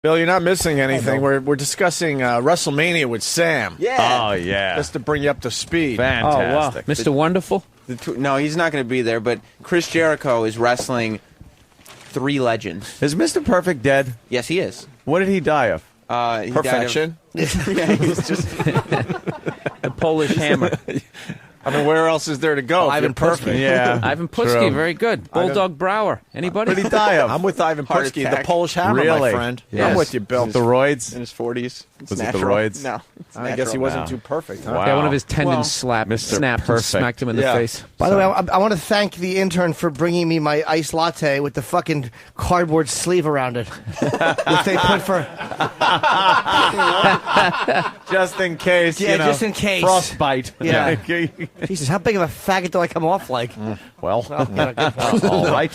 Bill, you're not missing anything. We're discussing WrestleMania with Sam. Yeah. Oh, yeah. Just to bring you up to speed. Fantastic. Oh, wow. Mr. Wonderful? No, he's not going to be there, but Chris Jericho is wrestling 3 legends. Is Mr. Perfect dead? Yes, he is. What did he die of? He Perfection. Died of, yeah, he's just... The Polish Hammer. I mean, where else is there to go? Ivan Putski. Yeah. Ivan Putski, very good. Bulldog Brower. Anybody? What did he die of? I'm with Ivan Heart Putski, attack. the Polish Hammer, my Really? friend. Yes. I'm with you, Bill. The roids? in his 40s. It's Was it the natural. roids? No. It's I guess he natural. wasn't Wow. too perfect, huh? Wow. Yeah, one of his tendons Well, snapped Mr. and Perfect. smacked him in the Yeah. face. By the way, I want to thank the intern for bringing me my iced latte with the fucking cardboard sleeve around it, which they put for Just in case, Yeah, you know. just in case. Frostbite. Yeah. Jesus. How big of a faggot do I come off like? Well, All all right.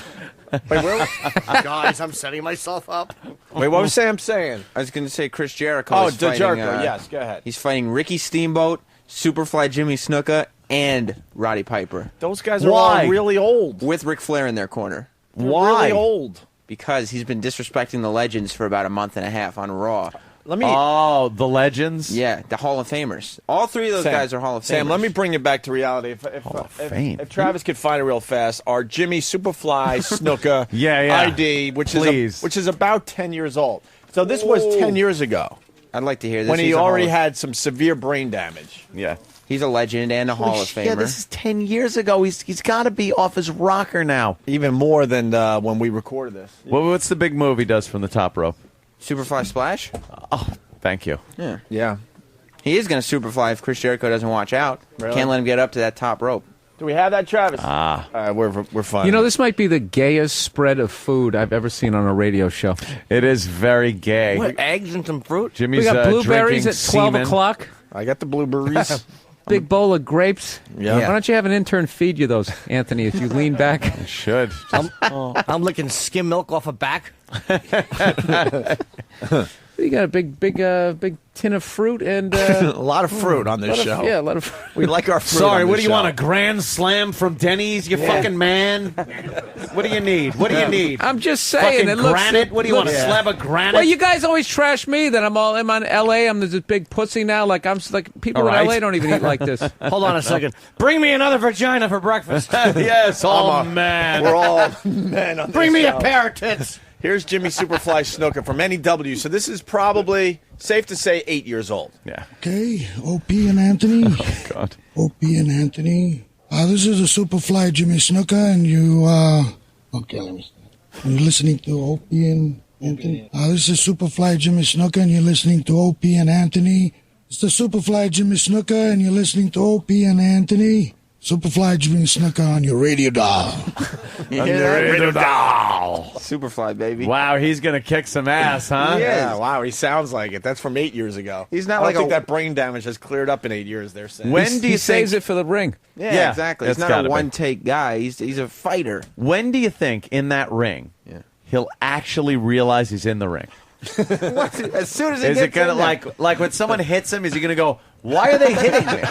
Guys, I'm setting myself up. Wait, what was Sam saying? I was going to say Chris Jericho Oh, is fighting... Jericho. Yes, go ahead. He's fighting Ricky Steamboat, Superfly Jimmy Snuka, and Roddy Piper. Those guys are Why? all really old. With Ric Flair in their corner. They're Why? really old. Because he's been disrespecting the legends for about a month and a half on Raw. Let me... Oh, the legends? Yeah, the Hall of Famers. All 3 of those Sam, guys are Hall of Famers. Sam, let me bring you back to reality. Hall of Fame. If Travis could find it real fast, our Jimmy Superfly Snuka Yeah. ID, which Please. is about 10 years old. So this was 10 years ago I'd like to hear this. when he He's a Hall already of- had some severe brain damage. Yeah. He's a legend and a Hall of Famer. Yeah, this is 10 years ago. He's got to be off his rocker now. Even more than when we recorded this. What's the big move he does from the top rope? Superfly Splash? Oh, thank you. Yeah. Yeah. He is going to Superfly if Chris Jericho doesn't watch out. Really? Can't let him get up to that top rope. Do we have that, Travis? Ah. We're fine. You know, this might be the gayest spread of food I've ever seen on a radio show. It is very gay. What, eggs and some fruit? Jimmy's We got blueberries drinking at 12 semen. o'clock. I got the blueberries. Big bowl of grapes. Yeah. Why don't you have an intern feed you those, Anthony, if you lean back? Should. I'm licking skim milk off a back. You got a big tin of fruit and a lot of fruit on this show. yeah, a lot of fruit. We like our fruit. Sorry, on what this do you want? A show. grand slam from Denny's? You fucking man. What do you need? What do you need? I'm just saying. Fucking It looks, granite? What do you want? A looks- slab of granite? Well, you guys always trash me that I'm on LA. I'm this big pussy now. Like people All in right. LA don't even eat like this. Hold on a second. Bring me another vagina for breakfast. Yes, oh, man. We're all men on Bring this me show. a pair of tits. Here's Jimmy Superfly Snuka from NEW. So this is probably safe to say 8 years old. Yeah. Okay, Opie and Anthony. God. Opie and Anthony. This is a Superfly Jimmy Snuka, and you, okay, let me start. You're listening to Opie and Anthony. This is Superfly Jimmy Snuka, and you're listening to Opie and Anthony. It's the Superfly Jimmy Snuka, and you're listening to Opie and Anthony. Superfly Jimmy Snuka on your radio dial. Superfly, baby. Wow, he's going to kick some ass, huh? Yeah, wow, he sounds like it. That's from 8 years ago. He's not I like don't think a- that brain damage has cleared up in 8 years. They're saying. When do He you saves think? it for the ring. Yeah, exactly. He's that's not gotta a be. one-take guy. He's a fighter. When do you think in that ring he'll actually realize he's in the ring? As soon as he Is gets it gonna in there. like when someone hits him? Is he gonna go? Why are they hitting me?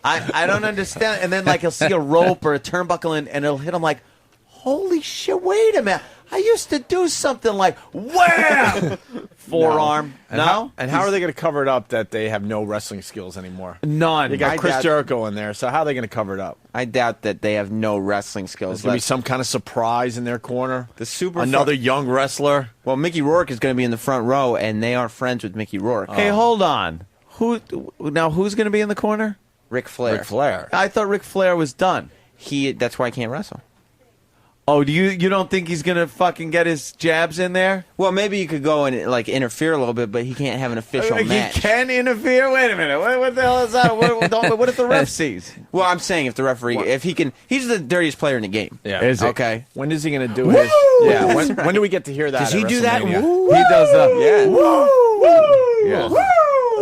Right. I don't understand. And then like he'll see a rope or a turnbuckle and it'll hit him like, holy shit! Wait a minute. I used to do something like wham, forearm. No, How are they going to cover it up that they have no wrestling skills anymore? None. You got I Chris doubt- Jericho in there, so how are they going to cover it up? I doubt that they have no wrestling skills. There's going to be some kind of surprise in their corner. The super Another young wrestler. Well, Mickey Rourke is going to be in the front row, and they are friends with Mickey Rourke. Hey, hold on. Who's going to be in the corner? Ric Flair. Ric Flair. I thought Ric Flair was done. That's why he can't wrestle. Oh, do you don't think he's gonna fucking get his jabs in there? Well, maybe you could go and like interfere a little bit, but he can't have an official match. He can interfere. Wait a minute. What the hell is that? What if the ref sees? Well, I'm saying if the referee, if he can, he's the dirtiest player in the game. Yeah. Is it? Okay. When is he going to do his? Yeah. When do we get to hear that? Does he at do that? WrestleMania? Woo? He does the Yeah.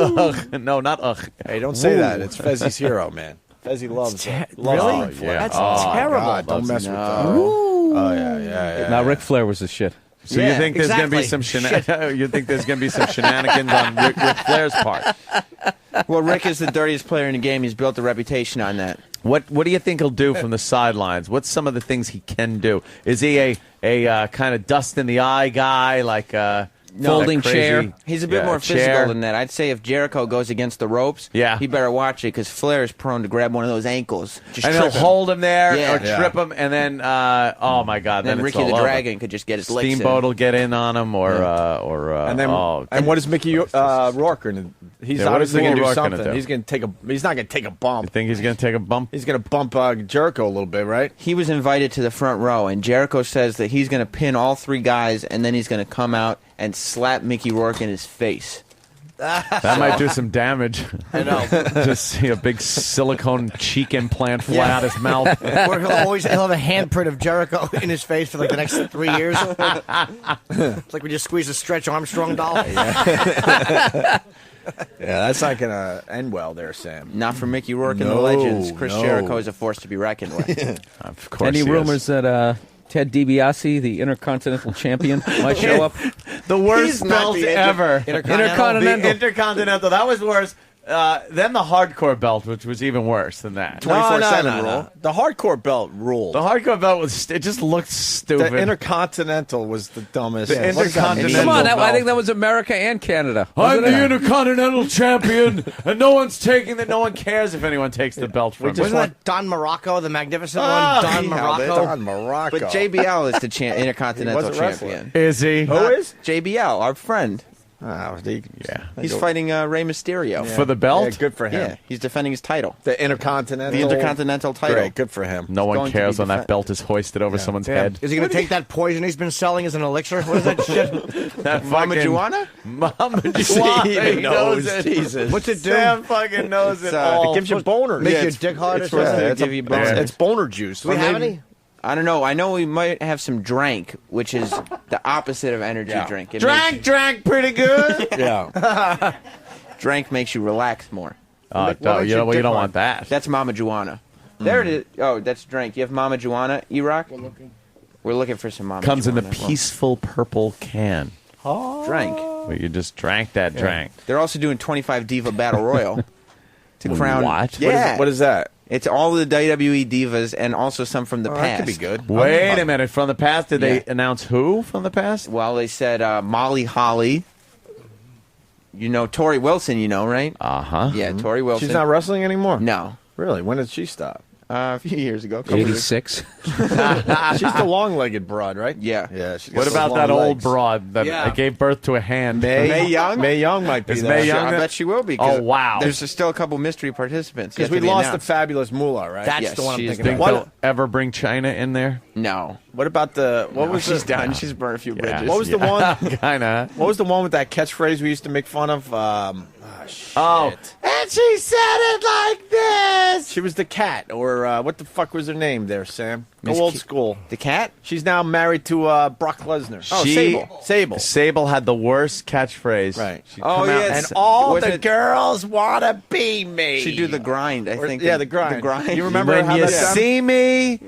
Ugh. No, not ugh. Hey, don't say that. It's Fezzi's hero, man. Fezzi loves it. Really? Ric Flair. That's Oh, terrible. God, don't mess with that. Oh yeah. Now Ric Flair was the shit. So Yeah, you think there's going to be exactly. some you think there's going to be some shenanigans on Ric Flair's part? Well, Rick is the dirtiest player in the game. He's built a reputation on that. What do you think he'll do from the sidelines? What's some of the things he can do? Is he a kind of dust in the eye guy like folding That crazy- chair. He's a bit Yeah, more a physical chair. than that. I'd say if Jericho goes against the ropes, Yeah. he better watch it because Flair is prone to grab one of those ankles. Just And trip he'll him. hold him there Yeah. or trip him, and then oh my God, Then then Ricky it's the all Dragon could just get his over. licks Steamboat in. will get in on him, or And then, and what is Mickey Rourke going to? He's Yeah, what is obviously going to Mickey do Rourke gonna something. do? He's going to take a. He's not going to take a You bump. think he's going to take a bump? He's going to bump Jericho a little bit, right? He was invited to the front row, and Jericho says that he's going to pin all three guys, and then he's going to come out and slap Mickey Rourke in his face. That might do some damage. I know. Just see a big silicone cheek implant fly out his mouth. Or he'll have a handprint of Jericho in his face for like the next 3 years. It's like we just squeeze a Stretch Armstrong doll. Yeah, that's not going to end well there, Sam. Not for Mickey Rourke and the No, Legends. Chris no. Jericho is a force to be reckoned with. Of course, Any he is. rumors that Ted DiBiase, the Intercontinental Champion, might show up? The worst He's not belt the ever. Intercontinental. The Intercontinental. That was worse. Then the hardcore belt, which was even worse than that. 24/7 rule. The hardcore belt ruled. The hardcore belt was. It just looked stupid. The Intercontinental was the dumbest. The Intercontinental. Come on, I belt. think that was America and Canada. I'm wasn't the it? Intercontinental Champion, and no one's taking that. No one cares if anyone takes the belt from me. Wasn't that Don Morocco, the magnificent Ah, one? Don he held it. Morocco. Don Morocco. But JBL is the He Intercontinental wasn't wrestling. Champion. Is he? Who is? JBL, our friend. Yeah. He's fighting Rey Mysterio. For the belt? Yeah, good for him. Yeah, he's defending his title. The Intercontinental. The Intercontinental title. Great, good for him. No going one to cares be when that defend- belt is hoisted over someone's Yeah. head. Is he going to take that poison he's been selling as an elixir? What is that shit? That Mama fucking- Juana? Mama Juana. He even He knows. it. Jesus. What's it do? Sam fucking knows it It's, all. It gives you boners. Make Yeah, your it's- dick hard or it's supposed something? to it's give a- you boners. It's boner juice. Do we have any? I don't know. I know we might have some drank, which is the opposite of energy drink. It Drank pretty good. Yeah. drank makes you relax more. Oh, makes you your don't dick want that. That's Mama Juana. There it is. Oh, that's drink. You have Mama Juana, E-Rock? We're looking for some Mama Comes in Juana. the peaceful purple can. Drank. Well, you just drank that drink. They're also doing 25 Diva Battle Royal to crown. What? Yeah. What is that? It's all the WWE divas and also some from the Oh, past. that could be good. Wait a minute. From the past, did they Yeah. announce who from the past? Well, they said Molly Holly. You know Tori Wilson, right? Uh-huh. Yeah, Tori Wilson. She's not wrestling anymore? No. Really? When did she stop? A few years ago. couple years. 86. She's the long-legged broad, right? Yeah. Yeah. She's got What those about long that old legs. broad that Yeah. gave birth to a hand? Mae Young? Mae Young might be Is there. Mae Young I that- bet she will be. 'cause Oh, wow. There's still a couple mystery participants. Because yet we to be lost the announced. fabulous Moolah, right? That's Yes, the one I'm she is thinking Think of. they'll ever bring China in there? No. What about the what was she's the, done. She's burned a few bridges. What was the one? Kind of. What was the one with that catchphrase we used to make fun of? Oh. And she said it like this. She was the cat, or what the fuck was her name there, Sam? Go Miss old Ki- school. The cat? She's now married to Brock Lesnar. Oh, She- Sable. Sable. Sable had the worst catchphrase. Right. She'd Oh, come out yes. and And all Was the it- girls want to be me. She do the grind, I Or- think. yeah, the grind. The grind. You remember when how you that sounded? see me,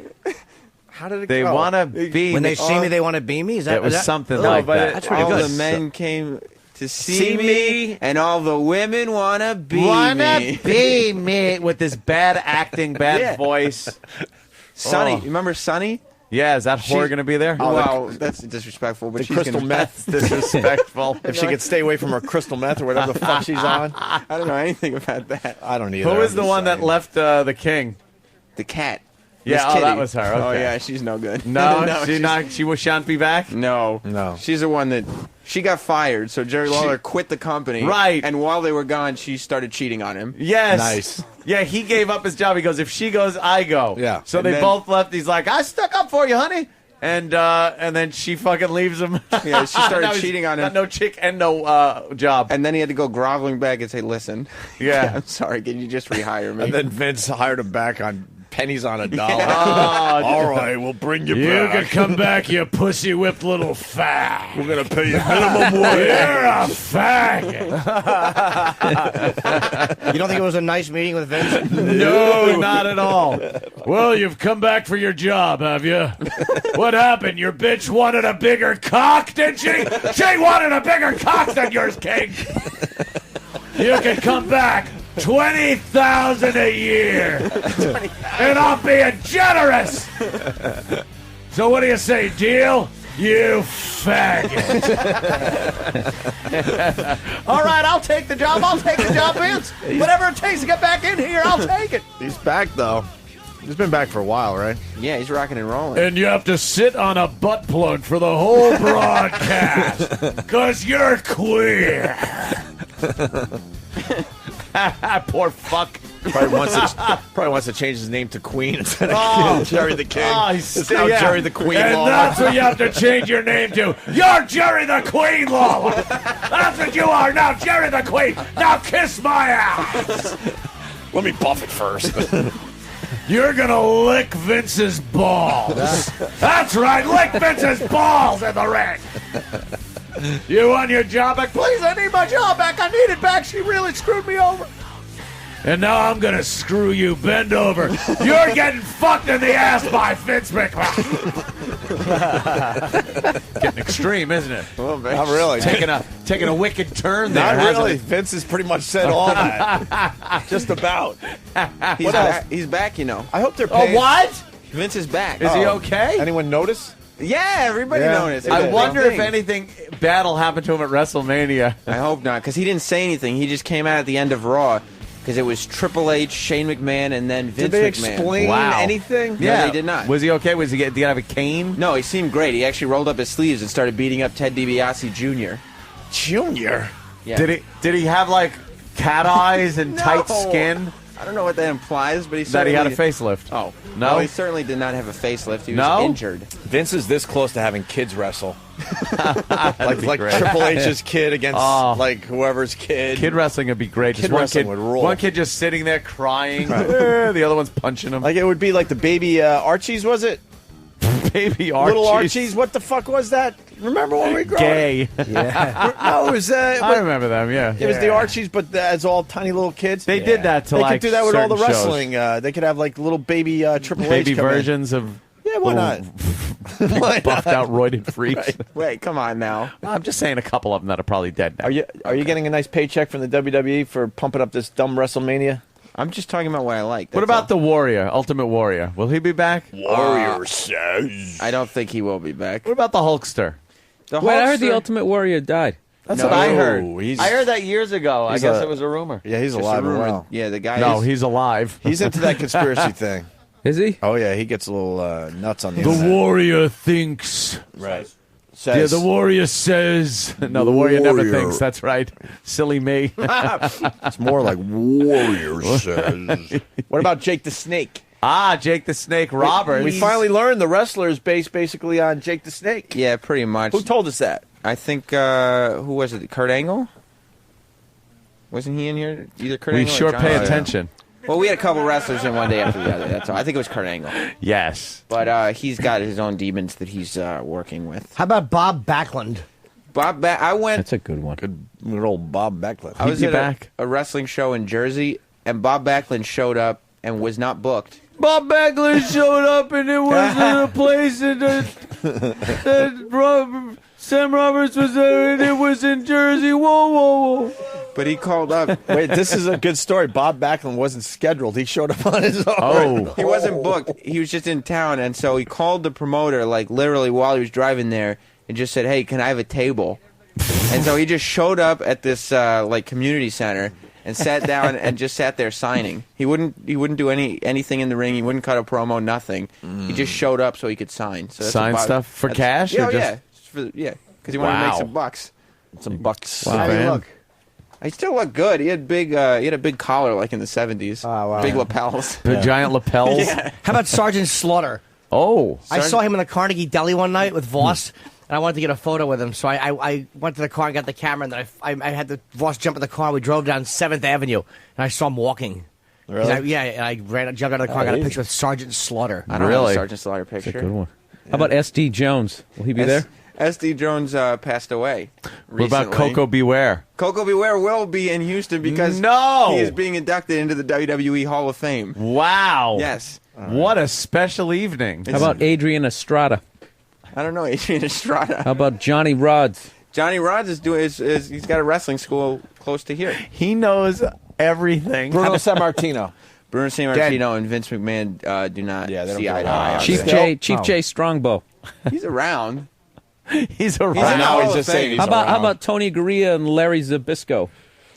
How did it they go? want to be When me. they see me, they want to be me? Is that, It was is that- something No, like but that. That's pretty all good. the men came to see See me, me. and all the women want to be Wanna me. be me with this bad acting, bad Yeah. voice. Sonny, Oh. you remember Sonny? Yeah, is that whore going to be there? Wow, that's disrespectful. But The she's crystal gonna, meth. Disrespectful. If she could stay away from her crystal meth or whatever the fuck she's on. I don't know anything about that. I don't either. Who is I'm the just one that saying. left the king? The cat. Yeah, Miss oh, that Kitty. was her. Oh Okay. yeah, she's no good. No, she's- she shan't be back. No, No. She's the one that she got fired. So Jerry Lawler quit the company. Right. And while they were gone, she started cheating on him. Yes. Nice. Yeah, he gave up his job. He goes, if she goes, I go. Yeah. So And they then- both left. He's like, I stuck up for you, honey. And then she fucking leaves him. Yeah, she started Now he's cheating on him. got no chick and no job. And then he had to go groveling back and say, "Listen, Yeah. I'm sorry. Can you just rehire me?" And then Vince hired him back on pennies on a dollar. Oh, All right, we'll bring you, you back. can come back, you pussy whipped little fag. We're gonna pay you minimum wage. You're a faggot. You don't think it was a nice meeting with Vince? No, not at all. Well, you've come back for your job, have you? What happened? Your bitch wanted a bigger cock, did she? She wanted a bigger cock than yours, King. You can come back. 20,000 a year. And I'm being generous. So what do you say, deal? You faggot. All right, I'll take the job. I'll take the job, Vince. Whatever it takes to get back in here, I'll take it. He's back, though. He's been back for a while, right? Yeah, he's rocking and rolling. And you have to sit on a butt plug for the whole broadcast because you're queer. Poor fuck. Probably wants to change his name to Queen instead of Jerry the King. It's now Jerry the Queen and Lawler. that's what you have to change your name to. You're Jerry the Queen Lawler. That's what you are now, Jerry the Queen. Now kiss my ass. Let me buff it first. You're gonna lick Vince's balls. That's right, lick Vince's balls in the ring. You want your job back? Please, I need my job back. I need it back. She really screwed me over. And now I'm gonna screw you. Bend over. You're getting fucked in the ass by Vince McMahon. Getting extreme, isn't it? Well, not really. Taking a wicked turn there. Not really. Vince has pretty much said all that. Just about. He's back, you know. I hope they're paying. What? Vince is back. Is he okay? Anyone notice? Yeah, everybody noticed. I It's a wonder big if thing. anything bad will happen to him at WrestleMania. I hope not, because he didn't say anything. He just came out at the end of Raw, because it was Triple H, Shane McMahon, and then Vince Did they McMahon. explain anything? No, they did not. Was he okay? Did he have a cane? No, he seemed great. He actually rolled up his sleeves and started beating up Ted DiBiase Jr. Junior? Yeah. Did he have like cat eyes and tight No. skin? I don't know what that implies, but he That he had a certainly- facelift. Oh. No? He certainly did not have a facelift. He was No? injured. Vince is this close to having kids wrestle. like Triple H's kid against like whoever's kid. Kid wrestling would be great. Kid Just one wrestling kid would rule. One kid just sitting there crying. The other one's punching him. Like it would be like the baby Archies, was it? Baby Archies. Little Archies. What the fuck was that? Remember when we grew up? Gay. No, it was. I remember them, yeah. It was the Archies, but as all tiny little kids. They did that to They like could do that with all the certain shows. wrestling. They could have like little baby Triple H Baby come in. versions of Yeah, why not? Why buffed out roided freaks. Wait, come on now. I'm just saying a couple of them that are probably dead now. Are you getting a nice paycheck from the WWE for pumping up this dumb WrestleMania? I'm just talking about what I like. What about the Warrior, Ultimate Warrior? Will he be back? Warrior says. I don't think he will be back. What about the Hulkster? The Wait, I heard the Hulkster- Ultimate Warrior died. That's No, what I heard. he's- I heard that years ago. I he's guess a- it was a rumor. Yeah, he's Just alive a and rumor. well. Yeah, the guy No, is... he's alive. He's into that conspiracy thing. Is he? Oh yeah, he gets a little nuts on the The internet. Warrior thinks. Right. Yeah, Says, the Warrior says. No, the Warrior never Warrior. thinks. That's right. Silly me. it's more like Warrior says. What about Jake the Snake? Jake the Snake Roberts. We finally learned the wrestler is based basically on Jake the Snake. Yeah, pretty much. Who told us that? I think, who was it? Kurt Angle? Wasn't he in here? Either Kurt We Angle or sure John pay Cena? attention. Well, we had a couple wrestlers in one day after the other. That's all. I think it was Kurt Angle. Yes. But he's got his own demons that he's working with. How about Bob Backlund? I went... That's a good one. Good old Bob Backlund. I was He'd at be back. a wrestling show in Jersey, and Bob Backlund showed up and was not booked. Bob Backlund showed up and it was in a place that Sam Roberts was there and it was in Jersey. Whoa. But he called up. Wait, this is a good story. Bob Backlund wasn't scheduled. He showed up on his own. Oh. He wasn't booked. He was just in town, and so he called the promoter, like, literally while he was driving there, and just said, hey, can I have a table? And so he just showed up at this, like, community center and sat down and just sat there signing. He wouldn't do anything in the ring. He wouldn't cut a promo, nothing. He just showed up so he could sign. So that's Sign what Bob- stuff for that's- cash? Yeah, or just... yeah. Because he wanted to make Wow. some bucks. Some bucks. Wow. How do you man. look? He still looked good. He had he had a big collar like in the 70s. Oh, wow. Big lapels. The giant lapels? Yeah. How about Sergeant Slaughter? Oh. I saw him in the Carnegie Deli one night with Voss, and I wanted to get a photo with him. So I went to the car and got the camera, and then I had the Voss jump in the car. We drove down 7th Avenue, and I saw him walking. Really? And I jumped out of the car, and got a picture with Sergeant Slaughter. I don't Really? have a Sergeant Slaughter picture. Good one. How about S.D. Jones? Will he be there? SD Jones passed away What about recently. Coco Beware? Coco Beware will be in Houston because No! he is being inducted into the WWE Hall of Fame. Wow. Yes. What a special evening. How about Adrian Estrada? I don't know, Adrian Estrada. How about Johnny Rods? Johnny Rods he's got a wrestling school close to here. He knows everything. Bruno Sammartino. Bruno Sammartino and Vince McMahon do not Yeah, they don't see get eye to along. eye. on Chief this. J. Chief J. Strongbow. He's around. He's a He's rat. in the now Hall he's of just saying Fame. he's How around. about Tony Gurria and Larry Zbyszko?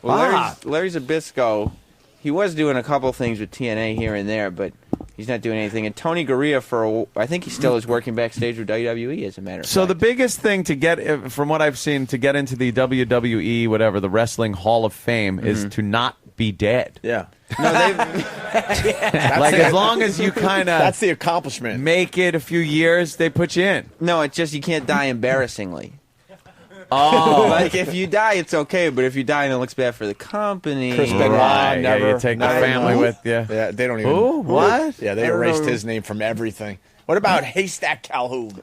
Well, Larry Zbyszko, he was doing a couple things with TNA here and there, but he's not doing anything. And Tony Gurria, I think he still is working backstage with WWE, as a matter of So fact. the biggest thing to get, from what I've seen, to get into the WWE, whatever, the Wrestling Hall of Fame, is to not be dead. Yeah. No, they've, Like, as long as you kind That's of the accomplishment. make it a few years, they put you in. no, it's just you can't die embarrassingly. Oh. Like, if you die, it's okay, but if you die and it looks bad for the company... Chris Benoit, Right, yeah, never. you take the never. family with you. Yeah, they don't even. Who? What? Yeah, they I don't erased know. his name from everything. What about Haystack Calhoun?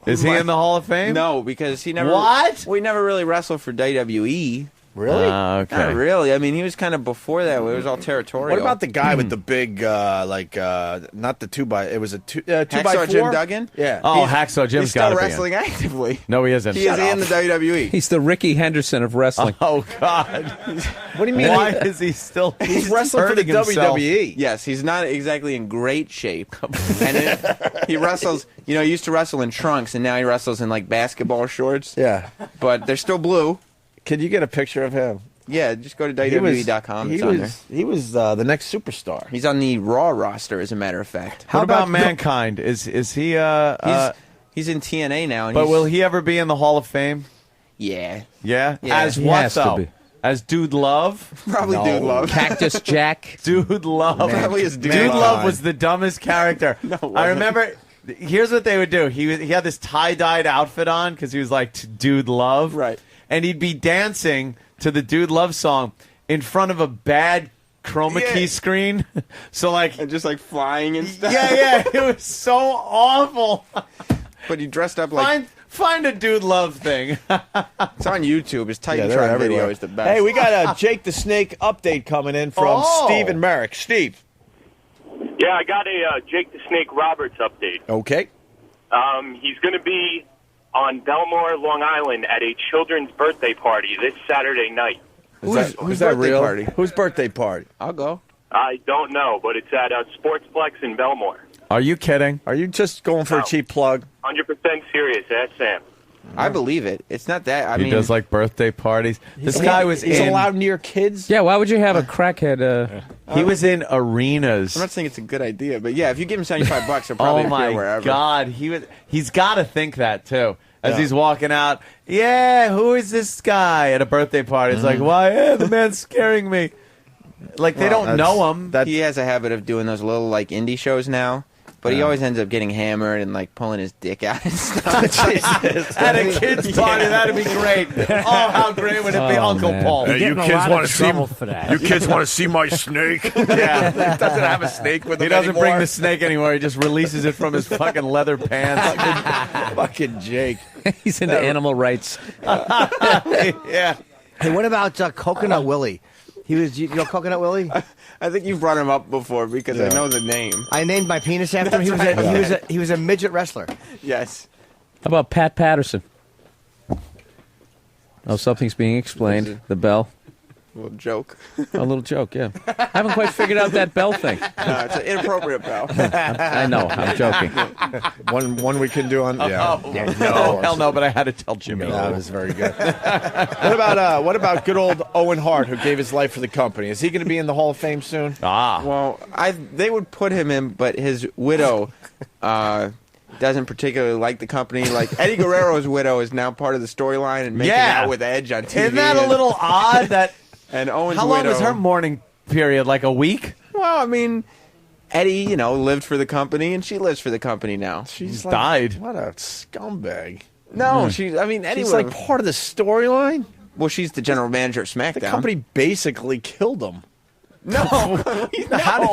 Is he in the Hall of Fame? No, because he never... What? We never really wrestled for WWE. Really? Okay. Not really. I mean, he was kind of before that. It was all territorial. What about the guy with the big, not the 2x, it was a 2x4? Hacksaw Jim Duggan? Yeah. Oh, Hacksaw Jim's He's still got to be in. wrestling actively. No, he isn't. He is in the WWE. He's the Ricky Henderson of wrestling. Oh, God. What do you mean? Why is he still He's wrestling for the hurting himself? WWE. Yes, he's not exactly in great shape. And he wrestles, he used to wrestle in trunks, and now he wrestles in, like, basketball shorts. Yeah. But they're still blue. Can you get a picture of him? Yeah, just go to WWE.com. It's on there. He was the next superstar. He's on the Raw roster, as a matter of fact. How about about Mankind? Is he He's in TNA now. And but he's, will he ever be in the Hall of Fame? Yeah. Yeah? Yeah. As He what, has to though? be. As Dude Love? Probably No. Dude Love. Cactus Jack. Dude Love. Probably is Dude Dude Love. Love was the dumbest character. No, it I wasn't. remember. Here's what they would do. He had this tie-dyed outfit on because he was like Dude Love. Right. And he'd be dancing to the Dude Love song in front of a bad chroma Yeah. key screen. So like, And just, like, flying and stuff. yeah, it was so awful. But he dressed up like... Find a Dude Love thing. It's on YouTube. His Yeah, they're Titantron video everywhere. is the best. Hey, we got a Jake the Snake update coming in from Oh. Steve and Merrick. Steve. Yeah, I got a Jake the Snake Roberts update. Okay. He's going to be on Belmore, Long Island, at a children's birthday party this Saturday night. Whose Is that birthday real? party? Whose birthday party? I'll go. I don't know, but it's at Sportsplex in Belmore. Are you kidding? Are you just going for a No. cheap plug? 100% serious. Ask Sam. I believe it. It's not that. I He mean, does like birthday parties. This guy was He's in. allowed near kids? Yeah, why would you have a crackhead? He was in arenas. I'm not saying it's a good idea, but yeah, if you give him $75, he'll probably Oh appear my wherever. God, he's got to think that too. As Yeah. he's walking out, yeah, who is this guy at a birthday party? It's Mm-hmm. like, why? Yeah, the man's scaring me. Like they don't know him. He has a habit of doing those little like indie shows now, but he always ends up getting hammered and like pulling his dick out and stuff. At a kid's party, that'd be great. Oh, how great would it be, Oh, Uncle man. Paul? Hey, you Getting a kids lot want of to see trouble for that. You kids want to see my snake? Yeah. He doesn't have a snake with him He doesn't anymore. bring the snake anymore. He just releases it from his fucking leather pants. Fucking Jake. He's into animal rights. Yeah. Hey, what about Coconut Willie? You know Coconut Willie? I think you've brought him up before because I know the name. I named my penis after him. He was a midget wrestler. Yes. How about Pat Patterson? Oh, something's being explained. The bell. Little joke. A little joke, yeah. I haven't quite figured out that bell thing. No, it's an inappropriate pal. I know. I'm joking. One we can do on. Yeah. No, hell no, but I had to tell Jimmy. That was very good. What about good old Owen Hart, who gave his life for the company? Is he going to be in the Hall of Fame soon? Well, they would put him in, but his widow doesn't particularly like the company. Like Eddie Guerrero's widow is now part of the storyline and making Yeah. out with Edge on TV. Isn't that a little odd? That And Owen's how long widow, was her mourning period? Like a week? Well, I mean, Eddie, lived for the company, and she lives for the company now. She's died. What a scumbag. No, Eddie She's was like part of the storyline. well, she's the general manager of SmackDown. The company basically killed him. No, How did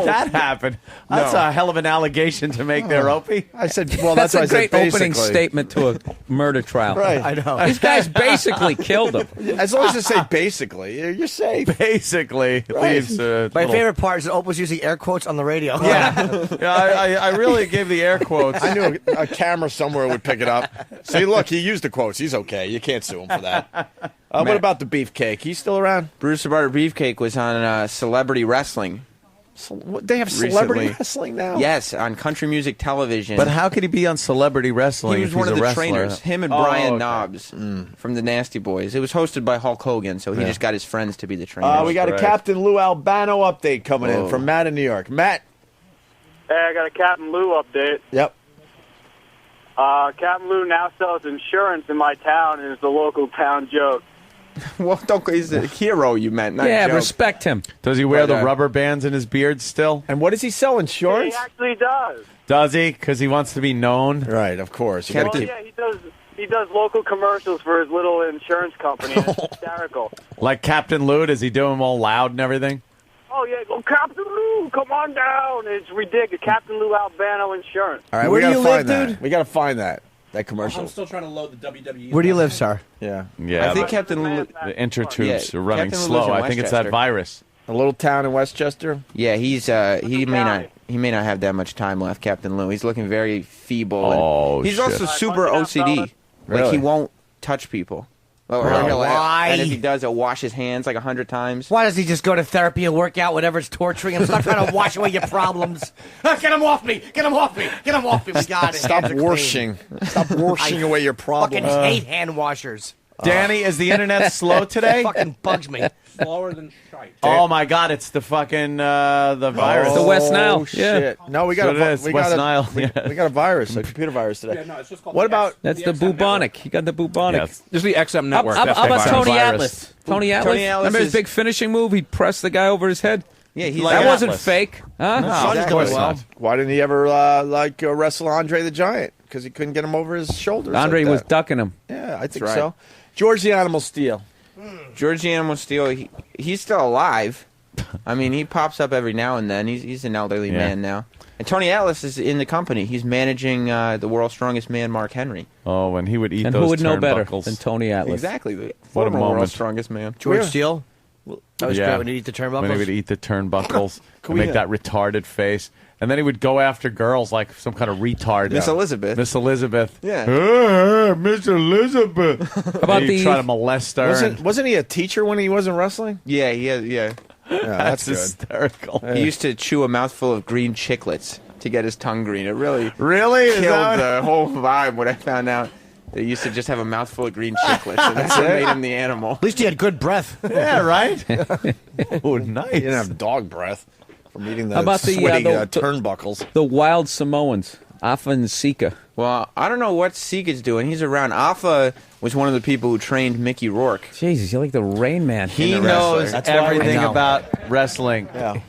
that happen? That's No. a hell of an allegation to make there, Opie. I said, well, That's that's, a what I great said, opening basically. statement to a murder trial. Right. I know. These guys basically killed him. As long as you say basically, you're safe. Basically, leaves. My favorite part is that Opal was using air quotes on the radio. Yeah, I really gave the air quotes. I knew a camera somewhere would pick it up. See, look, he used the quotes. He's okay. You can't sue him for that. What about the beefcake? He's still around? Bruce the Barber Beefcake was on Celebrity Wrestling. They have celebrity recently. wrestling now? Yes, on country music television. But how could he be on celebrity wrestling? He was if one he's of a the wrestler? trainers. Him and Brian Knobs from the Nasty Boys. It was hosted by Hulk Hogan, so he just got his friends to be the trainers. We got a Captain Lou Albano update coming in from Matt in New York. Matt. Hey, I got a Captain Lou update. Yep. Captain Lou now sells insurance in my town and is the local town joke. Well, he's a hero, you meant, not Yeah, joke. respect him. Does he wear the rubber bands in his beard still? And what does he sell? Yeah, Insurance? he actually does. Does he? Because he wants to be known. Right, of course. You Well, gotta keep... yeah, he does local commercials for his little insurance company. And it's hysterical. Like Captain Lou, does he do them all loud and everything? Oh, yeah, go Captain Lou, come on down. It's ridiculous. Captain Lou Albano Insurance. All right, Where we do gotta you find live, that. dude? We gotta find that commercial. I'm still trying to load the WWE. Where do you live, sir? Yeah. Yeah. I think Captain Lou... the intertubes Yeah, are running Captain Lou slow. lives in I think it's that Westchester. virus. A little town in Westchester. Yeah, he may not have that much time left, Captain Lou. He's looking very feeble. Oh, he's shit. also super OCD. Like, Really? he won't touch people. Why? And if he does, he'll wash his hands like 100 times. Why does he just go to therapy and work out whatever's torturing him? Stop trying to wash away your problems. Get him off me! Get him off me! Get him off me! We got it. Stop Hands are clean. washing. Stop washing away your Fucking problems. hate hand washers. Danny, is the internet slow today? Fucking bugs me. Slower than shite. Oh my God! It's the fucking the virus. The West Nile. Shit. No, we got That's what it is, we West got Nile. we got a virus, a computer virus today. Yeah, no, it's just called What the about That's the XM bubonic. He got the bubonic. Yes. This is the XM How, network. how- That's how the about virus. Tony virus. Atlas? Tony Atlas? Tony Atlas Remember his is- big finishing move? He'd press the guy over his head. Yeah, he's Like That wasn't Atlas. fake. Huh? Son's of doing course well. not. why didn't he ever wrestle Andre the Giant? Because he couldn't get him over his shoulders. Andre like was that. ducking him. Yeah, I think right. so. George the Animal Steel. George the Animal Steel, he's still alive. I mean, he pops up every now and then. He's an elderly man now. And Tony Atlas is in the company. He's managing the world's strongest man, Mark Henry. Oh, and he would eat And those who would know better turnbuckles. than Tony Atlas? Exactly. The What a former moment. world's strongest man. George Steele? That was Yeah. great when he eat the turnbuckles. When he would eat the turnbuckles and we make have- that retarded face. And then he would go after girls like some kind of retard. Miss Elizabeth. Miss Elizabeth. Yeah. Miss Elizabeth. How about He'd the try to molest her. Wasn't he a teacher when he wasn't wrestling? Yeah. Yeah, That's that's good. hysterical. He used to chew a mouthful of green chiclets to get his tongue green. It really Really? Is killed that- the whole vibe when I found out they used to just have a mouthful of green chiclets, and that's what made him the animal. At least he had good breath. Yeah, right? Oh, nice. He didn't have dog breath from eating the How about the, sweaty the- turnbuckles. The wild Samoans, Afa and Sika. Well, I don't know what Sika's doing. He's around. Alpha was one of the people who trained Mickey Rourke. Jesus, you're like the Rain Man. He the wrestler. knows That's why we everything know. about wrestling. Yeah.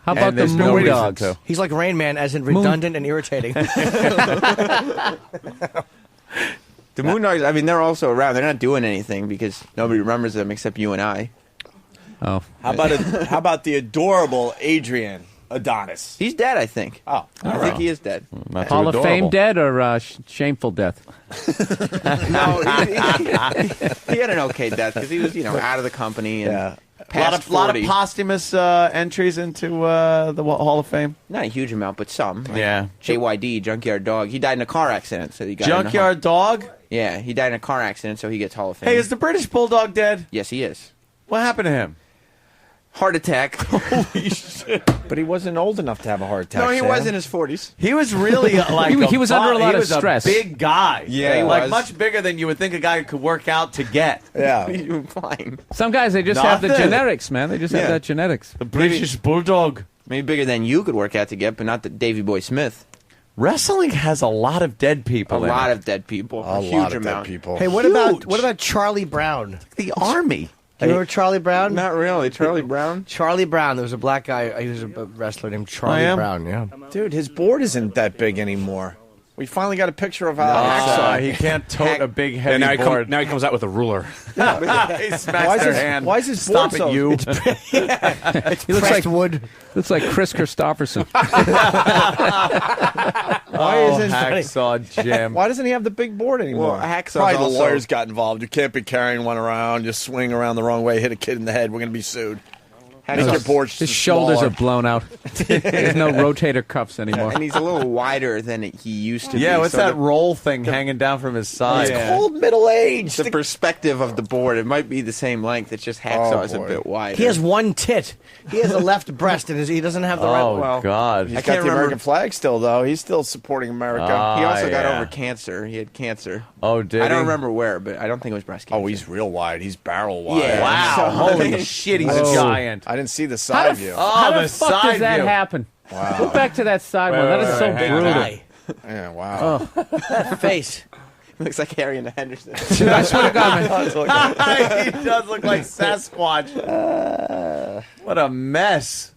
How about And the there's no Moon reason Dogs? to. He's like Rain Man, as in redundant and irritating. The Moon Dogs, I mean, they're also around. They're not doing anything because nobody remembers them except you and I. Oh, How about the adorable Adrian Adonis? He's dead, I think. Oh, I think he is dead. Not too Hall of adorable. Fame dead or shameful death? No, he had an okay death because he was, out of the company and Yeah. past Lot 40. of posthumous entries into the Hall of Fame. Not a huge amount, but some. Like Yeah. JYD, Junkyard Dog. He died in a car accident, so he got Junkyard Dog? Yeah, he died in a car accident, so he gets Hall of Fame. Hey, is the British Bulldog dead? Yes, he is. What happened to him? Heart attack. Holy shit. But he wasn't old enough to have a heart attack. No, he Sam. was in his 40s. He was really like He was under a lot of he was stress. A big guy. Yeah, he like was. much bigger than you would think a guy could work out to get. Yeah. He's doing fine. Some guys, they just have the Nothing. genetics, man. They just have Yeah. that genetics. The British Bulldog. Maybe bigger than you could work out to get, but not the Davy Boy Smith. Wrestling has a lot of dead people. A in lot it. of dead people. A huge lot of amount. dead people. Hey, what about Charlie Brown? The army. Do you remember Charlie Brown? Not really. Charlie Brown? Charlie Brown. There was a black guy. He was a wrestler named Charlie am? Brown. Yeah. Dude, his board isn't that big anymore. We finally got a picture of He can't tote a big heavy And board. now he comes out with a ruler. He smacks their hand. Why is his Stop board it, so? you. He looks like wood. looks like Chris Christopherson. Why isn't Hacksaw Jim. Why doesn't he have the big board anymore? Well, Hacksaw's Probably the also- lawyers got involved. You can't be carrying one around. Just swing around the wrong way, hit a kid in the head. We're going to be sued. Your board's His just shoulders smaller. are blown out. There's no rotator cuffs anymore. And he's a little wider than he used to be. Yeah, what's so that roll thing hanging down from his side? Yeah. Old middle age. The perspective of the board, it might be the same length. It's just Hacksaw's a bit wider. He has one tit. He has a left breast, and he doesn't have the right one. Oh, God. He's I got can't the remember. American flag still, though. He's still supporting America. He also got yeah. over cancer. He had cancer. Oh, did I don't he? remember where, but I don't think it was breast cancer. Oh, he's real wide. He's barrel wide. Yeah. Wow. So- Holy shit, he's a giant. I didn't see the How side the, view. how Oh, the the fuck side does that view. happen? Go back to that side one. That is so brutal. Guy. Yeah, wow. That face. Looks like Harry and Henderson. I swear to God, man. He does look like Sasquatch. What a mess.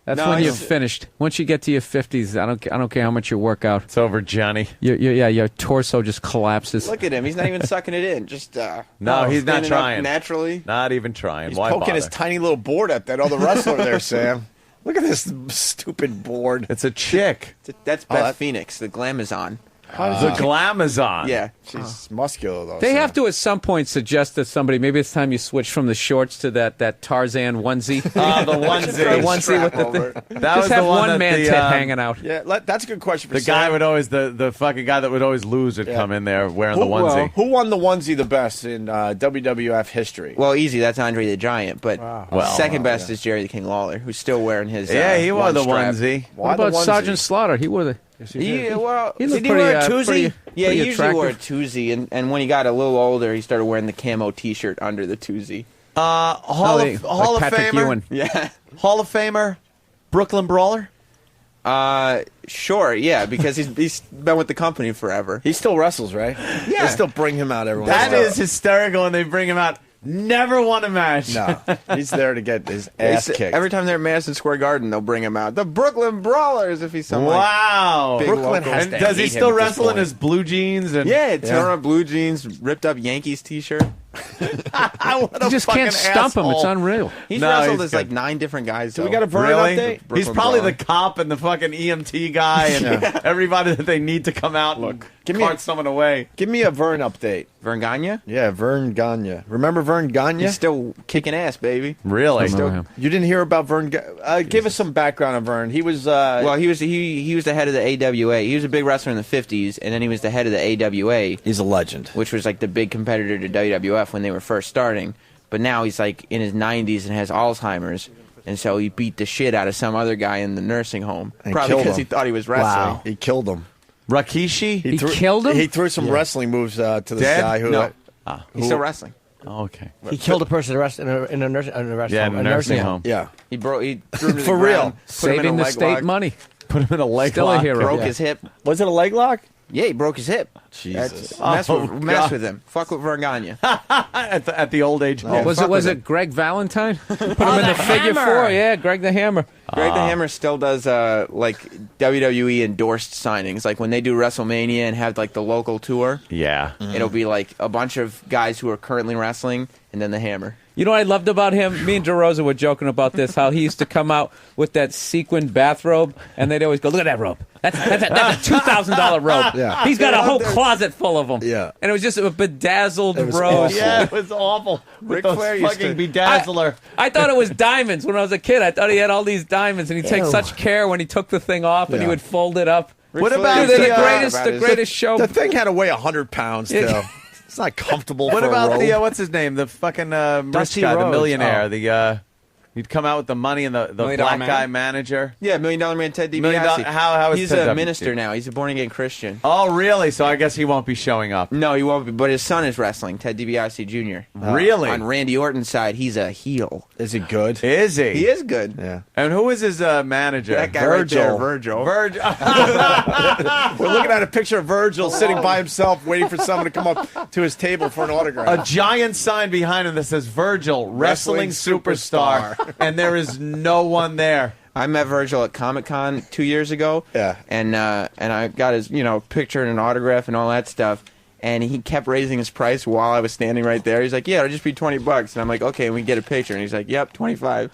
That's No, when you're it's- finished. Once you get to your 50s, I don't care how much you work out. It's over, Johnny. Your torso just collapses. Look at him. He's not even sucking it in. Just No, he's not standing up trying. naturally. Not even trying. He's Why poking bother? his tiny little board at that other wrestler there, Sam. Look at this stupid board. It's a chick. That's Beth Phoenix, the Glamazon. The Glamazon. Yeah. She's muscular, though. They Sam. have to at some point suggest to somebody, maybe it's time you switch from the shorts to that Tarzan onesie. The onesie. The onesie with the thing. That Just was have the one one that man the, tit hanging out. Yeah, that's a good question for The Sam. guy would always the fucking guy that would always lose would come in there wearing the onesie. Who won the onesie the best in WWF history? Well, easy. That's Andre the Giant. But Well, second best is Jerry the King Lawler, who's still wearing his. Yeah, he wore one the strap. onesie. What about the onesie? Sergeant Slaughter? He wore the. Yeah, well, He looked did he pretty, wear a pretty- toozie? Yeah, pretty he usually wore a attractive. toozie, and when he got a little older, he started wearing the camo T-shirt under the toozie. Hall like of Patrick Famer. Ewing. Yeah. Hall of Famer. Brooklyn Brawler. Sure, yeah, because he's been with the company forever. He still wrestles, right? Yeah. They still bring him out every once That in a while. is hysterical when they bring him out. Never won a match. No, he's there to get his ass kicked. Every time they're at Madison Square Garden, they'll bring him out. The Brooklyn Brawlers, if he's some Wow. big Brooklyn local- has And to does he hate still him at this wrestle in point. his blue jeans? And Yeah, turn on blue jeans, ripped up Yankees T-shirt. What a You just can't fucking stump him. It's asshole. unreal. He's No, wrestled he's as good. like 9 different guys. So we got a Vern Really? update? He's Brooklyn probably Brawler. the cop and the fucking EMT guy and everybody that they need to come out and give me cart a- someone away. Give me a Vern update. Vern Gagne? Yeah, Vern Gagne. Remember Vern Gagne? He's still kicking ass, baby. Really? Still- You didn't hear about Vern? Give us some background on Vern. He was. Well, he was the head of the AWA. He was a big wrestler in the 50s, and then he was the head of the AWA, he's a legend. which was like the big competitor to WWF when they were first starting. But now he's like in his 90s and has Alzheimer's, and so he beat the shit out of some other guy in the nursing home, And probably killed because he him. thought he was wrestling. Wow, he killed him. Rakishi? He killed him? He threw some wrestling moves to this Dead? guy who. No. He's still wrestling. Oh, okay. He killed a person in a nursing Yeah, in a nursing home. Yeah. He threw him to the For real. ground, put him in Saving a the leg state lock, money. Put him in a leg Still a lock. hero. broke Yeah. his hip. Was it a leg lock? Yeah, he broke his hip. Jesus. Mess God. with him. Fuck with Vern Gagne. at the old age home. Was it Greg Valentine? Put him in the figure four. Yeah, Greg the Hammer. Greg the Hammer still does like WWE endorsed signings. Like when they do WrestleMania and have like the local tour, Yeah. it'll be like a bunch of guys who are currently wrestling and then the Hammer. You know what I loved about him? Me and DeRosa were joking about this, how he used to come out with that sequined bathrobe, and they'd always go, look at that robe. That's a $2,000 robe. Yeah. He's got a whole closet full of them. Yeah. And it was just a bedazzled was robe. awful. Yeah, it was awful. Ric With Flair those used fucking to- bedazzler. I thought it was diamonds when I was a kid. I thought he had all these diamonds, and he'd take such care when he took the thing off, and he Yeah. would fold it up. What Flair about Dude, used they're to the talk greatest, about the his- greatest show. The thing had to weigh 100 pounds still. It's not comfortable. What for about a the robe. what's his name? The fucking rich Dusty guy, the Rhodes. millionaire. Oh. The he'd come out with the money and the Million Dollar black Man? guy manager. Yeah, $1 Million Man Ted DiBiase. $1 Million how is He's Ted a DiBiase? minister now. He's a born again Christian. Oh, really? So I guess he won't be showing up. No, he won't be. But his son is wrestling, Ted DiBiase Jr. Really? On Randy Orton's side, he's a heel. Is it good? Is he? He is good. Yeah. And who is his manager? That guy right there, Virgil. Virgil. We're looking at a picture of Virgil sitting by himself, waiting for someone to come up to his table for an A autograph. giant sign behind him that says Virgil, wrestling superstar. And there is no one there. I met Virgil at Comic-Con 2 years ago. Yeah. And I got his, picture and an autograph and all that stuff. And he kept raising his price while I was standing right there. He's like, "Yeah, it'll just be $20." And I'm like, "Okay," and we get a picture. And he's like, "Yep, 25."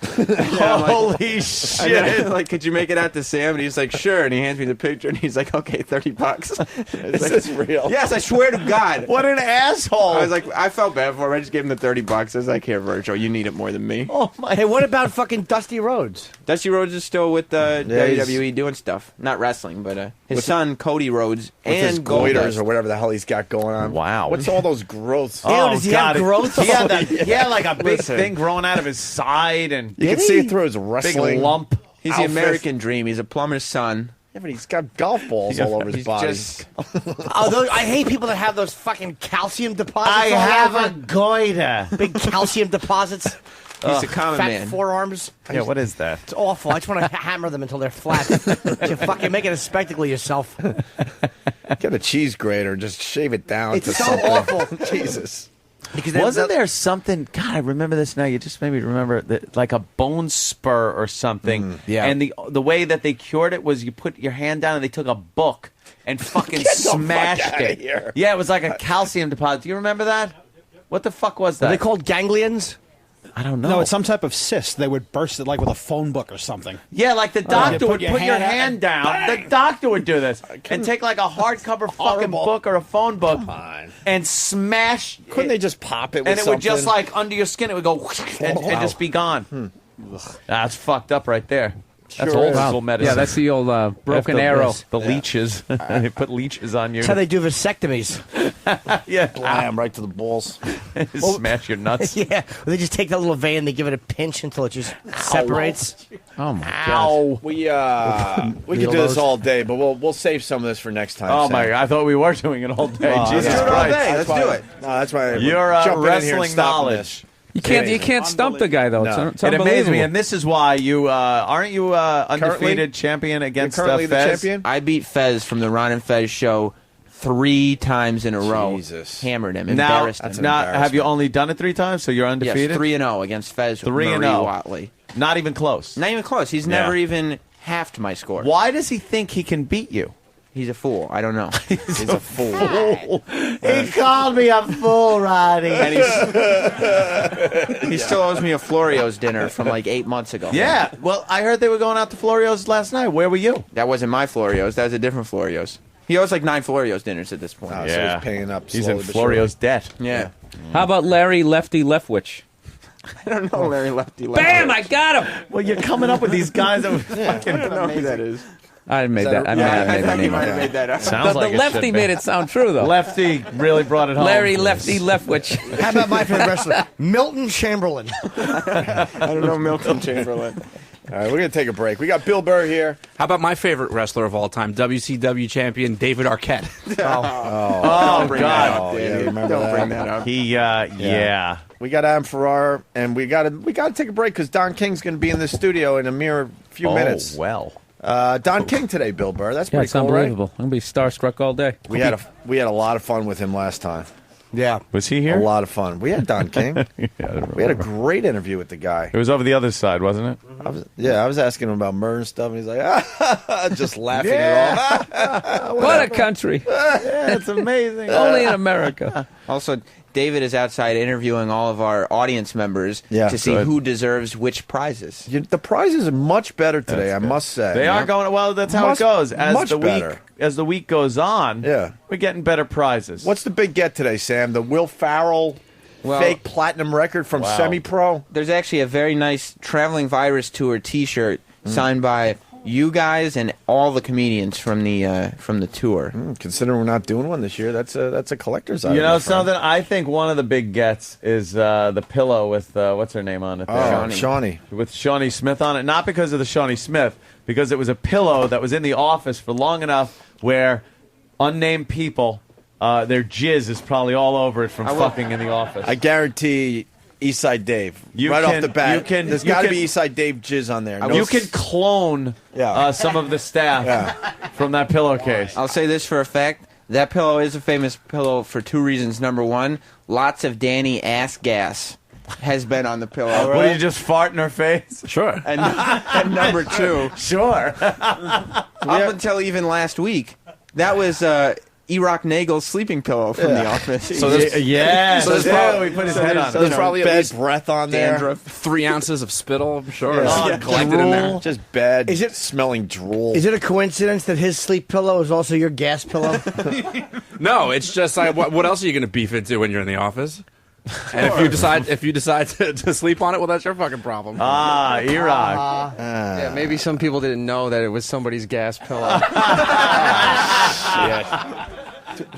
Holy shit! Like, could you make it out to Sam? And he's like, "Sure." And he hands me the picture, and he's like, "Okay, $30." Is this real? Yes, I swear to God. What an asshole! I was like, I felt bad for him. I just gave him the $30. I was like, "Here, Virgil, you need it more than me." Oh my! Hey, what about fucking Dusty Rhodes? Dusty Rhodes is still with he's- WWE doing stuff, not wrestling, but his son Cody Rhodes With his and goiters Goldust. or whatever the hell he's got going on. Wow. What's all those growths? Ew, does he have growth? He had, he had like a big Listen. thing growing out of his side, and You can see it through his wrestling big lump. He's outfit. the American dream. He's a plumber's son. Yeah, but he's got golf balls all over his He's body. just I hate people that have those fucking calcium deposits. I all have over. a goiter. Big calcium deposits. he's a common Fat man. forearms. Yeah, what is that? It's awful. I just want to hammer them until they're flat. You fucking make it a spectacle yourself. Get a cheese grater, just shave it down. It's to so something. awful. Jesus. Because Wasn't there something? God, I remember this now. You just made me remember that, like a bone spur or something. yeah. And the way that they cured it was you put your hand down and they took a book and fucking Get the fuck smashed outta it. here. Yeah, it was like a calcium deposit. Do you remember that? What the fuck was Are that? they called ganglions? I don't know. No, it's some type of cyst. They would burst it like with a phone book or something. Yeah, like the doctor You would put put your your hand out hand down. The doctor would do this and take like a hardcover fucking book or a phone book and smash. Couldn't they just pop it with And it would just something? like under your skin, it would go and just be gone. That's fucked up right there. That's Sure old is. school medicine. Yeah, that's the old broken After arrow. The leeches. They put leeches on you. That's how they do vasectomies. Yeah, Blam, right to the balls. smash your nuts. Yeah, they just take that little vein, they give it a pinch until it just separates. Oh my god! Ow. We could do this all day, but we'll save some of this for next time. Oh Sam. my god! I thought we were doing it all day. Oh, Jesus let's do it all Christ! day. Let's That's do why- it. No, that's why Your we're jumping in here and wrestling stopping knowledge. this. You can't stump the guy though. No. It's It amazes me, unbelievable. and this is why you aren't you undefeated champion against currently the Fez? champion? I beat Fez from the Ron and Fez show 3 times in a row. Jesus. Hammered him, Now, embarrassed him. now, have you only done it 3 times? So you're Yes, undefeated. 3-0 against Fez with 3-0. Marie Watley. Not even close. Not even close. He's Yeah. never even halved my score. Why does he think he can beat you? He's a fool. I don't know. He's a fool. He called me a fool, Roddy. And he still owes me a Florio's dinner from like 8 months ago. Yeah. Well, I heard they were going out to Florio's last night. Where were you? That wasn't my Florio's. That was a different Florio's. He owes like 9 Florio's dinners at this point. Oh, so he's paying up. He's slowly in but Florio's debt. Yeah. How about Larry Lefty Leftwich? I don't know Larry Lefty. Bam! I got him. Well, you're coming up with these guys that I don't know who that is. I made that. I made I that thought you name might up. have made that up. Sounds The like it Lefty should be. made it sound true though. Lefty really brought it home. Larry Lefty Leftwich. How about my favorite wrestler? Milton Chamberlain. I don't know Milton Chamberlain. All right, we're going to take a break. We got Bill Burr here. How about my favorite wrestler of all time, WCW champion David Arquette? Oh, Bring God. that up, Oh, yeah, Danny. remember Don't that? bring that up. He, yeah. We got Adam Ferrara, and we got to take a break because Don King's going to be in the studio in a mere few minutes. well. Don King today, Bill Burr. That's Yeah, pretty it's cool, unbelievable. I'm gonna be starstruck all day. right? We had a lot of fun with him last time. Yeah. Was he A here? lot of fun. We had Don King. We had a great interview with the guy. It was over the other side, wasn't it? I was asking him about murder and stuff, and he's like, just laughing it off. What a country! Yeah, it's amazing. Only in America. Also, David is outside interviewing all of our audience members Yeah, to see good. who deserves which prizes. The prizes are much better today, I must say. They are going well. That's how Much- it goes. much better. As the week goes on, Yeah. we're getting better prizes. What's the big get today, Sam? The Will Farrell fake platinum record from Semi Pro? There's actually a very nice Traveling Virus Tour T-shirt signed by you guys and all the comedians from the tour. Considering we're not doing one this year, that's a collector's item. You know my friend. something? I think one of the big gets is the pillow with what's her name on it? Oh, Shawnee. With Shawnee Smith on it. Not because of the Shawnee Smith, because it was a pillow that was in the office for long enough where unnamed people, their jizz is probably all over it from fucking in the office. I guarantee Eastside Dave. You right can- off the bat. you can- There's you got to can- be Eastside Dave jizz on there. No You can clone some of the staff from that pillowcase. I'll say this for a fact. That pillow is a famous pillow for 2 reasons. Number 1, lots of Danny ass gas has been on the pillow. Will you just fart in her face? Sure. And number 2, Sure. up until even last week, that was E-Rock Nagel's sleeping pillow from The Office. So there's, So there's probably we put his head on. So there's probably bad breath on there. Dandruff, 3 ounces of spittle, I'm sure. Collected in there. Just bad. Is it smelling drool? Is it a coincidence that his sleep pillow is also your gas pillow? No, it's just like, what else are you going to beef into when you're in the office? And if you decide to sleep on it, well, that's your fucking problem. E-Rock. Yeah, maybe some people didn't know that it was somebody's gas pillow.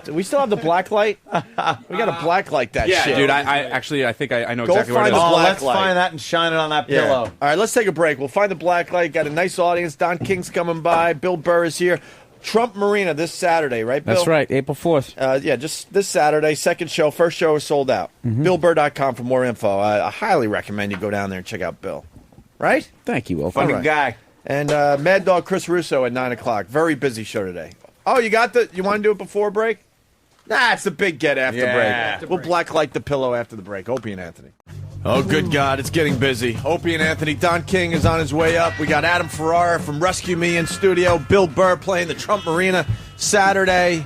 Do we still have the black light? We got to black light that shit. Dude, I think I know Go exactly what it find is. the black Let's light. find that and shine it on that pillow. All right, let's take a break. We'll find the black light. Got a nice audience. Don King's coming by. Bill Burr is here. Trump Marina this Saturday, right, Bill? That's right, April 4th. Yeah, just this Saturday. Second show. First show is sold out. BillBurr.com for more info. I highly recommend you go down there and check out Bill. Right? Thank you, Will. Funny All right. guy. And Mad Dog Chris Russo at 9 o'clock. Very busy show today. Oh, you want to do it before break? Nah, it's the big get after break. We'll blacklight the pillow after the break. Opie and Anthony. Oh, good God, it's getting busy. Opie and Anthony. Don King is on his way up. We got Adam Ferrara from Rescue Me in studio. Bill Burr playing the Trump Marina Saturday.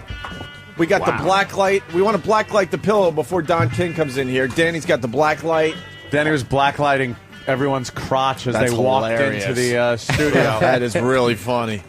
We got the black light. We want to blacklight the pillow before Don King comes in here. Danny's got the black light. Danny was blacklighting everyone's crotch as That's they walked hilarious. into the studio. That is really funny.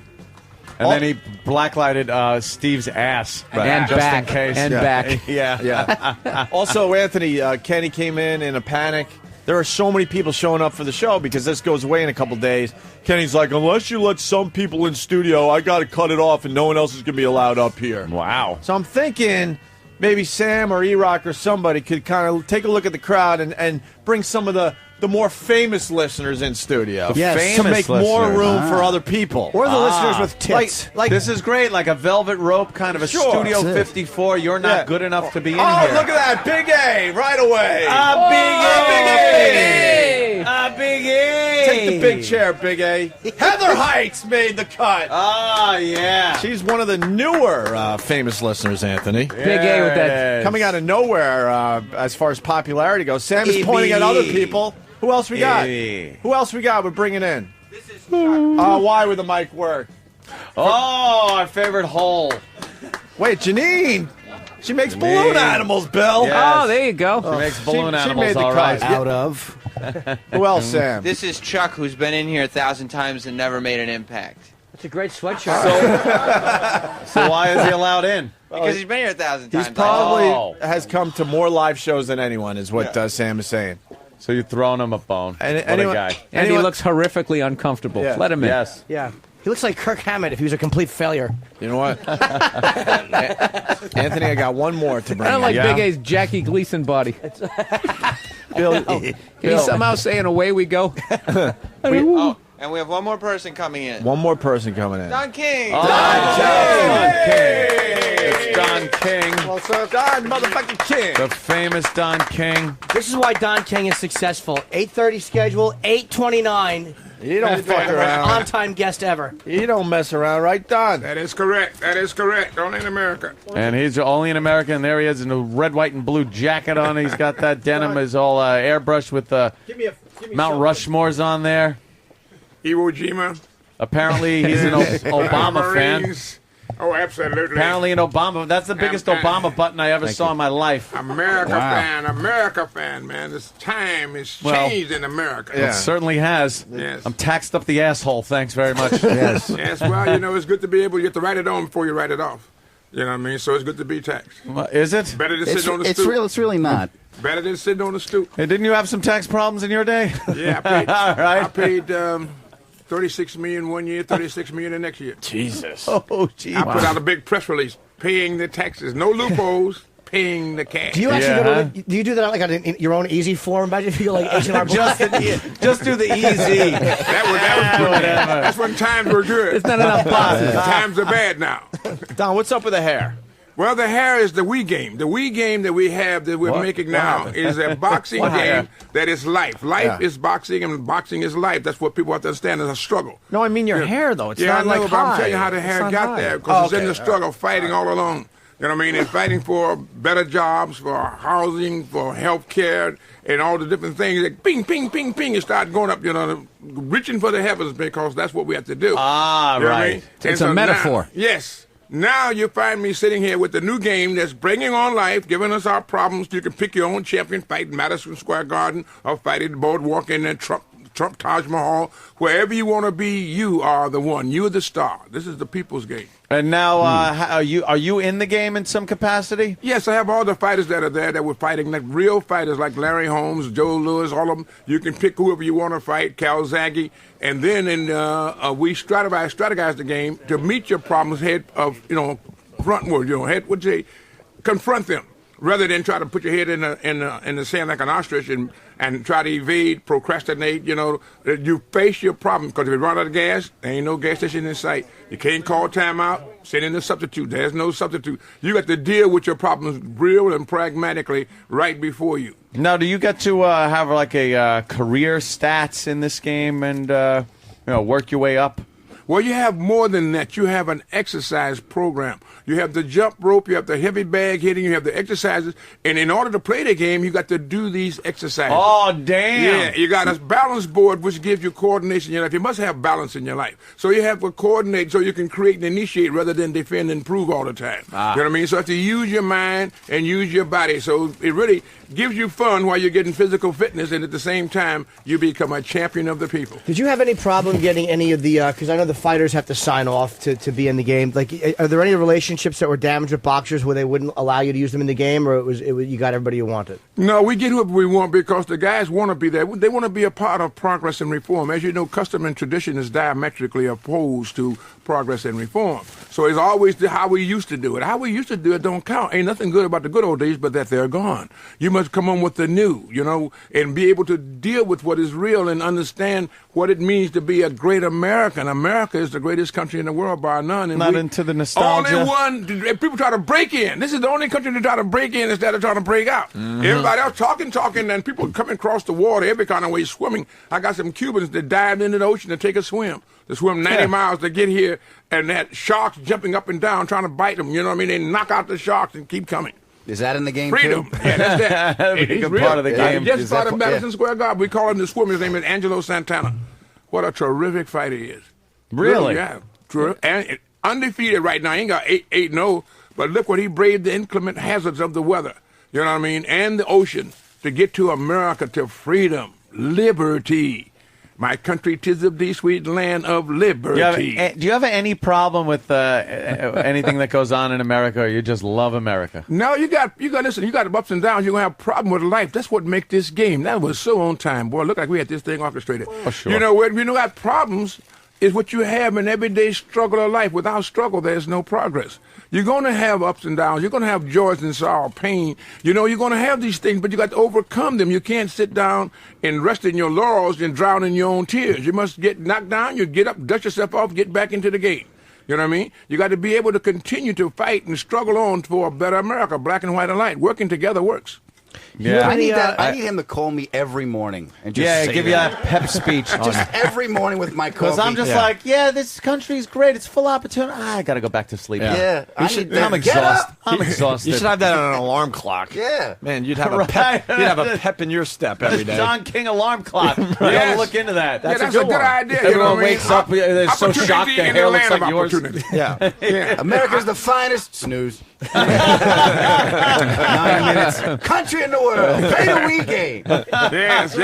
And then he blacklighted Steve's ass. And just back. in case. And back. Yeah. Also, Anthony, Kenny came in a panic. There are so many people showing up for the show because this goes away in a couple days. Kenny's like, unless you let some people in studio, I got to cut it off and no one else is going to be allowed up here. Wow. So I'm thinking maybe Sam or E-Rock or somebody could kind of take a look at the crowd and bring some of the more famous listeners in studio. Yes. To make more listeners. room for other people. Or the listeners with tits. Like This is great, like a velvet rope, kind of a Sure. Studio That's it. 54. You're not good enough to be in oh, here. look at that. Big A right away. Big A. Take the big chair, Big A. Heather Heights made the cut. Oh, yeah. She's one of the newer famous listeners, Anthony. Big A with that. Coming out of nowhere as far as popularity goes. Sam is pointing at other people. Who else we got? Who else we got? We're bringing in. Why would the mic work? Oh, our favorite hole. Wait, Janine. She makes balloon animals, Bill. Yes. Oh, there you go. She makes balloon she animals, made the all right. cut. Out of. Who else, Sam? This is Chuck, who's been in here 1,000 times and never made an impact. That's a great sweatshirt. So why is he allowed in? Because he's been here 1,000 times. He's probably has come to more live shows than anyone, is what Sam is saying. So you're throwing him a bone. And what anyone- a guy. And he looks horrifically uncomfortable. Yeah. Let him in. Yes. Yeah. He looks like Kirk Hammett if he was a complete failure. You know what? Anthony, I got one more to bring I don't like in. Big A's Jackie Gleason body. Bill, Can you somehow saying away we go? Oh, and we have one more person coming in. one more person coming in. Don King. It's Don King. What's up, Don motherfucking King? The famous Don King. This is why Don King is successful. 8:30 schedule, 8:29. You don't fuck around. On-time guest ever. You don't mess around, right, Don? That is correct. That is correct. Only in America. And he's only in America, and there he is in a red, white, and blue jacket on. He's got that denim is all airbrushed with Mount Rushmore's on there. Iwo Jima. Apparently, he's an Obama fan. Marines. Oh, absolutely. Apparently, an Obama. That's the biggest Obama button I ever saw in my life. America fan, man. This time has changed in America. It certainly has. Yes. I'm taxed up the asshole. Thanks very much. Yes. Yes, well, you know, it's good to be able to get to write it on before you write it off. You know what I mean? So it's good to be taxed. Is it? Better than sitting on the stoop. It's really not. Better than sitting on the stoop. Hey, didn't you have some tax problems in your day? Yeah, I paid, All right. I paid $36 million one year, $36 million the next year. Jesus. Oh, gee. I put out a big press release paying the taxes. No loopholes, paying the cash. Do you actually do you do that like on your own easy form? Imagine if you go like H&R Just do the easy. That was good. That's when times were good. It's not enough bosses. Times are bad now. Don, what's up with the hair? Well, the hair is the Wii game. The Wii game that we have that we're making now is a boxing game that is life. Life is boxing, and boxing is life. That's what people have to understand is a struggle. No, I mean your hair, though. It's Yeah, not I know, like but I'm high. telling you how the It's hair not got high. there because it's in Okay. the struggle, fighting all along. You know what I mean? And fighting for better jobs, for housing, for health care, and all the different things. Like ping, ping, ping, ping, and start going up, you know, reaching for the heavens because that's what we have to do. Ah, You know what I right. mean? It's a metaphor. Yes. Now you find me sitting here with the new game that's bringing on life, giving us our problems. You can pick your own champion, fight in Madison Square Garden, or fight at the boardwalk in the Trump Taj Mahal. Wherever you want to be, you are the one. You're the star. This is the people's game. And now, are you in the game in some capacity? Yes, I have all the fighters that are there that were fighting, like real fighters like Larry Holmes, Joe Louis, all of them. You can pick whoever you want to fight, Calzaghe. And then we strategize the game to meet your problems frontward, head, would you confront them rather than try to put your head in the sand like an ostrich and try to evade, procrastinate. You face your problem, because if you run out of gas, there ain't no gas station in sight. You can't call timeout, send in a substitute. There's no substitute. You got to deal with your problems real and pragmatically right before you. Now, do you get to have like a career stats in this game and work your way up? Well, you have more than that. You have an exercise program. You have the jump rope, you have the heavy bag hitting, you have the exercises. And in order to play the game, you got to do these exercises. Oh, damn. Yeah, you got a balance board, which gives you coordination in your life. You must have balance in your life. So you have to coordinate so you can create and initiate rather than defend and improve all the time. You know what I mean? So you have to use your mind and use your body. So it really gives you fun while you're getting physical fitness, and at the same time, you become a champion of the people. Did you have any problem getting any of the, because I know the fighters have to sign off to be in the game. Like, are there any relationships that were damaged with boxers where they wouldn't allow you to use them in the game, or you got everybody you wanted? No, we get whoever we want because the guys want to be there. They want to be a part of progress and reform. As you know, custom and tradition is diametrically opposed to progress and reform. So it's always how we used to do it. How we used to do it don't count. Ain't nothing good about the good old days, but that they're gone. You must come on with the new, and be able to deal with what is real and understand what it means to be a great American. America is the greatest country in the world, bar none. And not into the nostalgia. Only one. People try to break in. This is the only country that try to break in instead of trying to break out. Mm-hmm. Everybody else talking, and people coming across the water every kind of way, swimming. I got some Cubans that dived into the ocean to take a swim. To swim 90 miles to get here, and that sharks jumping up and down trying to bite them. You know what I mean? They knock out the sharks and keep coming. Is that in the game, Freedom. too? Yeah, that's that. That'd be a good part of the game. Just part of Madison Square Garden. We call him the swimmer. His name is Angelo Santana. What a terrific fighter he is. Really? Yeah. And undefeated right now. He ain't got 8-0, but look what he braved the inclement hazards of the weather. You know what I mean? And the ocean to get to America, to freedom, liberty. My country, 'tis of thee, sweet land of liberty. Do you have any problem with anything that goes on in America, or you just love America? No, you got listen, you got ups and downs. You're going to have a problem with life. That's what makes this game. That was so on time, boy. Look like we had this thing orchestrated. Oh, sure. When you got problems, is what you have in everyday struggle of life. Without struggle, there's no progress. You're going to have ups and downs. You're going to have joys and sorrow, pain. You're going to have these things, but you got to overcome them. You can't sit down and rest in your laurels and drown in your own tears. You must get knocked down. You get up, dust yourself off, get back into the game. You know what I mean? You got to be able to continue to fight and struggle on for a better America, black and white alike. Working together works. Yeah, I need him to call me every morning and just say give you a pep speech. Just every morning with my coffee. Because I'm just like, this country's great. It's full opportunity. I got to go back to sleep. Yeah. I'm exhausted. I'm exhausted. You should have that on an alarm clock. Yeah. Man, you'd have a pep. You'd have a pep in your step every day. John King alarm clock. You got to look into that. That's a good idea. Everyone wakes up. They're so shocked their hair looks like yours. Yeah. America's the finest. Snooze. 9 minutes. Country in the world. Play the Wii game. Yes.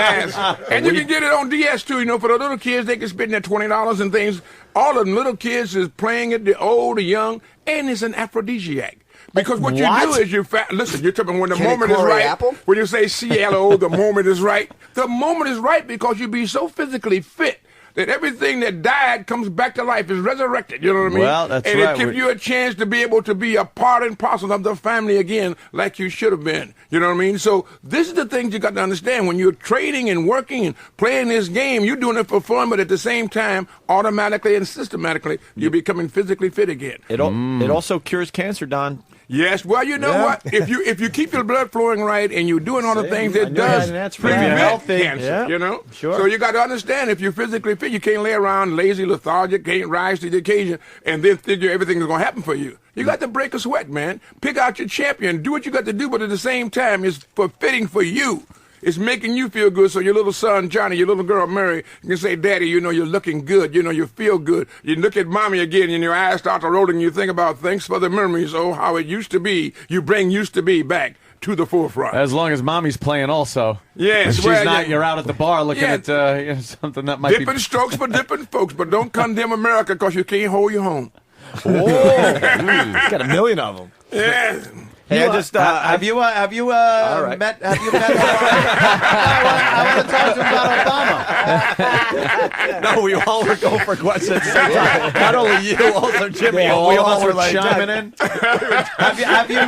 And you can get it on DS too. For the little kids, they can spend their $20 and things. All of them little kids is playing it, the old, the young, and it's an aphrodisiac. Because what you do is listen, you're talking when the moment is right. Apple? When you say CLO, the moment is right. The moment is right because you be so physically fit that everything that died comes back to life, is resurrected. You know what I mean? Well, that's and right. it gives you a chance to be able to be a part and parcel of the family again, like you should have been. You know what I mean? So this is the things you got to understand. When you're trading and working and playing this game, you're doing it for fun, but at the same time, automatically and systematically, you're becoming physically fit again. It also cures cancer, Don. Yes, well, you know what? If you keep your blood flowing right and you're doing all the things it does, prevent cancer, Sure. So you got to understand, if you're physically fit, you can't lay around lazy, lethargic, can't rise to the occasion, and then figure everything is going to happen for you. You got to break a sweat, man. Pick out your champion. Do what you got to do, but at the same time, it's fitting for you. It's making you feel good so your little son, Johnny, your little girl, Mary, can say, Daddy, you know, you're looking good. You know, you feel good. You look at Mommy again and your eyes start to roll and you think about thanks for the memories, oh, how it used to be. You bring used to be back to the forefront. As long as Mommy's playing also. Yes. If she's well, not, you're out at the bar looking at something that might different strokes for different folks, but don't condemn America because you can't hold your home. Got a million of them. Yeah. Hey, I just have you met? Have you met? I want to talk to him about Obama. No, we all were going for questions at the same time. Not only you, also Jimmy. Yeah, we all were like chiming in. Have you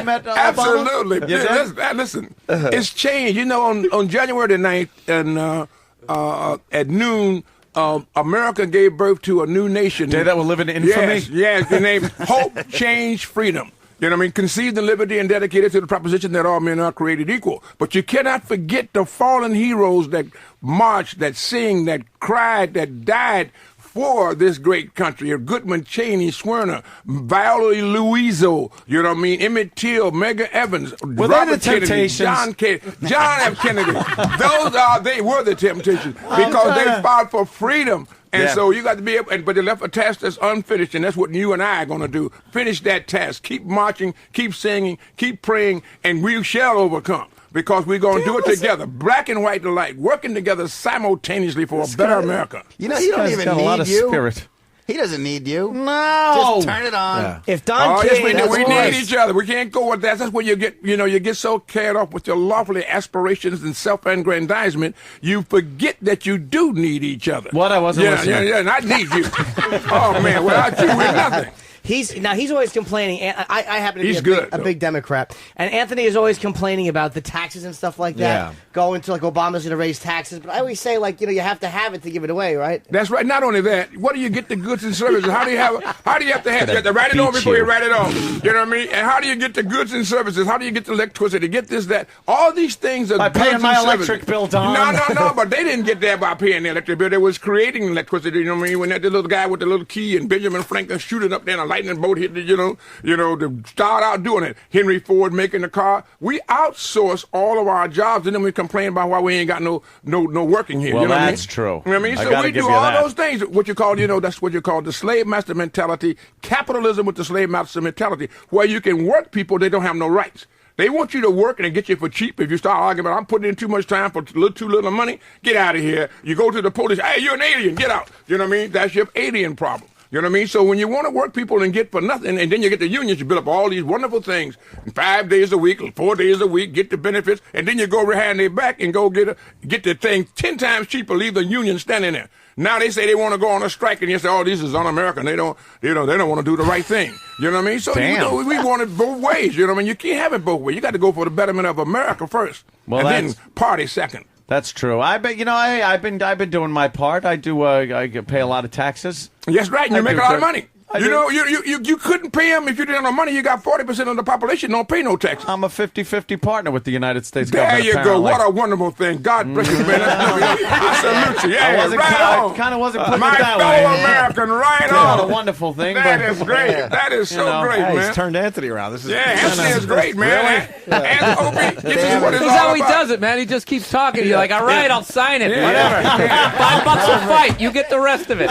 met Obama? Absolutely. Listen, it's changed. You know, on January the 9th and at noon, America gave birth to a new nation. Day that will live in infamy? Yes, the name Hope, Change, Freedom. You know what I mean? Conceived in liberty and dedicated to the proposition that all men are created equal. But you cannot forget the fallen heroes that marched, that sing, that cried, that died for this great country. Goodman, Cheney, Swerner, Viola Louiso, you know what I mean? Emmett Till, Medgar Evans, Were Robert they the Kennedy, Temptations? John F. Kennedy. They were the Temptations because they fought for freedom. And so you got to be able, but they left a task that's unfinished, and that's what you and I are going to do. Finish that task. Keep marching, keep singing, keep praying, and we shall overcome. Because we're going to do it together, black and white alike, working together simultaneously for a better America. You know, he don't even got a lot of need you. spirit. He doesn't need you. No. Just turn it on. Yeah. If Don Yes, King, we do. that's We worse. need each other. We can't go with that. That's where you get so carried off with your lofty aspirations and self-aggrandizement, you forget that you do need each other. What? I wasn't listening. Yeah, and I need you. Oh, man, without you, we're nothing. He's always complaining. I happen to be He's a good, big Democrat, and Anthony is always complaining about the taxes and stuff like that. Yeah. Going to like Obama's going to raise taxes, but I always say you have to have it to give it away, right? That's right. Not only that, what do you get the goods and services? How do you have to have? You have to write it on before you write it on. You know what I mean? And how do you get the goods and services? How do you get the electricity? Get this, that. All these things are By goods paying and my services. electric bill, Don. No. But they didn't get that by paying the electric bill. They was creating electricity. You know what I mean? When that little guy with the little key and Benjamin Franklin shooting up there and a lightning bolt hit the, to start out doing it. Henry Ford making the car. We outsource all of our jobs, and then we complain about why we ain't got no working here. Well, you know that's what I mean? true. You know what I mean? I So gotta we give do you all that. those things. What you call, that's what you call the slave master mentality, capitalism with the slave master mentality, where you can work people, they don't have no rights. They want you to work and they get you for cheap. If you start arguing about, I'm putting in too much time for too little money, get out of here. You go to the police, hey, you're an alien, get out. You know what I mean? That's your alien problem. You know what I mean? So when you want to work people and get for nothing, and then you get the unions, you build up all these wonderful things, 5 days a week, 4 days a week, get the benefits, and then you go behind their back and go get the thing 10 times cheaper, leave the union standing there. Now they say they want to go on a strike, and you say, "Oh, this is un-American. They don't want to do the right thing." You know what I mean? So we want it both ways. You know what I mean? You can't have it both ways. You got to go for the betterment of America first, and then party second. That's true. I've been doing my part. I pay a lot of taxes. Yes, right. And you make a lot of money. You couldn't pay them if you didn't have no money. You got 40% of the population don't pay no taxes. I'm a 50-50 partner with the United States there government. There you apparently. go. What a wonderful thing. God bless you, man. I salute you. Yeah, I kind of wasn't putting my it that fellow way. American, right Not on. a wonderful thing. That is great. That is so great, man. He's turned Anthony around. This is Anthony is great, man. And Opie, this is what it's This is all how he about. does it, man. He just keeps talking. You're like, all right, I'll sign it. Whatever. $5 a fight. You get the rest of it.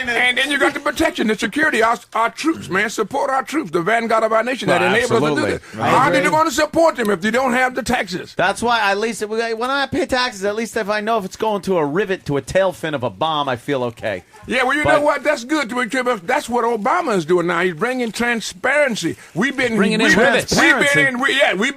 And then you got the protection, the security, our troops, man. Support our troops, the vanguard of our nation that enable us to do this. How are you going to support them if you don't have the taxes? That's why, at least, when I pay taxes, at least if I know if it's going to a rivet, to a tail fin of a bomb, I feel okay. Yeah, well, you know what? That's good. That's what Obama is doing now. He's bringing transparency. We've been bringing in rivets. We've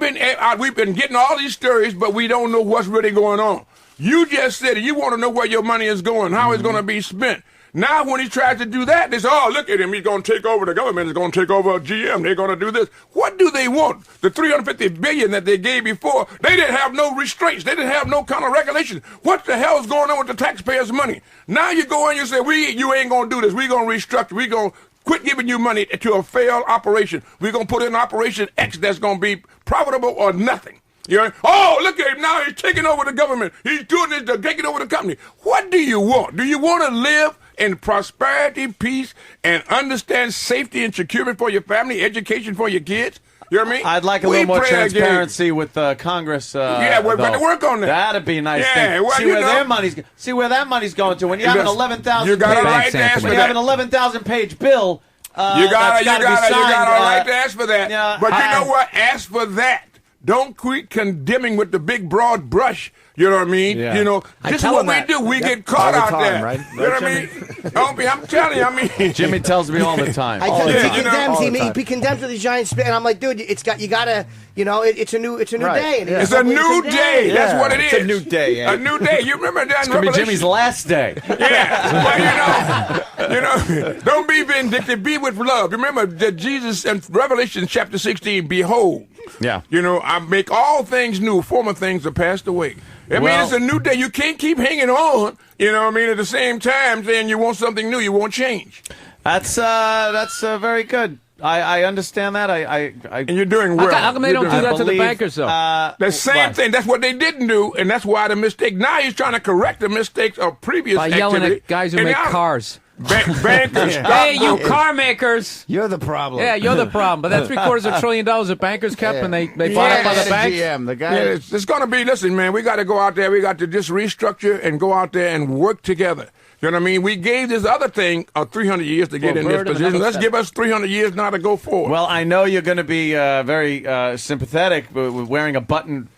been getting all these stories, but we don't know what's really going on. You just said it. You want to know where your money is going, how it's going to be spent. Now, when he tries to do that, they say, "Oh, look at him. He's going to take over the government. He's going to take over GM. They're going to do this." What do they want? The $350 billion that they gave before, they didn't have no restraints. They didn't have no kind of regulations. What the hell is going on with the taxpayers' money? Now you go in and you say, you ain't going to do this. We're going to restructure. We're going to quit giving you money to a failed operation. We're going to put in Operation X that's going to be profitable or nothing. You know, oh, look at him now. He's taking over the government. He's doing this, taking over the company. What do you want? Do you want to live in prosperity, peace, and understand safety and security for your family, education for your kids? You know what I mean? I'd like a We little more play a game. transparency with Congress. Yeah, we're going to work on that. That'd be a nice Yeah, thing. well, see you where know- their money's. See where that money's going to. When you have an Yes. 11,000. You got a page- right to ask When for you have that. an 11,000-page bill. You got that's gotta be signed, a right to ask for that. yeah, But you know what? Ask for that. Don't quit condemning with the big broad brush. You know what I mean? Yeah. You know, I this is tell what him we that. do. We Yep. get caught All the out time, there. right? You know what I mean? Opie, I'm telling you, I mean. Jimmy tells me all the time. I All tell the you, time. he condemns. All the He time. condemns with his giant spit, and I'm like, dude, you gotta, it's a new Right. day. And It's a new day. That's what it is. It's a new day, yeah. A new day. You remember that? It's gonna be Jimmy's last day. Yeah. Well, you know, don't be vindictive. Be with love. Remember that Jesus in Revelation chapter 16, behold. Yeah. You know, I make all things new. Former things are passed away. I mean, Well- it's a new day. You can't keep hanging on. You know what I mean? At the same time, saying you want something new, you won't change. That's very good. I understand that. And you're doing well. How come they don't do You're that to the believe, bankers, though? the same thing. That's what they didn't do, and that's why the mistake. Now he's trying to correct the mistakes of previous By yelling activity. at guys who And make now- cars. Bankers, Hey, you stockbrokers. car makers! You're the problem. Yeah, you're the problem. But that $750 billion that bankers kept, and they bought up by the banks. GM, the guy. Yeah, it's going to be, listen, man, we got to go out there. We got to just restructure and go out there and work together. You know what I mean? We gave this other thing 300 years to get in this position. Let's give us 300 years now to go forward. Well, I know you're going to be very sympathetic with wearing a button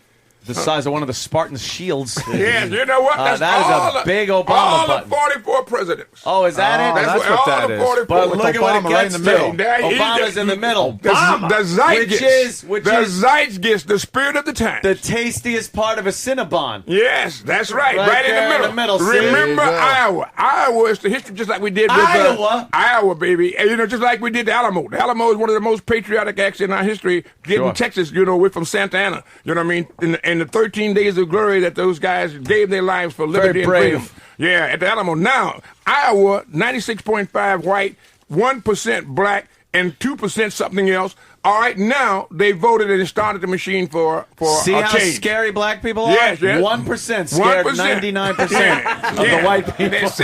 the size of one of the Spartan shields. Yeah, you know what? That's that is all a big all Obama button. the 44 presidents. Oh, is that it? That's what that is. 44. But look at what it Obama right gets in the middle. to. Obama's in the middle. The zeitgeist. Which the is zeitgeist, the spirit of the time. the tastiest part of a Cinnabon. Yes, that's right. Right Right, there in the middle. see? Remember There you go. Iowa. Iowa is the history just like we did with Iowa? Iowa, baby. And, you know, just like we did the Alamo. The Alamo is one of the most patriotic acts in our history. Getting Sure. Texas, you know, we're from Santa Ana. You know what I mean? In the 13 days of glory that those guys gave their lives for liberty and brave. freedom. Yeah, at the Alamo. Now, Iowa, 96.5 white, 1% black, and 2% something else. All right, now they voted and started the machine for See a how change. scary black people are? Yes, yes. 1% scared 99% of the white people. See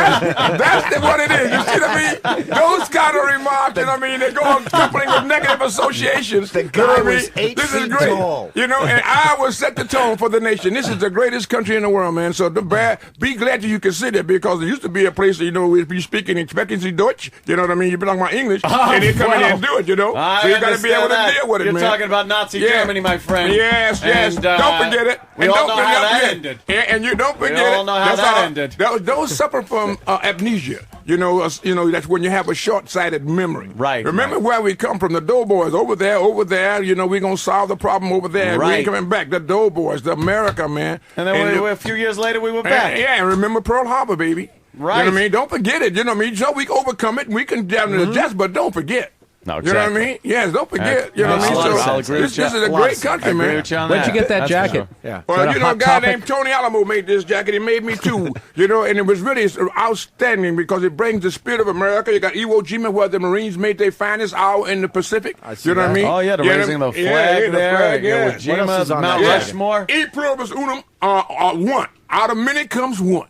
that's what it is. You see what I mean? Those kind of remarks, you know what I mean? They go on coupling with negative associations. The You know guy what I mean? was 8 This is feet great. tall. You know, and Iowa set the tone for the nation. This is the greatest country in the world, man. So be glad that you consider it, because there used to be a place, you know, if you speak in expectancy Deutsch, you know what I mean? You belong my English, and they come in here and do it, you know? I So you got to be able to understand that. deal with it, You're man. talking about Nazi Germany, my friend. Yes, yes. And, don't forget it. We And all don't know how that forget- ended. And you don't forget all it. know how That's that all- ended. Those suffer from amnesia. You know, that's when you have a short-sighted memory. Right. Remember where we come from, the Doughboys, over there. You know, we're going to solve the problem over there. We Right. ain't coming back. The Doughboys, the America, man. And then a few years later, we were back. Yeah, and remember Pearl Harbor, baby. Right. You know what I mean? Don't forget it. You know what I mean? So we can overcome it, and we can adjust, but don't forget. No, You know what I mean? Yes, don't forget. You know what I mean? So this is a great country, man. Where'd you get that jacket? Yeah. Well, Is that you a know, a Hot guy Topic? named Tony Alamo made this jacket. He made me too, you know, and it was really outstanding because it brings the spirit of America. You got Iwo Jima, where the Marines made their finest hour in the Pacific. see You know what I that. mean? Oh, yeah, the raising the flag the there. flag, Iwo yeah. Jima, What else is on Mount that Rushmore. E pluribus unum, one. Out of many comes one.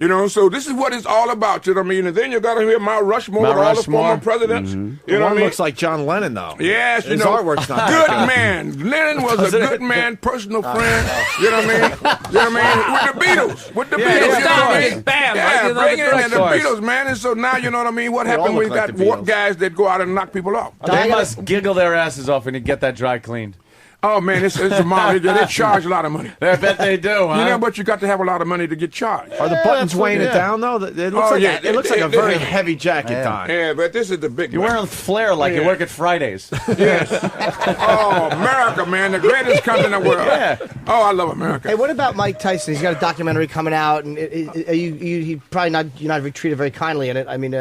You know, so this is what it's all about, you know what I mean? And then you got to hear Mount Rushmore Mount with all the Rushmore. former presidents. The You know what one I mean? looks like John Lennon, though. Yes, you His know, artwork's not good that man. Lennon was a good man, personal friend. You know what I mean? You know what I mean? With the Beatles, Yeah, you know what I his mean? band, Yeah, like, you know, bring the in the Beatles. Beatles, man. And so now you know what I mean. What They all happened? We look like got the Beatles. guys that go out and knock people off. They must giggle their asses off when you get that dry cleaned. Oh man, it's a money. They charge a lot of money. I bet they do, huh? You know, but you got to have a lot of money to get charged. Are the buttons weighing it down, though? It looks like, it looks like a very heavy jacket, Don. Yeah, but this is the big You're one. wearing flair like you work at Fridays. Yes. Oh, America, man, the greatest country in the world. Yeah. Oh, I love America. Hey, what about Mike Tyson? He's got a documentary coming out, and you probably you're not treated very kindly in it. I mean,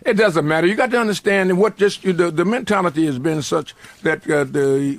It doesn't matter. You got to understand what the mentality has been such that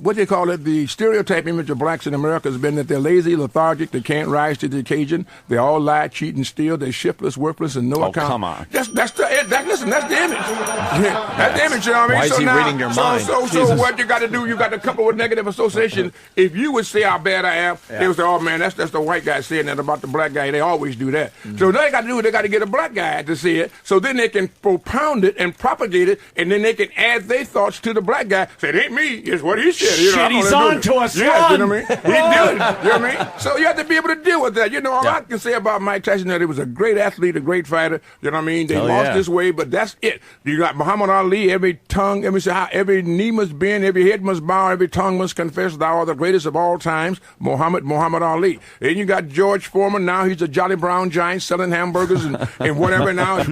what they call it, the stereotype image of blacks in America has been that they're lazy, lethargic, they can't rise to the occasion, they all lie, cheat, and steal, they're shiftless, worthless, and no account. Come on. Listen, that's the image. That's the image. You know what I mean? Why is he reading your mind? So what you got to do? You got to couple with negative association. If you would say how bad I am, they would say, "Oh man, that's the white guy saying that about the black guy." They always do that. So they got to do. They got to get a black guy to see it. So then they can propose compound it and propagate it, and then they can add their thoughts to the black guy. Say, it ain't me, it's what he said. You know, Shit, he's on to us, yeah, son. you know what I mean? He did it. You know what I mean? So you have to be able to deal with that. You know, all I can say about Mike Tyson that he was a great athlete, a great fighter. You know what I mean? They lost this way, but that's it. You got Muhammad Ali, every tongue, every knee must bend, every head must bow, every tongue must confess thou art the greatest of all times, Muhammad Ali. And you got George Foreman, now he's a Jolly Brown giant selling hamburgers and whatever now,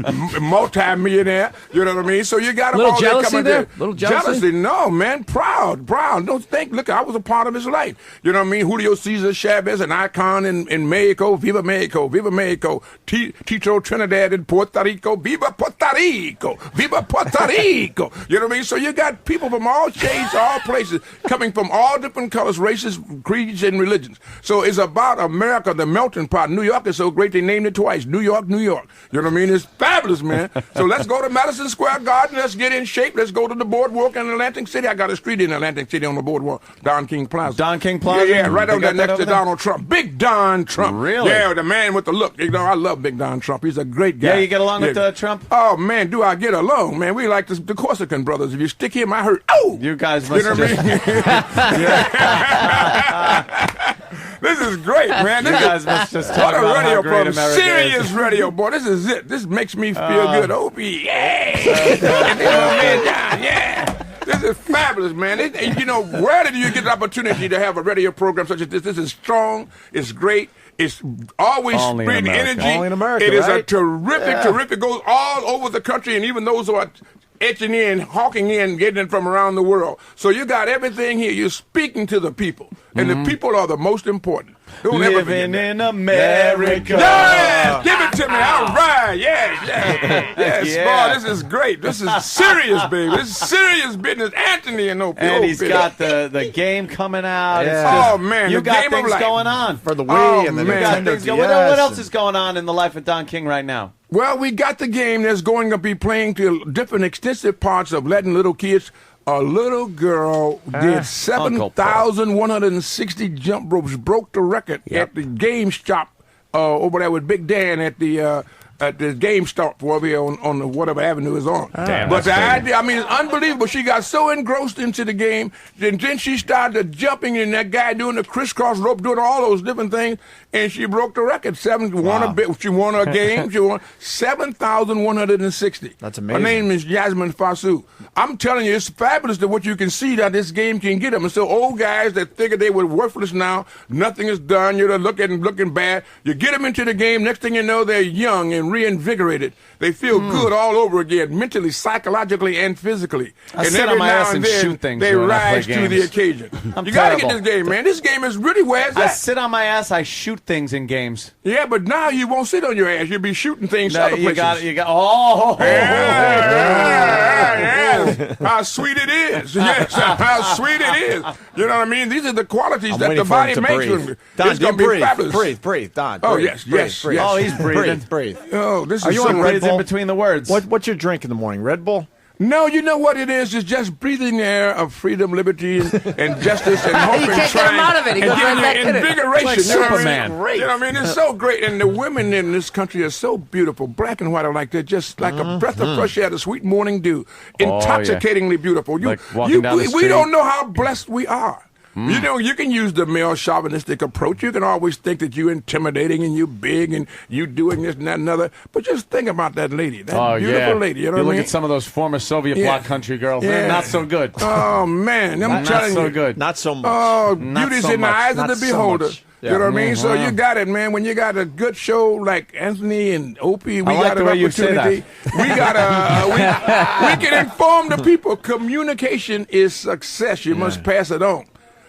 multi-millionaire. You know what I mean? So you got them Little all jealousy coming there? Little jealousy? No, man. Proud. Don't think. Look, I was a part of his life. You know what I mean? Julio Cesar Chavez, an icon in Mexico. Viva Mexico. Viva Mexico. Tito Trinidad in Puerto Rico. Viva Puerto Rico. Viva Puerto Rico. You know what I mean? So you got people from all shades, all places, coming from all different colors, races, creeds, and religions. So it's about America, the melting pot. New York is so great they named it twice. New York, New York. You know what I mean? It's fabulous, man. So let's go to Madison Square Garden. Let's get in shape. Let's go to the boardwalk in Atlantic City. I got a street in Atlantic City on the boardwalk. Don King Plaza. Don King Plaza? Yeah, right They over there got that next to over there? Donald Trump. Big Don Trump. Really? Yeah, the man with the look. You know, I love Big Don Trump. He's a great guy. Yeah, you get along with Trump? Oh, man, do I get along, man. We like the Corsican brothers. If you stick him, I hurt. Oh! You guys must You know what I mean? This is great, man. You guys must just talk what a about radio how great program. America Serious is. radio, boy. This is it. This makes me feel good. Opie, yeah. Yeah. This is fabulous, man. You know, where did you get the opportunity to have a radio program such as this? This is strong. It's great. It's always Only in spreading America. energy. Only in America, It is a right? terrific, goes all over the country, and even those who are etching in, hawking in, getting it from around the world. So you got everything here. You're speaking to the people, and the people are the most important. Don't ever forget Living that. in America. Yes, give it to me. All right, yes. Yeah. Boy, this is great. This is serious, baby. This is serious business. Anthony and Opie. And he's Opie. got the game coming out. It's Yeah. just- Oh, man, you the got game of things life. going on. For the Wii Oh, and the man. Got Nintendo things DS. going- what else is going on in the life of Don King right now? Well, we got the game that's going to be playing to different extensive parts of letting little kids. A little girl did 7,160 jump ropes, broke the record at the game shop over there with Big Dan at the GameStop over here on the whatever avenue is on. Damn, but the that's idea, I mean, it's unbelievable. She got so engrossed into the game, then she started jumping, and that guy doing the crisscross rope, doing all those different things, and she broke the record. She won a game. She won 7,160. That's amazing. Her name is Yasmin Fasu. I'm telling you, it's fabulous that what you can see that this game can get them. And so old guys that figured they were worthless now, nothing is done, you're looking bad. You get them into the game, next thing you know, they're young and reinvigorated. They feel good all over again, mentally, psychologically, and physically. I and sit every on my now ass and and then, shoot things they when I play rise to the games. occasion. I'm You gotta get terrible. this game, man. This game is really where it's I at. sit on my ass. I shoot things in games. Yeah, but now you won't sit on your ass. You'll be shooting things No, other you places. got. Oh, Yes. How sweet it is. Yes, how sweet it is. You know what I mean? These are the qualities I'm that waiting the for him body to makes. breathe. It's Don, going do to be breathe. fabulous. Breathe, Don. Oh, breathe, yes. breathe. Oh, he's breathing. Breathe. Oh, this Are is you so on great. Red Breathes in Bull? between the words. What's your drink in the morning? Red Bull? No, you know what it is? It's just breathing the air of freedom, liberty, and justice, and hope, You and can't get him trying, out of it. He and goes giving right back you in it. invigoration. Like You know what I mean? Superman. You know what I mean? It's so great, and the women in this country are so beautiful. Black and white are like they're just like a breath of fresh air, the sweet morning dew, intoxicatingly beautiful. Like walking down the we street. don't know how blessed we are. You know, you can use the male chauvinistic approach. You can always think that you're intimidating and you're big and you doing this and that and other. But just think about that lady, that beautiful lady. You know what I look mean? at some of those former Soviet bloc country girls. Yeah. They're not so good. Oh, man. I'm Not telling so you. good. Not so much. Oh, Not beauty's so in the much. eyes Not of the so beholder. much. You know what I mean? So you got it, man. When you got a good show like Anthony and Opie, we I like got the an way you say opportunity. We got we can inform the people. Communication is success. You must pass it on.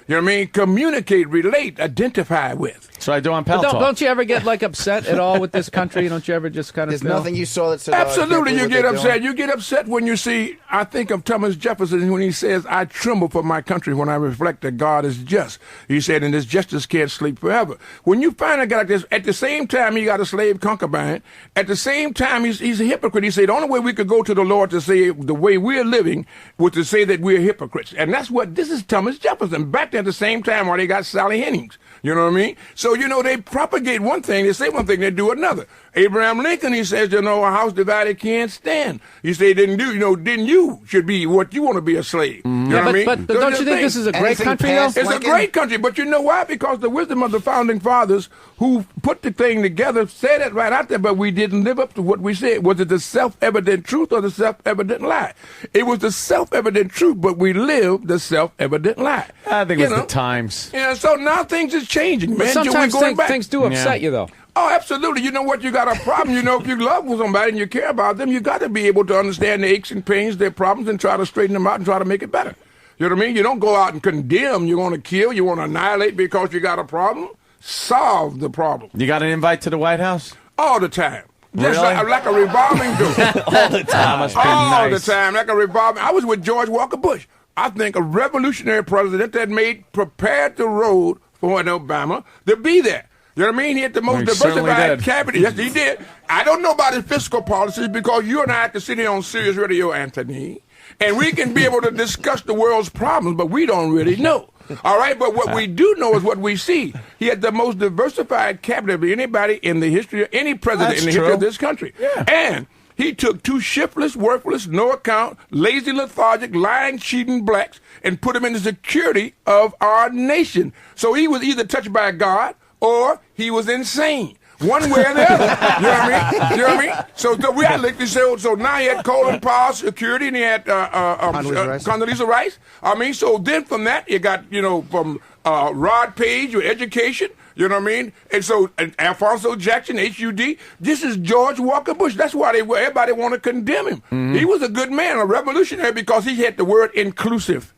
You know what I mean? Communicate, relate, identify with. So I do on But Pal Talk. don't you ever get like upset at all with this country? Don't you ever just kind of There's feel? nothing you saw that said, "Oh, I can't Absolutely, believe you what get they're upset. doing." You get upset when you see, I think of Thomas Jefferson when he says, I tremble for my country when I reflect that God is just. He said, and this justice can't sleep forever. When you find a guy like this, at the same time he got a slave concubine, at the same time he's a hypocrite. He said, the only way we could go to the Lord to say the way we're living was to say that we're hypocrites. And that's what, this is Thomas Jefferson, back there at the same time while they got Sally Hennings. You know what I mean? So so, they propagate one thing, they say one thing, they do another. Abraham Lincoln, he says, a house divided can't stand. He said, then you should be what you want to be a slave. You know what I mean? But don't you think this is a great country, though? It's a great country, but you know why? Because the wisdom of the founding fathers who put the thing together said it right out there, but we didn't live up to what we said. Was it the self-evident truth or the self-evident lie? It was the self-evident truth, but we lived the self-evident lie. I think it was the times. Yeah, so now things is changing, man. But sometimes things do upset you, though. Oh, absolutely. You know what? You got a problem. If you love somebody and you care about them, you got to be able to understand their aches and pains, their problems, and try to straighten them out and try to make it better. You know what I mean? You don't go out and condemn. You want to kill. You want to annihilate because you got a problem. Solve the problem. You got an invite to the White House? All the time. Just really? like a revolving door. All the time. All the time, like a revolving. I was with George Walker Bush. I think a revolutionary president that prepared the road for an Obama to be there. You know what I mean? He had the most diversified cabinet. Yes, he did. I don't know about his fiscal policies because you and I have to sit here on Sirius Radio, Anthony, and we can be able to discuss the world's problems, but we don't really know. All right, but what we do know is what we see. He had the most diversified cabinet of anybody in the history of any president in the history of this country. Yeah. And he took two shiftless, worthless, no account, lazy, lethargic, lying, cheating blacks and put them in the security of our nation. So he was either touched by God or he was insane. One way or the other. You know what I mean? So the reality, so now he had Colin Powell security and he had Condoleezza Rice. I mean, so then from that, you got, from Rod Page, your education. You know what I mean? And so Alfonso Jackson, HUD. This is George Walker Bush. That's why everybody want to condemn him. Mm-hmm. He was a good man, a revolutionary, because he had the word inclusive.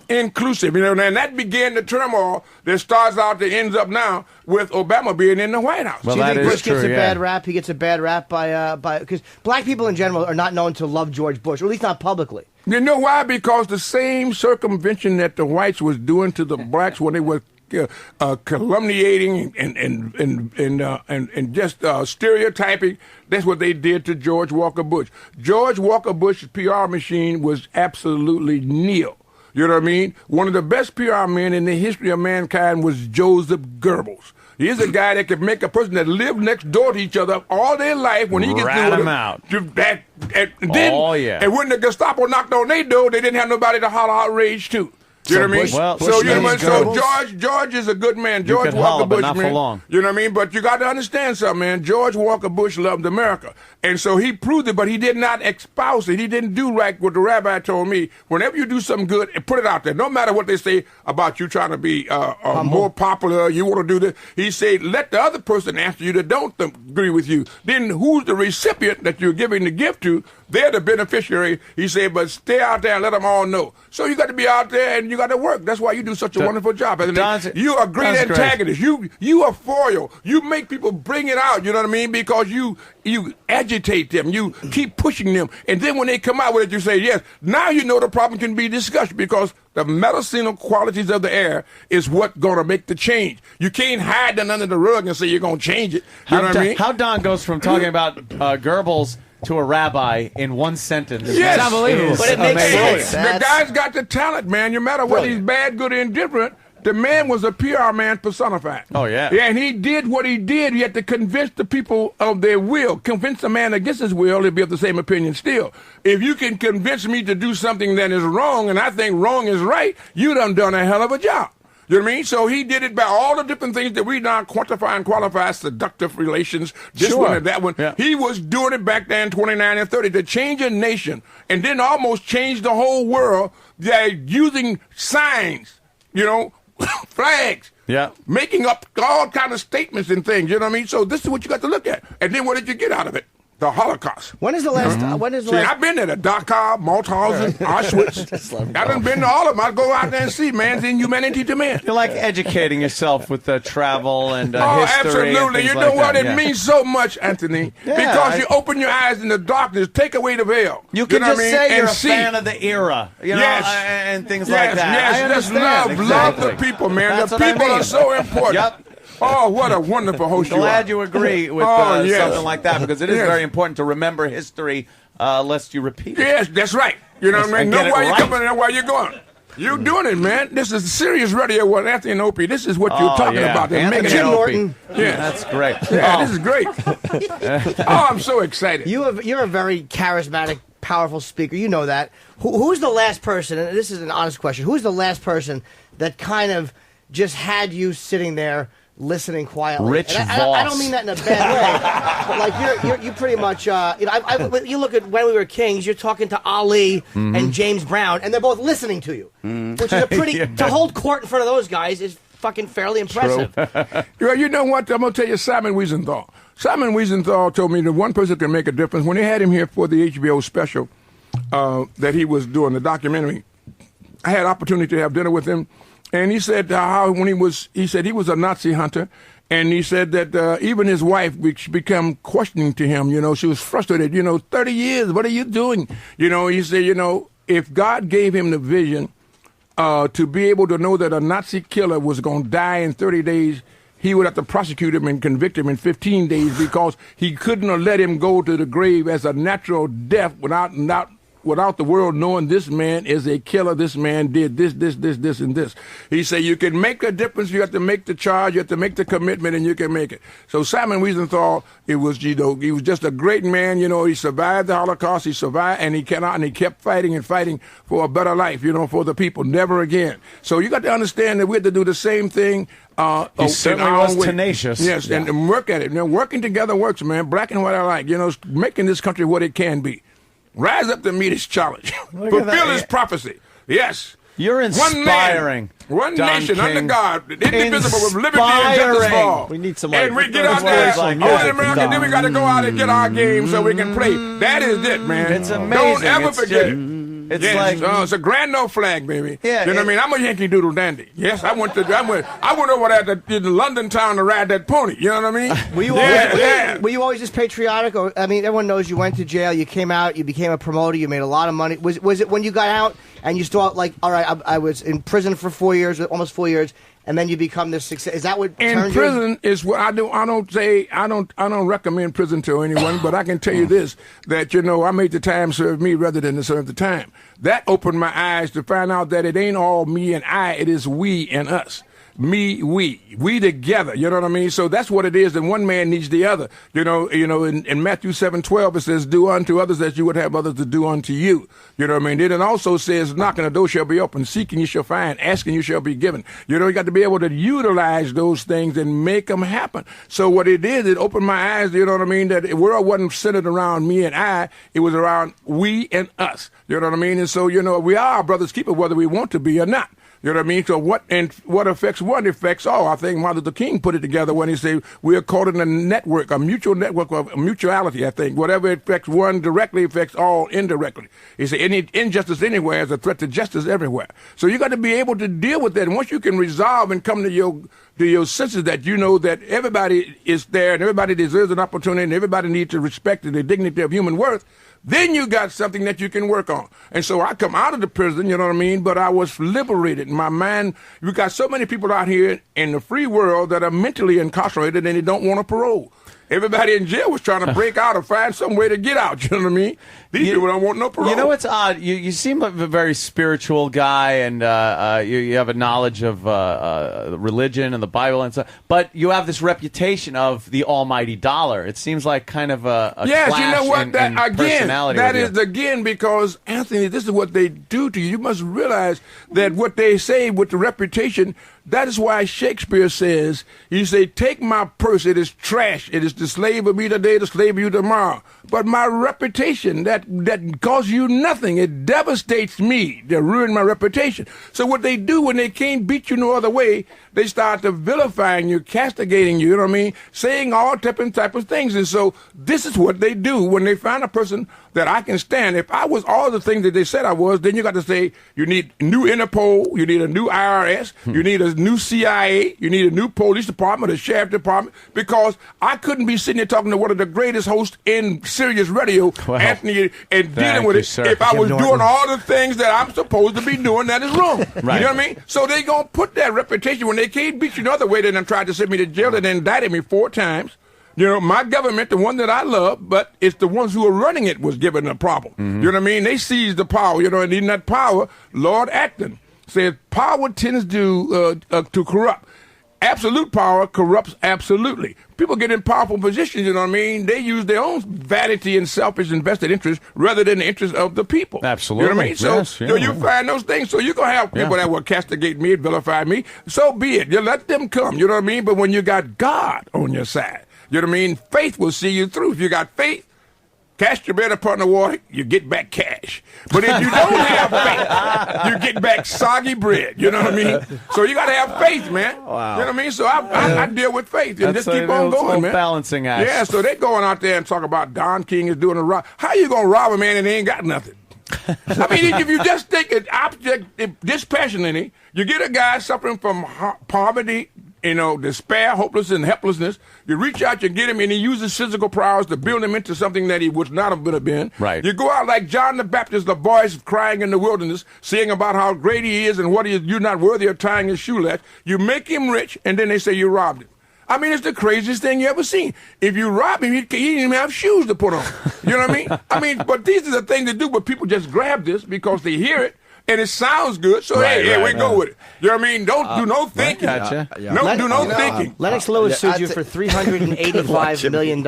Inclusive, and that began the turmoil that starts out that ends up now with Obama being in the White House. Well, do you think Bush gets a bad rap? He gets a bad rap by because black people in general are not known to love George Bush, or at least not publicly. You know why? Because the same circumvention that the whites was doing to the blacks when they were calumniating and just stereotyping. That's what they did to George Walker Bush. George Walker Bush's PR machine was absolutely nil. You know what I mean? One of the best PR men in the history of mankind was Joseph Goebbels. He's a guy that could make a person that lived next door to each other all their life when he gets rat them out. And when the Gestapo knocked on their door, they didn't have nobody to holler outrage to. You know what I mean? So George is a good man. George Walker Bush, man. For long. You know what I mean? But you got to understand something, man. George Walker Bush loved America. And so he proved it, but he did not espouse it. He didn't do like what the rabbi told me. Whenever you do something good, put it out there. No matter what they say about you trying to be more popular, you want to do this. He said, let the other person answer you that don't agree with you. Then who's the recipient that you're giving the gift to? They're the beneficiary. He said, but stay out there and let them all know. So you got to be out there and you got to work. That's why you do such a wonderful job. You are a great antagonist. You are foil. You make people bring it out, you know what I mean? Because you agitate them. You keep pushing them. And then when they come out with it, you say, yes, now you know the problem can be discussed because the medicinal qualities of the air is what's going to make the change. You can't hide them under the rug and say you're going to change it. You know what I mean? How Don goes from talking about Goebbels to a rabbi in one sentence. Yes. It's unbelievable. But it makes sense. The guy's got the talent, man. No matter whether he's bad, good, or indifferent, the man was a PR man personified. Oh, yeah. Yeah, and he did what he did. He had to convince the people of their will. Convince a man against his will, he'll be of the same opinion still. If you can convince me to do something that is wrong, and I think wrong is right, you done a hell of a job. You know what I mean? So he did it by all the different things that we now quantify and qualify, seductive relations, this one and that one. Yeah. He was doing it back then, 29 and 30, to change a nation and then almost change the whole world using signs, flags, making up all kind of statements and things. You know what I mean? So this is what you got to look at. And then what did you get out of it? The Holocaust. When is the last? I've been there to Dachau, Mauthausen, Auschwitz. I done been to all of them. I go out there and see man's inhumanity to man. You're like educating yourself with travel and history. Absolutely. And you know what? It means so much, Anthony. Because you open your eyes in the darkness, take away the veil. You can just say you're a fan of the era, and things like that. Yes, love the people, man. The people are so important. Yep. Oh, what a wonderful host you are. Glad you agree with something like that, because it is very important to remember history lest you repeat it. Yes, that's right. You know what I mean? Know why you're coming and why you're going. You're doing it, man. This is serious radio with Anthony and Opie. This is what you're talking about. They're Anthony making and it. Opie. Yeah. That's great. Yeah, this is great. Oh, I'm so excited. You're a very charismatic, powerful speaker. You know that. Who's the last person, and this is an honest question, who's the last person that kind of just had you sitting there listening quietly? Rich And Voss. I don't mean that in a bad way, but like you pretty much, you look at When We Were Kings, you're talking to Ali and James Brown, and they're both listening to you, which is a pretty, to hold court in front of those guys is fucking fairly impressive. Well, you know what? I'm going to tell you Simon Wiesenthal. Simon Wiesenthal told me that one person can make a difference. When they had him here for the HBO special that he was doing, the documentary, I had opportunity to have dinner with him, and he said how when he said he was a Nazi hunter, and he said that even his wife became questioning to him. You know, she was frustrated. 30 years, what are you doing? He said, if God gave him the vision to be able to know that a Nazi killer was going to die in 30 days, he would have to prosecute him and convict him in 15 days because he couldn't have let him go to the grave as a natural death without the world knowing this man is a killer, this man did this, and this. He said you can make a difference, you have to make the charge, you have to make the commitment, and you can make it. So Simon Wiesenthal, he was just a great man, he survived the Holocaust, he survived, and he kept fighting and fighting for a better life, for the people, never again. So you got to understand that we have to do the same thing. He certainly was tenacious. Yes, yeah. and work at it. Working together works, man. Black and white alike, making this country what it can be. Rise up to meet his challenge. Fulfill his prophecy. Yes. You're inspiring. One Don nation King. under God, indivisible with liberty and justice for all. We need some and we get out there, all in America, then we got to go out and get our game so we can play. That is it, man. It's amazing. Don't ever forget it. It's yes, like it's a grand old flag, baby. Yeah, you know what I mean? I'm a Yankee Doodle dandy. Yes, I went over there to the London town to ride that pony. You know what I mean? Were you always just patriotic? Or I mean, everyone knows you went to jail, you came out, you became a promoter, you made a lot of money. Was it when you got out and you thought like, all right, I was in prison for 4 years, almost 4 years, and then you become this success? Is that what in prison is what I do? I don't recommend prison to anyone, but I can tell you this: that I made the time serve me rather than to serve the time. That opened my eyes to find out that it ain't all me and I; it is we and us. Me, we together. You know what I mean? So that's what it is. And one man needs the other. In Matthew 7:12 it says, "Do unto others as you would have others to do unto you." You know what I mean? Then it also says, "Knocking, the door shall be open; seeking, you shall find; asking, you shall be given." You got to be able to utilize those things and make them happen. So what it did, it opened my eyes. You know what I mean? That the world wasn't centered around me and I; it was around we and us. You know what I mean? And so we are our brother's keeper, whether we want to be or not. You know what I mean? So what affects one affects all. I think Martin Luther King put it together when he said we are caught in a network, a mutual network of mutuality. I think whatever affects one directly affects all indirectly. He said any injustice anywhere is a threat to justice everywhere. So you got to be able to deal with that. And once you can resolve and come to your senses that that everybody is there and everybody deserves an opportunity and everybody needs to respect the dignity of human worth, then you got something that you can work on. And so I come out of the prison, you know what I mean, but I was liberated. My mind, we got so many people out here in the free world that are mentally incarcerated and they don't want a parole. Everybody in jail was trying to break out or find some way to get out, you know what I mean? These people don't want no parole. You know what's odd? You seem like a very spiritual guy, and you have a knowledge of religion and the Bible and stuff, but you have this reputation of the almighty dollar. It seems like kind of a yes, clash you know what? in Again, personality. that is again because, Anthony, this is what they do to you. You must realize that what they say with the reputation, that is why Shakespeare says, you say, take my purse, it is trash. It is the slave of me today, the slave of you tomorrow. But my reputation, that costs you nothing. It devastates me. They ruin my reputation. So what they do when they can't beat you no other way, they start to vilifying you, castigating you, you know what I mean? Saying all different type of things. And so this is what they do when they find a person that I can stand. If I was all the things that they said I was, then you got to say you need new Interpol, you need a new IRS, you need a new CIA, you need a new police department, a sheriff department, because I couldn't be sitting here talking to one of the greatest hosts in Sirius Radio, Anthony, and dealing with it sir. if I was doing all the things that I'm supposed to be doing that is wrong. Right. You know what I mean? So they going to put that reputation when they can't beat you another way. They done tried to send me to jail. They done indicted me 4 times. My government, the one that I love, but it's the ones who are running it was given a problem. You know what I mean? They seized the power, and in that power, Lord Acton says power tends to corrupt. Absolute power corrupts absolutely. People get in powerful positions, you know what I mean? They use their own vanity and selfish and vested interest rather than the interest of the people. Absolutely. You know what I mean? So, Yes, so you find those things. So you're going to have people that will castigate me, vilify me. So be it. You let them come, you know what I mean? But when you got God on your side, you know what I mean? Faith will see you through. If you got faith, cast your bread upon the water, you get back cash. But if you don't have faith, you get back soggy bread. You know what I mean? So you got to have faith, man. Wow. You know what I mean? So I deal with faith and That's just keep on going, man. Balancing act. Yeah, so they going out there and talk about Don King is doing a rob. How you going to rob a man and they ain't got nothing? I mean, if you just take an object dispassionately, you get a guy suffering from poverty, despair, hopelessness, and helplessness. You reach out, you get him, and he uses physical prowess to build him into something that he would not have been. Right. You go out like John the Baptist, the voice crying in the wilderness, saying about how great he is and what he is. You're not worthy of tying his shoelace. You make him rich, and then they say you robbed him. I mean, it's the craziest thing you ever seen. If you rob him, he didn't even have shoes to put on. You know what I mean? But these are the things to do, but people just grab this because they hear it. And it sounds good, so we go with it. You know what I mean? Don't do no thinking. Gotcha. Do no thinking. Lennox Lewis sued you for $385 million.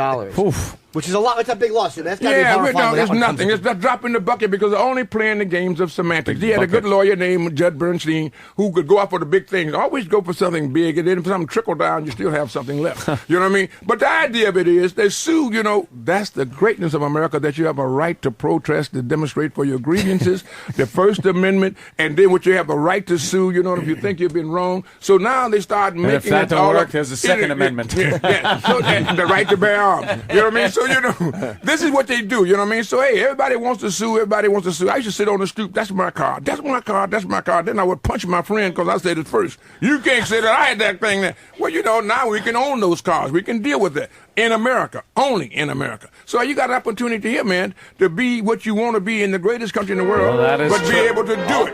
Which is a lot. It's a big lawsuit. That's got to be horrifying. It's nothing. It's a drop in the bucket because they're only playing the games of semantics. He had a good lawyer named Judd Bernstein who could go out for the big things. Always go for something big, and then if something trickle down, you still have something left. You know what I mean? But the idea of it is they sue, that's the greatness of America, that you have a right to protest, to demonstrate for your grievances, the First Amendment, and then what you have a right to sue, if you think you've been wrong. So now they start making if that don't work, there's a Second Amendment. Yeah. So the right to bear arms. You know what I mean? So, this is what they do, you know what I mean? So, hey, everybody wants to sue. I used to sit on the stoop. That's my car. That's my car. That's my car. Then I would punch my friend because I said it first. You can't say that I had that thing there. Well, now we can own those cars. We can deal with that in America, only in America. So you got an opportunity here, man, to be what you want to be in the greatest country in the world, be able to do it.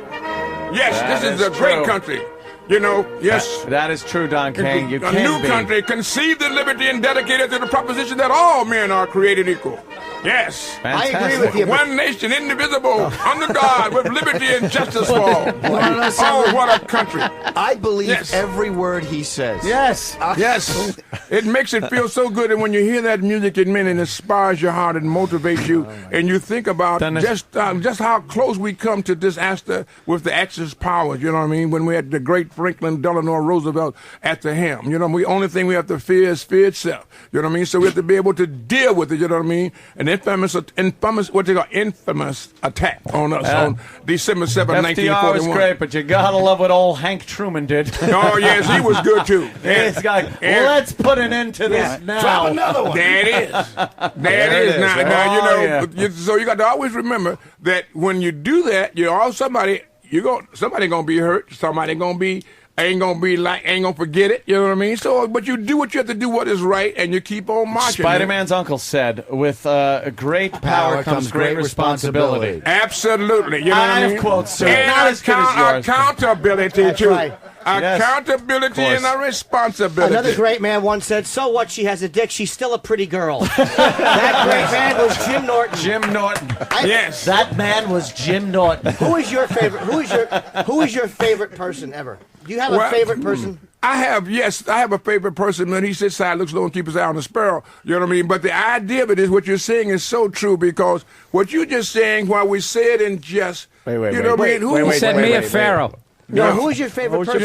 Yes, this is a great country. Yes. That is true, Don King. A new country conceived in liberty and dedicated to the proposition that all men are created equal. Yes. Fantastic. I agree with you. One nation, indivisible, under God, with liberty and justice for all. Oh, what a country. I believe every word he says. Yes. Yes. It makes it feel so good, and when you hear that music, it inspires your heart and motivates you, and you think about just how close we come to disaster with the Axis powers, you know what I mean? When we had the great Franklin Delano Roosevelt at the helm. The only thing we have to fear is fear itself. You know what I mean? So we have to be able to deal with it, you know what I mean? An infamous attack on us on December 7, 1941. FDR was great, but you gotta love what old Hank Truman did. Oh, yes, he was good, too. It's like, let's put an end to this now. Drop another one. There it is. There it is. Now, so you got to always remember that when you do that, somebody gonna be hurt. Somebody ain't gonna forget it. You know what I mean? So, but you do what you have to do, what is right, and you keep on marching. Spider-Man's uncle said, "With great power comes great responsibility." Absolutely. You know what I mean? Quotes, sir. And Not as good as yours. accountability too. Right. Accountability and a responsibility. Another great man once said, "So what? She has a dick. She's still a pretty girl." That great man was Jim Norton. Jim Norton. Yes. That man was Jim Norton. Who is your favorite? Who is your favorite person ever? Do you have a favorite person? I have a favorite person. When he sits side, looks low, and keeps his eye on the sparrow. You know what I mean? But the idea of it is what you're saying is so true, because what you're just saying, while we say it in jest, Who said Mia Farrow? No, who is your favorite person?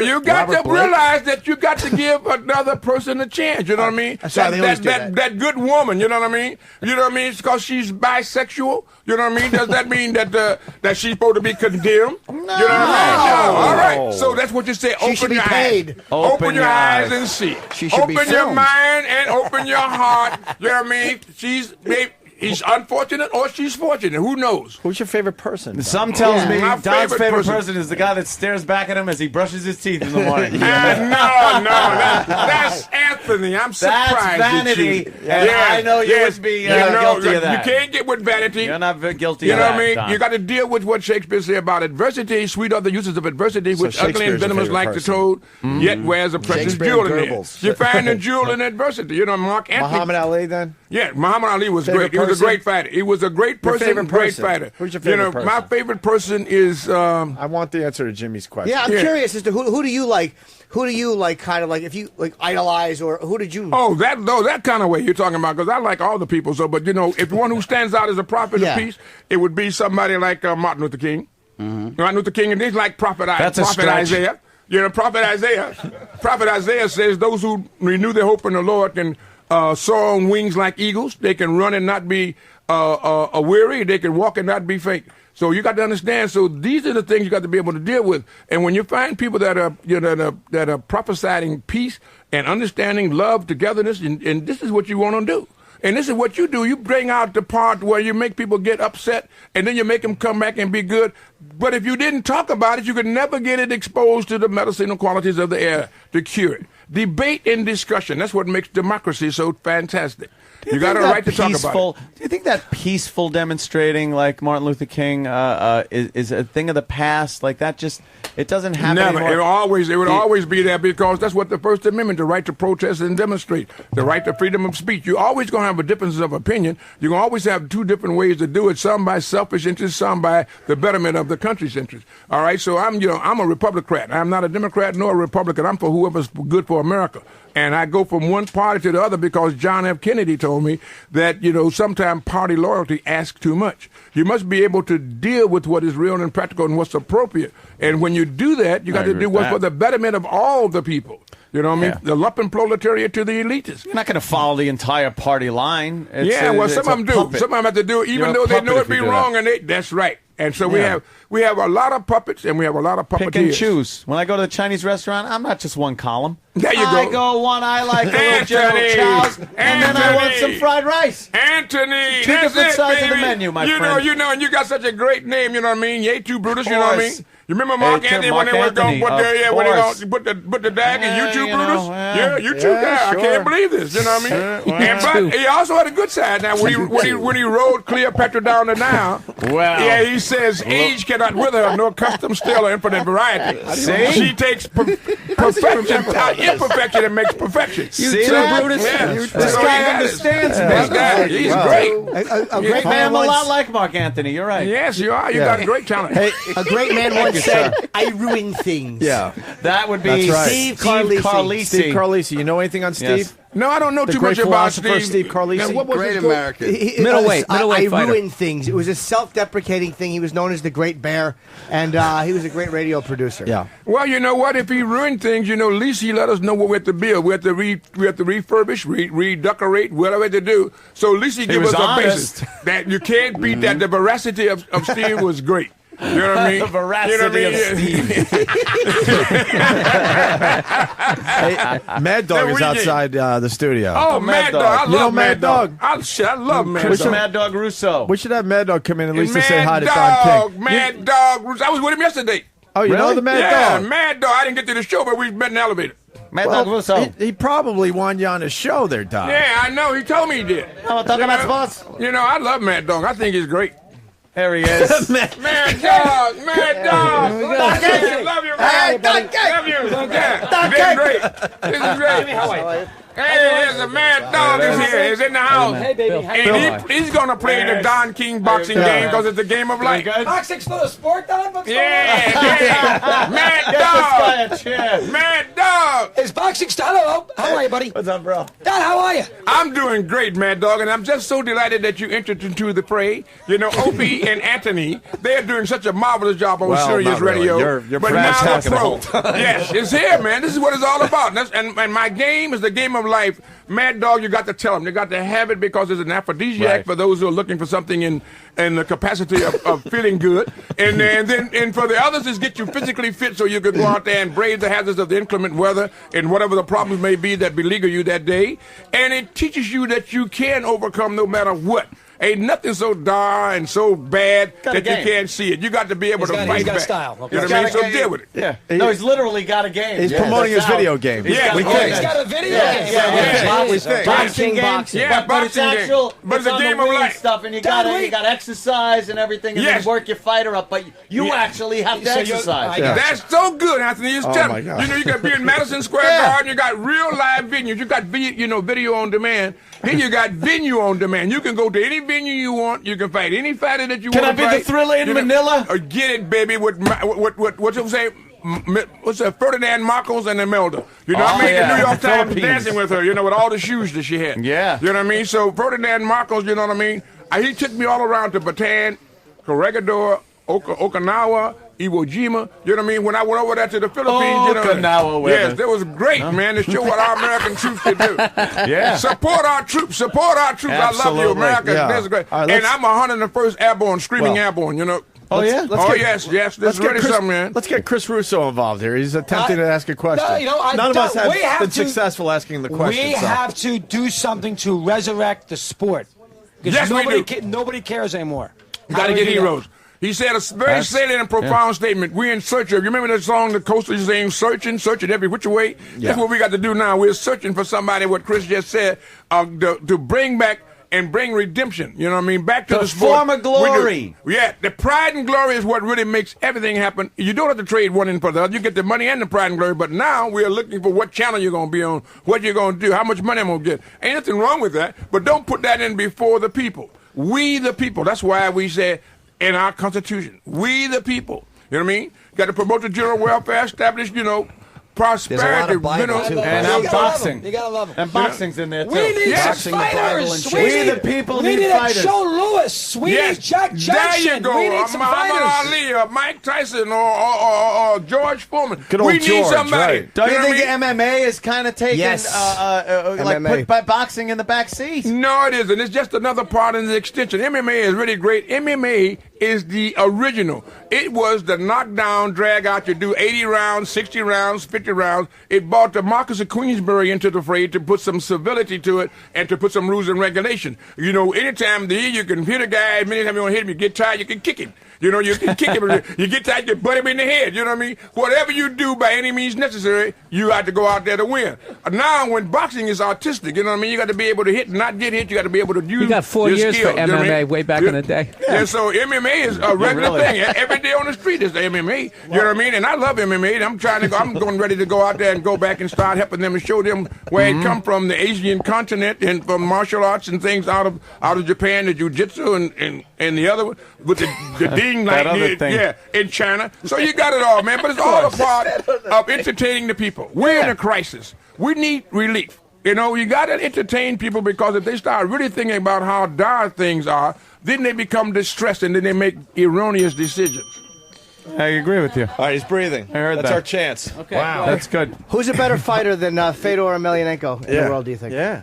You got to realize that you got to give another person a chance. You know what I mean? That good woman. You know what I mean? You know what I mean? It's because she's bisexual. You know what I mean? Does that mean that she's supposed to be condemned? No. You know what I mean? No. All right. So that's what you say. Open your eyes. Open your eyes and see. Open your mind and open your heart. You know what I mean? He's unfortunate or she's fortunate. Who knows? Who's your favorite person? Some tells me Don's favorite person is the guy that stares back at him as he brushes his teeth in the morning. No, that's Anthony. I'm surprised. That's vanity. And I know you would be guilty of that. You can't get with vanity. You're not guilty of that. You know what I mean? Don. You got to deal with what Shakespeare said about adversity. Sweet are the uses of adversity, which ugly and venomous like the toad, yet wears a precious jewel in there. You find a jewel in adversity. You know, Mark Anthony. Muhammad Ali, then? Yeah, Muhammad Ali was great. was person? a great fighter. He was a great Your person, favorite great person? fighter. Who's your favorite person? My favorite person is. I want the answer to Jimmy's question. Yeah, I'm curious as to who do you like? Who do you like? Kind of like if you like idolize, or who did you? Oh, that kind of way you're talking about, because I like all the people. So, but if one who stands out as a prophet of peace, it would be somebody like Martin Luther King. Martin Luther King, and he's like Prophet Isaiah. Prophet Isaiah says, "Those who renew their hope in the Lord can soar on wings like eagles. They can run and not be weary. They can walk and not be faint." So you got to understand. So these are the things you got to be able to deal with. And when you find people that are prophesying peace and understanding, love, togetherness, and this is what you want to do. And this is what you do. You bring out the part where you make people get upset, and then you make them come back and be good. But if you didn't talk about it, you could never get it exposed to the medicinal qualities of the air to cure it. Debate and discussion. That's what makes democracy so fantastic. You got a right to talk about it. Do you think that peaceful demonstrating, like Martin Luther King, is a thing of the past? Like that it doesn't happen anymore? It would always be there, because that's what the First Amendment, the right to protest and demonstrate, the right to freedom of speech. You're always going to have a difference of opinion. You're going to always have two different ways to do it, some by selfish interest, some by the betterment of the country's interest. All right, so I'm a Republican. I'm not a Democrat nor a Republican. I'm for whoever's good for America. And I go from one party to the other because John F. Kennedy told me that, sometimes party loyalty asks too much. You must be able to deal with what is real and practical and what's appropriate. And when you do that, you got to do what's for the betterment of all the people. You know what I mean? The lumpen proletariat to the elitists. You're not going to follow the entire party line. Some of them do. Puppet. Some of them have to do it, even though they know it be wrong. That's right. And so we have a lot of puppets, and we have a lot of puppeteers. Pick and choose. When I go to the Chinese restaurant, I'm not just one column. There you go. I go one. I like a little General Chow's, and then I want some fried rice. Anthony, Two different sides of the menu, my friend. And you got such a great name. You know what I mean? Yetu Brutus. You know what I mean? You remember Mark Anthony when they were going to put the dag in YouTube Brutus? YouTube guy. I can't believe this. You know what I mean? But he also had a good side. Now when he rode Cleopatra down the Nile, he says age cannot wither her, nor custom still or infinite variety. She takes imperfection and makes perfection. See that, Brutus? This guy understands me. He's great. A great man, I'm a lot like Mark Anthony. You're right. Yes, you are. You got great talent. Hey, a great man once said, "I ruin things." Yeah, that would be Steve Carlisi. Steve Carlisi. You know anything on Steve? Yes. No, I don't know too much about Steve Carlisi. What was great American. Middleweight I fighter. ruined things. It was a self-deprecating thing. He was known as the Great Bear, and he was a great radio producer. Yeah. Well, you know what? If he ruined things, at least he let us know what we have to build. We have to refurbish, redecorate, whatever we have to do. So at least he give us a basis that you can't beat that. The veracity of Steve was great. You know what I mean? The veracity of Steve. Hey, Mad Dog is outside the studio. Oh, Mad Dog. I love Mad Dog. I love Mad Dog. Mad Dog Russo. We should have Mad Dog come in at least to Mad say hi to Dog, Don King. Mad Dog. I was with him yesterday. Oh, you know the Mad Dog? Yeah, Mad Dog. I didn't get to the show, but we met in the elevator. Mad Dog Russo. He probably wanted you on his show there, Don. Yeah, I know. He told me he did. I love Mad Dog. I think he's great. There he is. Mad Dog. Mad Dog. Love you, man. Love you. This is great. This is great. Hey, there's a Mad Dog is here. He's in the house. Hey, baby. And he's going to play the Don King boxing game because it's a game of life. Boxing's still a sport, Don? What's Yeah. Mad Dog. Mad Dog. Is boxing still? Hello. How are you, buddy? What's up, bro? Don, how are you? I'm doing great, Mad Dog, and I'm just so delighted that you entered into the fray. Opie and Anthony, they're doing such a marvelous job on Sirius Radio. You're but now the pro. Yes, it's here, man. This is what it's all about. And my game is the game of life. Mad Dog, you got to tell them. You got to have it because it's an aphrodisiac for those who are looking for something in the capacity of feeling good. And for the others, is get you physically fit so you can go out there and brave the hazards of the inclement weather and whatever the problems may be that beleaguer you that day. And it teaches you that you can overcome no matter what. Ain't nothing so dire and so bad that you can't see it. You got to be able to fight back. He's got style. Okay. You know what I mean? So deal with it. Yeah. No, he's literally got a game. He's promoting his video game. Yeah. He's got a video game. Boxing game. Yeah, but it's actual. But it's a game of life. Stuff, and you got exercise and everything, and then work your fighter up. But you actually have to exercise. That's so good, Anthony. It's my God. you got to be in Madison Square Garden. You got real live venues. You got video on demand. Here you got venue on demand. You can go to any venue you want. You can fight any fighter that you want to fight. Can I be the Thriller in Manila? Get it, baby. What's it say? What's that? Ferdinand Marcos and Imelda. You know what I mean? yeah. The New York Times Philippines. dancing with her, you know, with all the shoes that she had. Yeah. You know what I mean? So Ferdinand Marcos, you know what I mean? He took me all around to Bataan, Corregidor, Okinawa, Iwo Jima. You know what I mean? When I went over there to the Philippines, you know. Okinawa women. Yes, that was great, man, to show what our American troops can do. Yeah. Support our troops. Support our troops. I love you, Absolutely. America. Yeah. That's great. All right, and let's- I'm 101st Airborne, Screaming Airborne, you know. Oh, yeah? Yes. This is really something, man. Let's get Chris Russo involved here. He's attempting to ask a question. No, you know, None of us have we have been to- successful asking the question. We so. have to do something to resurrect the sport. Because Yes, we do. nobody cares anymore. You got to get heroes. He said a very salient and profound statement. We're in search of. You remember that song, The Coasters saying, searching every which way? Yeah. That's what we got to do now. We're searching for somebody, what Chris just said, to bring back and bring redemption. You know what I mean? Back to the sport. former glory. Yeah, the pride and glory is what really makes everything happen. You don't have to trade one in for the other. You get the money and the pride and glory. But now we are looking for what channel you're going to be on, what you're going to do, how much money I'm going to get. Ain't nothing wrong with that. But don't put that in before the people. We the people. That's why we say in our Constitution, we the people. You know what I mean? Got to promote the general welfare, establish, prosperity. There's a lot of Bible, too. And boxing. You gotta love them. And boxing's in there, too. We need Yes. fighters. We the people we need need fighters. a Joe Louis. We need Jack Johnson. There you go. We need some Muhammad fighters. Ali or Mike Tyson or George Foreman. Good old we need George, somebody. right. Don't you know what think I mean? MMA is kind of taking, Yes. like, MMA. put boxing in the back seat? No, it isn't. It's just another part in the extension. MMA is really great. MMA is the original. It was the knockdown, drag out. You do 80 rounds, 60 rounds, 50 rounds. It brought the Marcus of Queensberry into the fray to put some civility to it and to put some rules and regulations. Anytime you can hit a guy, many times you want to hit him, you get tired, you can kick him. You can kick him. You get tired, you butt him in the head. You know what I mean? Whatever you do by any means necessary, you have to go out there to win. Now, when boxing is artistic, you know what I mean? You got to be able to hit and not get hit. You got to be able to use You got 4 your years skills, for you know what I MMA mean? way back in the day. Yeah, so MMA is a regular thing. Every day on the street is the MMA. You know what I mean? And I love MMA. I'm going ready to go out there and go back and start helping them and show them where it come from, the Asian continent, and from martial arts and things out of Japan, the jiu-jitsu and the other one with the ding like other thing. yeah, in China. So you got it all, man. But it's all a part of entertaining the people. We're in a crisis. We need relief. You got to entertain people, because if they start really thinking about how dire things are, then they become distressed and then they make erroneous decisions. I agree with you. All right, he's breathing. I heard That's that. our chance. Okay. Wow, that's good. Who's a better fighter than Fedor Emelianenko in the world, do you think? Yeah.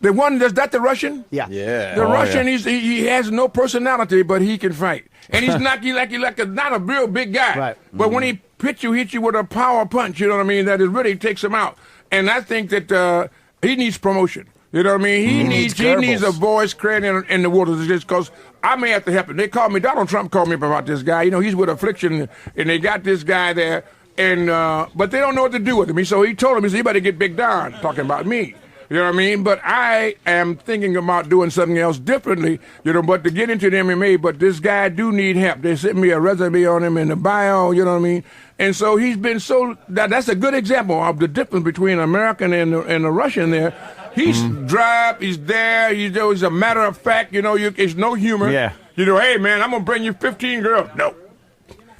The one, is that the Russian? Yeah. Yeah. The Russian, he has no personality, but he can fight. And he's not not a real big guy. Right. But when he hits you with a power punch, you know what I mean, that it really takes him out. And I think that he needs promotion. You know what I mean? He needs a voice created in the waters, just because I may have to help him. Donald Trump called me up about this guy. He's with Affliction, and they got this guy there, and but they don't know what to do with him. So he told him, you better get Big Don, talking about me. You know what I mean? But I am thinking about doing something else differently, but to get into the MMA, but this guy do need help. They sent me a resume on him in the bio, you know what I mean? And so he's been that's a good example of the difference between American and the Russian there. He's dry, he's there, he's a matter of fact, it's no humor. Yeah. Hey man, I'm gonna bring you 15 girls. No.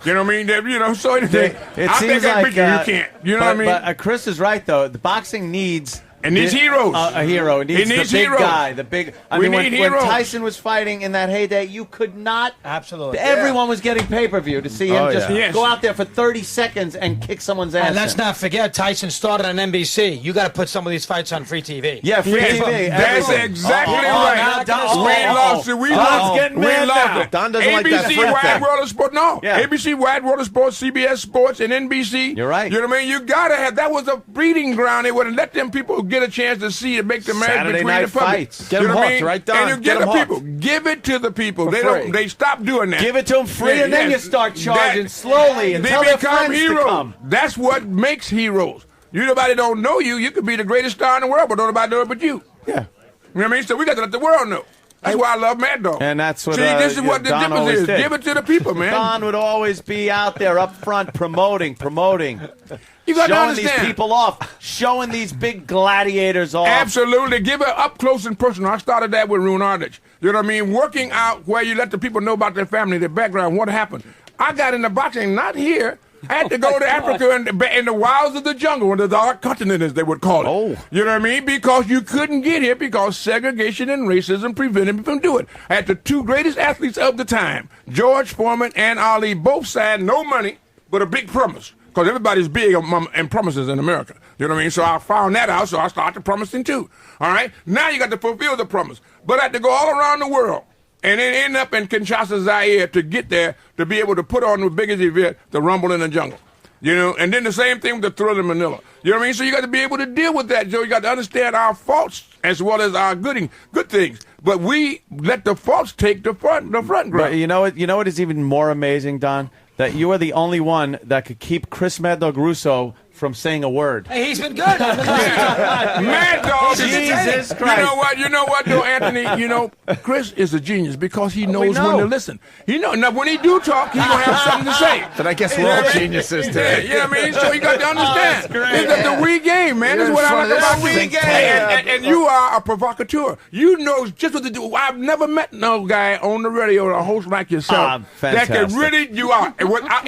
You know what I mean? So anything. It I seems think I like beat you, you can't. You know what I mean? But Chris is right, though. The boxing needs... It needs heroes. A hero. It needs the big heroes. guy. The big. We when need heroes. Tyson was fighting in that heyday, you could not. Absolutely. Everyone was getting pay-per-view to see him just Yes. go out there for 30 seconds and kick someone's ass. And let's in. not forget, Tyson started on NBC. You got to put some of these fights on free TV. Yeah, free TV. That's everything. exactly now right. Don- We lost it. We lost getting it. mad We now. lost it. Don doesn't like that ABC front Wide thing. World of Sport. No. Yeah. ABC Wide World of Sports, CBS Sports, and NBC. You're right. You know what I mean? You got to have. That was a breeding ground. They would have let them people get a chance to see and make the marriage Saturday between night the public. fights. Get You 'em know what I hooked, mean? right, Don? And you Get get 'em the people. hooked. Give it to the people. For They free. don't. They stop doing that. Give it to them free, and then you start charging slowly and They tell their become friends heroes. to come. That's what makes heroes. Nobody don't know you. You could be the greatest star in the world, but nobody know it but you. Yeah. You know what I mean? So we got to let the world know. That's why I love Mad Dog. And that's what. See, this is what the Don difference always is. did. Give it to the people, man. Don would always be out there up front promoting. You got to showing these understand. people off, showing these big gladiators off. Absolutely. Give it up close and personal. I started that with Rune Ardich. You know what I mean? Working out where you let the people know about their family, their background, what happened. I got into boxing, not here. I had to go to Africa in the wilds of the jungle, where the dark continent, as they would call it. Oh. You know what I mean? Because you couldn't get here because segregation and racism prevented me from doing it. I had the two greatest athletes of the time, George Foreman and Ali, both signed no money, but a big promise. Because everybody's big in promises in America. You know what I mean? So I found that out, so I started promising too. All right? Now you got to fulfill the promise. But I had to go all around the world and then end up in Kinshasa, Zaire to get there to be able to put on the biggest event, the Rumble in the Jungle. You know, and then the same thing with the Thriller in Manila. You know what I mean? So you got to be able to deal with that, Joe. You got to understand our faults as well as our good things. But we let the faults take the front ground. But you know what is even more amazing, Don? That you are the only one that could keep Chris Mad Dog Russo from saying a word. Hey, he's been good. Mad Dog is Jesus Christ. You know what, though, Anthony? You know, Chris is a genius because he knows when to listen. Now when he do talk, he's going to have something to say. But I guess we're all geniuses today. You know what I mean? So you got to understand. It's the we game, man. This is what I like about we game. And you are a provocateur. You know just what to do. I've never met no guy on the radio or a host like yourself that can really, you are,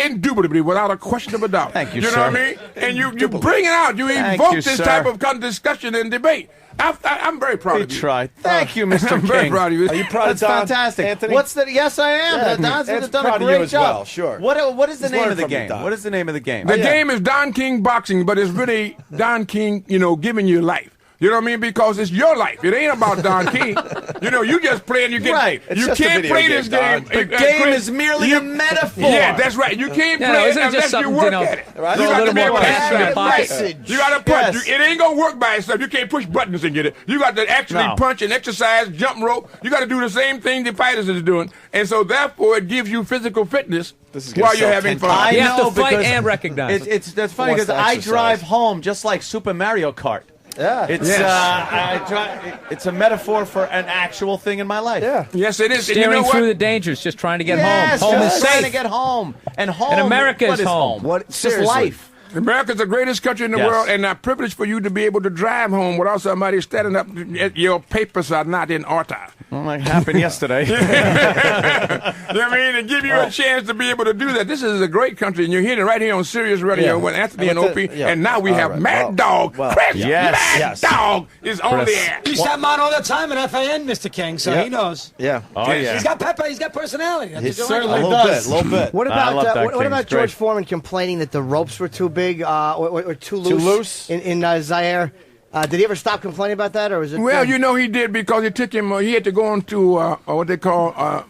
indubitably, without a question of a doubt. Thank you, You know what I mean? And you bring it out. You evoke this type of discussion and debate. I'm very proud of you. Try. Thank you, Mr. I'm King. very proud of you. Are you proud That's of Don, fantastic. Anthony? Yes, I am. Don's Ed's done proud a of you great as job. well, sure. What is the He's name learned of the from you, game? Don. What is the name of the game? The game is Don King Boxing, but it's really Don King, giving you life. You know what I mean? Because it's your life. It ain't about Don King. You just playing. You can't play this game. The game is merely a metaphor. Yeah, that's right. You can't play it unless you work at it. Right? You got to be able to message. You got to punch. It ain't gonna work by itself. You can't push buttons and get it. You got to actually punch and exercise, jump rope. You got to do the same thing the fighters is doing, and so therefore it gives you physical fitness while you're having fun. You have to fight and recognize. That's funny because I drive home just like Super Mario Kart. Yeah. It's a metaphor for an actual thing in my life. Yeah. Yes, it is. Steering through the dangers, just trying to get home. Home is trying to safe. get home. And home. And America what is home. It's just life. America's the greatest country in the world, and a privilege for you to be able to drive home without somebody standing up. Your papers are not in order. Well, that happened yesterday. You know what I mean? To give you a chance to be able to do that. This is a great country, and you're hearing it right here on Sirius Radio with Anthony and Opie, and now we have Mad Dog. Chris Mad Dog is on the air. He's that man all the time in FAN, Mr. King, so he knows. Yeah. Oh, yeah. He's got pepper. He's got personality. He certainly does. A little bit. What about George Foreman complaining that the ropes were too big or too loose in Zaire? Did he ever stop complaining about that, or was it? Well, he did because it took him. He had to go on to what they call. What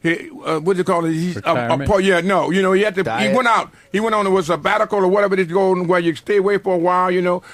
do you call it? He had to. Diet. He went out. He went on to a sabbatical or whatever it is, going where you stay away for a while.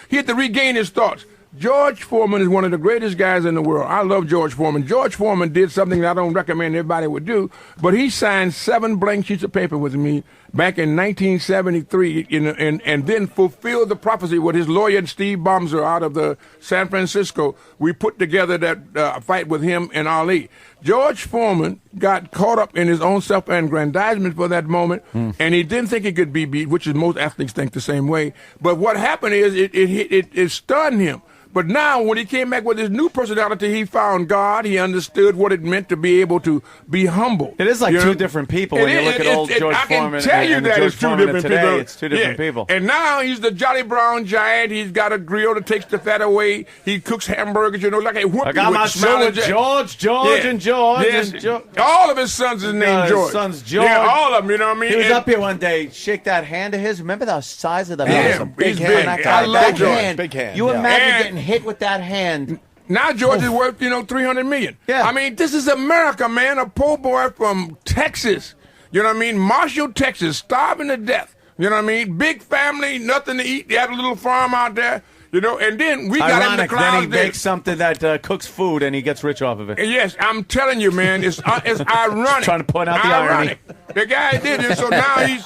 He had to regain his thoughts. George Foreman is one of the greatest guys in the world. I love George Foreman. George Foreman did something that I don't recommend everybody would do, but he signed 7 blank sheets of paper with me back in 1973 and then fulfilled the prophecy with his lawyer, Steve Bomser, out of the San Francisco. We put together that fight with him and Ali. George Foreman got caught up in his own self-aggrandizement for that moment, and he didn't think he could be beat, which is most athletes think the same way. But what happened is it stunned him. But now, when he came back with his new personality, he found God. He understood what it meant to be able to be humble. It is like two different people when you look at old George Foreman. I can tell you that it's two different people. It's two different people. And now he's the Jolly Brown Giant. He's got a grill that takes the fat away. He cooks hamburgers, like a whoopie. I got my son with George and George. Yes. All of his sons is named George. His son's George. Yeah, all of them, you know what I mean? He was up here one day, shake that hand of his. Remember the size of the hand? Yeah, big he's hand. big. I love George. Hand. Big hand. You imagine getting hit with that hand. Now George is worth, $300 million. Yeah. I mean, this is America, man. A poor boy from Texas. You know what I mean? Marshall, Texas, starving to death. You know what I mean? Big family, nothing to eat. They had a little farm out there. And then we got in the clouds. Then he makes something that cooks food and he gets rich off of it. Yes, I'm telling you, man, it's ironic. Trying to point out the irony. The guy did it, so now he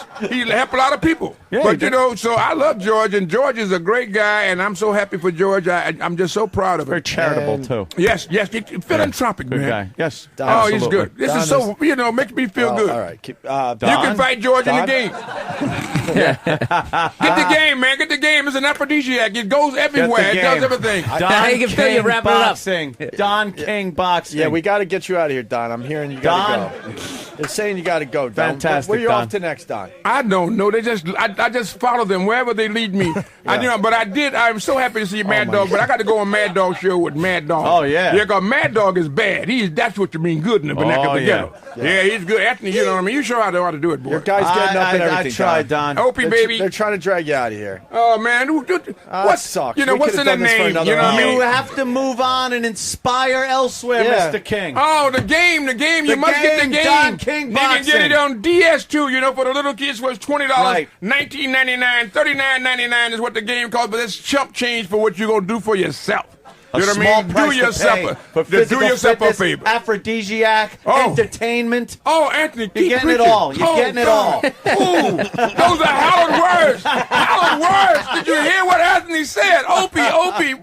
helped a lot of people. Yeah, but you know, so I love George, and George is a great guy, and I'm so happy for George. I'm just so proud of him. Very charitable too. Yes, philanthropic, Good man. guy. Yes. Oh, he's absolutely. good. This is so, makes me feel good. All right. You can fight George in the game. Get the game, man. Get the game. It's an aphrodisiac. It goes everywhere. It does everything. Don King Boxing. Don King Boxing. Yeah, we got to get you out of here, Don. I'm hearing you got to go. They're saying you got to go, Don. Fantastic, Where you Don. off to next, Don? I don't know. I just follow them wherever they lead me. But I'm so happy to see Mad Dog. But I got to go on Mad Dog show with Mad Dog. Oh, yeah. Yeah, because Mad Dog is bad. That's what you mean good in the vernacular together. Yeah, he's good. Anthony, you know what I mean? You sure how to do it, boy. Your guy's getting up and everything. I tried, Don. Opie, baby. They're trying to drag you out of here. Oh, man. What sucks? You know, We what's could've in the done this for name? another You know what I hour. mean? You have to move on and inspire elsewhere, Yeah. Mr. King. Oh, the game. You must get the game. Don King You can get it on DS2, for the little kids for $20, Right. $19.99, $39.99 is what the game costs, but it's chump change for what you're going to do for yourself. You know what I small mean? price Do yourself to pay for do yourself a fitness, favor. aphrodisiac, entertainment. Oh, Anthony, You're getting it all. You're getting it all. Ooh, those are hallowed words. Hallowed words. Did you hear what Anthony said? Opie.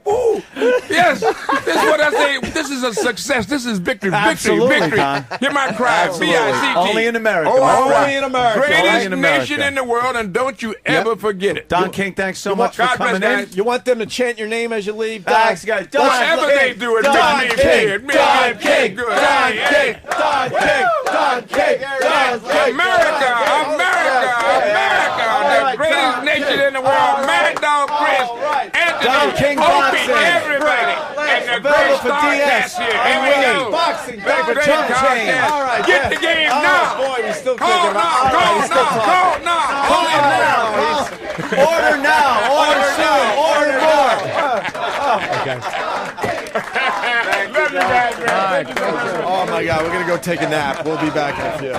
Ooh. Yes. This is what I say. This is a success. This is victory. Absolutely, Victory. Don. Hear my cry. B-I-C-T. Only in America. Only in America. Greatest Only in America. nation in the world, and don't you ever forget it. Don King, thanks so much for God bless, coming in. guys. You want them to chant your name as you leave, Don? Thanks, guys. Whatever they do, it Don makes me King. good. Don King. Good. Don Hey, King. Don King. Don King. Don King. America, the greatest nation in the world. Mad Dog Chris, Anthony, Don King Opie, Boxing. everybody, and the Available great for star DS. cast here. And Here we Willie. go. Boxing, The back for great chump star change. cast. All right, Get yeah. the game Oh, now. boy, we still Call kicking. now, All right, call he's still now, talking. call now. Order now. Order soon. Order more. Love you guys, man. Oh, my God. We're going to go take a nap. We'll be back in a few.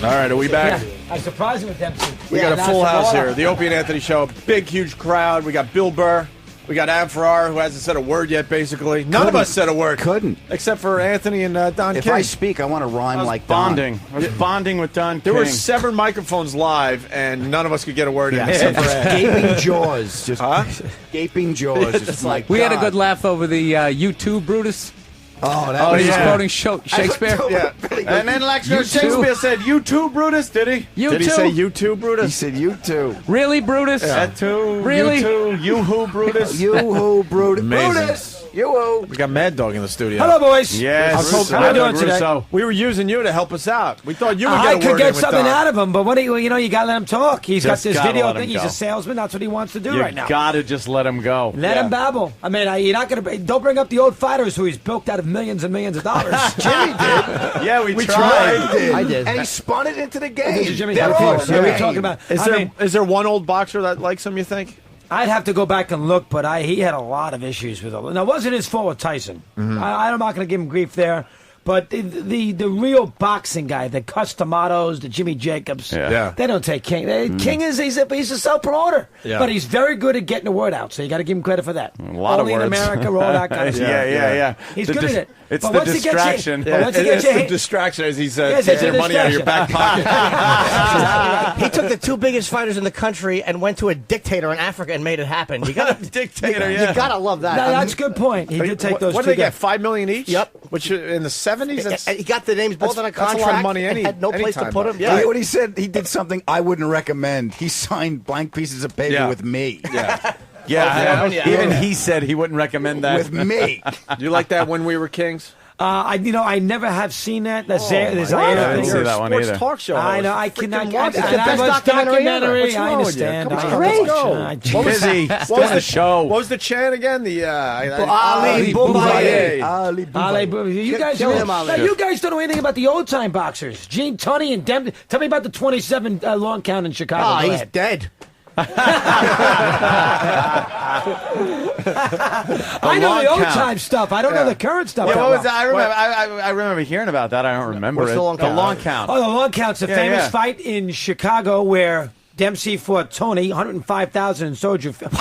All right, are we back? I'm surprised with Dempsey. We got a full house here. The Opie and Anthony show. Big, huge crowd. We got Bill Burr. We got Ferrara, who hasn't said a word yet, basically. None of us said a word. Couldn't. Except for Anthony and Don If King. I speak, I want to rhyme like Bonding. I was bonding with Don King. There were 7 microphones live, and none of us could get a word in. Except for Gaping jaws. Just gaping jaws. Just like We had a good laugh over the U2 Brutus. Oh, that Oh, was he's quoting Shakespeare. Yeah. And then Shakespeare said, "You too, Brutus." Did he? You Did he too? say you too, Brutus? He said you too. Really, Brutus? That too. Really? You too. You who, Brutus? You who, Brutus. Amazing. Brutus. You who. We got Mad Dog in the studio. Hello, boys. Yes. How are you doing today? We were using you to help us out. We thought you would get a I word could in get with something Don. out of him, but what do you got to let him talk. He's Just got this gotta video let him thing. He's go. a salesman. That's what he wants to do You right now. gotta just let him go. Let him babble. I mean, you're not going to. Don't bring up the old fighters who he's bilked out of millions and millions of dollars. Jimmy did. Yeah, we tried. I did. And he spun it into the game. This is Jimmy. They're Of all course. What are we game. talking about? Is there one old boxer that likes him, you think? I'd have to go back and look, but he had a lot of issues with it. Now, it wasn't his fault with Tyson. I'm not going to give him grief there. But the real boxing guy, the Customatos, the Jimmy Jacobs, Yeah. they don't take King. King he's a self-promoter, Yeah. but he's very good at getting the word out. So you got to give him credit for that. A lot Only of words. in America, all that kind of stuff. Yeah. He's The good at it. It's But the once he gets you- distraction. but once he gets it's you- the distraction as he's Yes, taking it's a your money out of your back pocket. He took the 2 biggest fighters in the country and went to a dictator in Africa and made it happen. You got Dictator, You yeah. gotta love that. No, that's a good point. He did take those What two did they get? guys. $5 million each. Yep. Which in the 70s, that's, He got the names both on a that's a lot of contract. money and had no place to anytime, put them. but- You Yeah. hear what he said? He did something I wouldn't recommend. He signed blank pieces of paper Yeah. with me. Yeah, yeah. even he said he wouldn't recommend that. With me. you like that When We Were Kings? I never have seen that. The Oh, Zaire I thing. didn't see that one Sports either. talk show. I host. know. I Freaking cannot. watch it. It's the best documentary ever. What's I wrong with you? understand. Come on, I let's understand. go. Busy. What Still was the show. What was the chant again? The Ali Boumaier. Ali Ale, Boumaier. you guys, Kill him, Ale. now, you guys don't know anything about the old time boxers. Gene Tunney and Dem. Tell me about the 27 long count in Chicago. Oh, Go he's ahead. dead. I know long the old count. time stuff. I don't know the current stuff. Yeah, that what was well. that? I remember. I remember hearing about that. I don't remember What's it. the long count? long count. Oh, the long count's a Yeah, famous yeah. fight in Chicago where Dempsey fought Tony, 130,000 in Soldier Field.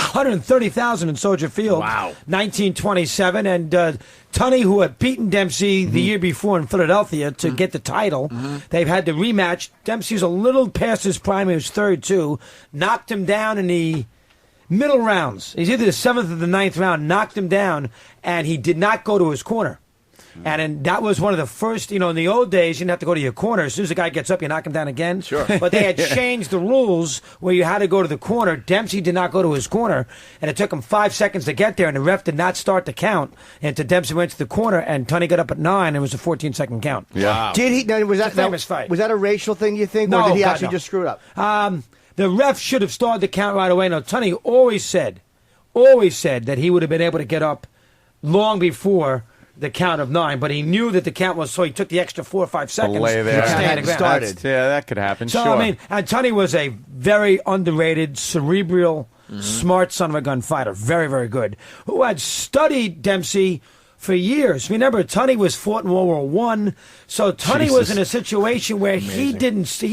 Wow. 1927, and Tunney, who had beaten Dempsey the year before in Philadelphia to get the title, they've had the rematch. Dempsey's a little past his prime. He was third, too. Knocked him down in the middle rounds. He's either the 7th or the 9th round, knocked him down, and he did not go to his corner. And that was one of the first, in the old days, you didn't have to go to your corner. As soon as the guy gets up, you knock him down again. Sure. But they had changed the rules where you had to go to the corner. Dempsey did not go to his corner, and it took him 5 seconds to get there, and the ref did not start the count. And Dempsey went to the corner, and Tunney got up at 9, and it was a 14-second count. Yeah. Wow. Did he? Now, was that It's a famous fight. Was that a racial thing, you think? No, or did he God, actually no. just screw it up? The ref should have started the count right away. No, Tunney always said that he would have been able to get up long before the count of 9, but he knew that the count was, so he took the extra 4 or 5 seconds lay there. to stay on the ground. Started. Yeah, that could happen. So, sure. I mean, and Tunney was a very underrated, cerebral, smart son of a gun fighter. Very, very good. Who had studied Dempsey for years. Remember, Tunney was fought in World War I, so Tunney was in a situation where he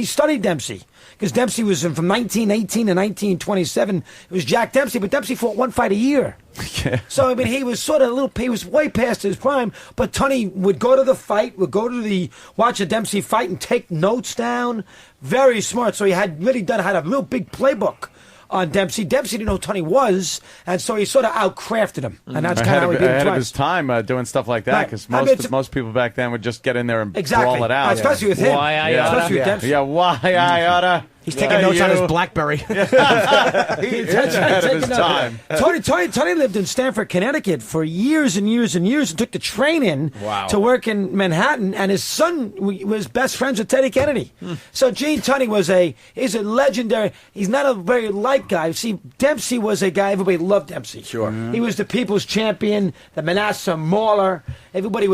studied Dempsey. Because Dempsey was from 1918 to 1927. It was Jack Dempsey, but Dempsey fought one fight a year. Yeah. So, I mean, he was sort of he was way past his prime, but Tunney would go to the fight, watch a Dempsey fight and take notes down. Very smart. So he had a real big playbook on Dempsey. Dempsey didn't know who Tunney was, and so he sort of outcrafted him. And that's kind of how he did it ahead of twice. his time doing stuff like that, because most people back then would just get in there and brawl it out. Especially with him. Especially with Dempsey. Yeah, why I oughta. He's taking notes on his BlackBerry. He's ahead of his time. Tony lived in Stamford, Connecticut for years and years and years, and took the train in to work in Manhattan, and his son was best friends with Teddy Kennedy. So Gene Tunney he's a legendary, he's not a very liked guy. See, Dempsey was a guy, everybody loved Dempsey. Sure. He was the people's champion, the Manasseh Mauler. Everybody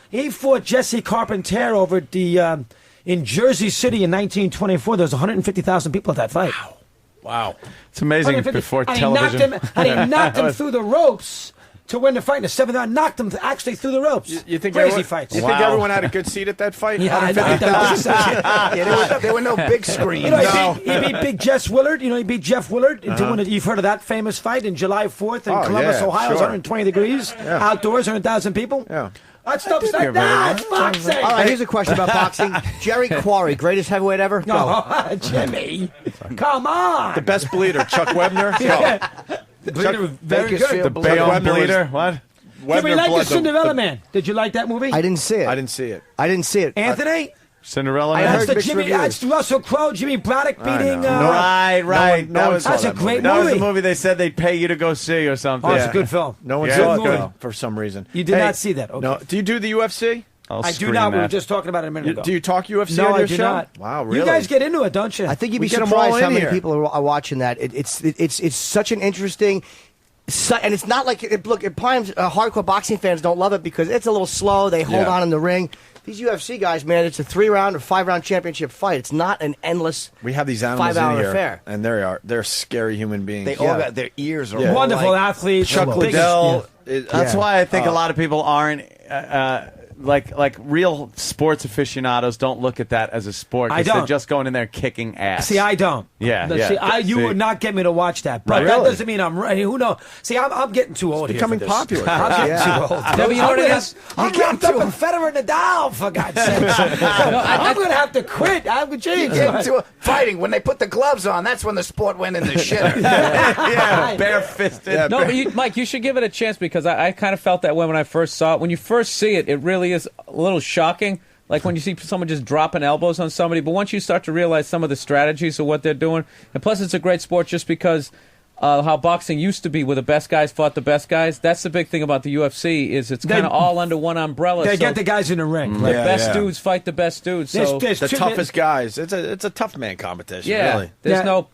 he fought Jesse Carpentier over at the... in Jersey City in 1924, there was 150,000 people at that fight. Wow. It's amazing before television. He knocked him through the ropes to win the fight in the 7th round. Knocked him actually through the ropes. You think Crazy fights. You think everyone had a good seat at that fight? Yeah, I know. There were no big screens. He beat Big Jeff Willard. He beat Jeff Willard. You've heard of that famous fight in July 4th in Columbus, Ohio. It was 120 degrees, outdoors, 100,000 people. Yeah. That's it's boxing. All right, here's a question about boxing. Jerry Quarry, greatest heavyweight ever? Go. No, Jimmy. Come on. The best bleeder, Chuck Webner. The bleeder was very good. The Bayonne bleeder. What? Did we like the Cinderella Man? Did you like that movie? I didn't see it. I didn't see it. Anthony? Cinderella I Man? heard mixed reviews. That's Russell Crowe, Jimmy Braddock beating... Right. That's a great That was movie. the movie they said they'd pay you to go see or something. Oh, it's a good film. No one Yeah, saw it's it good. though, for some reason. You did not see that. Okay. No. Do you do the UFC? I do not. We were just talking about it a minute ago. Do you talk UFC No, on your I do show? not. Wow, really? You guys get into it, don't you? I think you'd be We get 'em all surprised how in many here. people are watching that. It's such an interesting... and it's not like... Look, at times, hardcore boxing fans don't love it because it's a little slow. They hold on in the ring. These UFC guys, man, it's a 3-round or 5-round championship fight. It's not an endless We have these animals 5-hour in here, affair. and they're scary human beings. They all got their ears are all Wonderful like, athletes. Chuck Big- Liddell. yeah. That's why I think a lot of people aren't like real sports aficionados don't look at that as a sport. 'cause I don't. They're just going in there kicking ass. See, I don't. Yeah, No, yeah. See, you See. would not get me to watch that. But Really? that doesn't mean I'm right. Who knows? See, I'm getting too old. becoming here for this. popular. I'm getting too old. No, but you know what it is? I'm wrapped up in Federer and Nadal, for God's sake. I'm going to have to quit. I'm with James. Get into fighting. When they put the gloves on, that's when the sport went in the shitter. Yeah, barefisted. Yeah, No, but Mike, you should give it a chance because I kind of felt that way when I first saw it. When you first see it, it really is a little shocking. Like when you see someone just dropping elbows on somebody. But once you start to realize some of the strategies of what they're doing, and plus it's a great sport just because how boxing used to be where the best guys fought the best guys. That's the big thing about the UFC is it's kind of all under one umbrella. They so get the guys in the ring. the best dudes fight the best dudes. So There's the two- toughest guys. It's a tough man competition. yeah, Really. there's no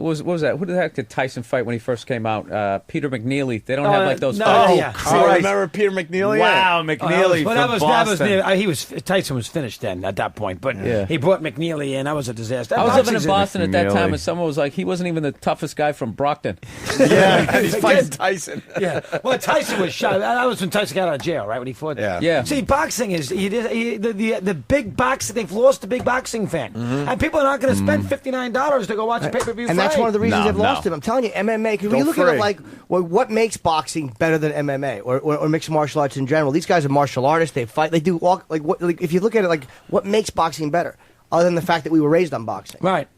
what was that? Who the heck did Tyson fight when he first came out? Peter McNeely. They don't have like those. no, fights. yeah. Oh, remember Peter McNeely? Wow, McNeely from Boston. Tyson was finished then at that point, but he brought McNeely in. That was a disaster. I was living in Boston at that time, and someone was like, he wasn't even the toughest guy from Brockton. Yeah, he's fighting Tyson. Yeah, well, Tyson was shot. That was when Tyson got out of jail, right? When he fought. Yeah. See, boxing is the big boxing. They've lost the big boxing fan, and people are not going to spend $59 to go watch a pay-per-view fight. And that's one of the reasons they've lost him. I'm telling you, MMA. Because when you look at it, like, what makes boxing better than MMA or mixed martial arts in general? These guys are martial artists. They fight. They do all like what. Like, if you look at it, like, what makes boxing better? Other than the fact that we were raised on boxing. Right.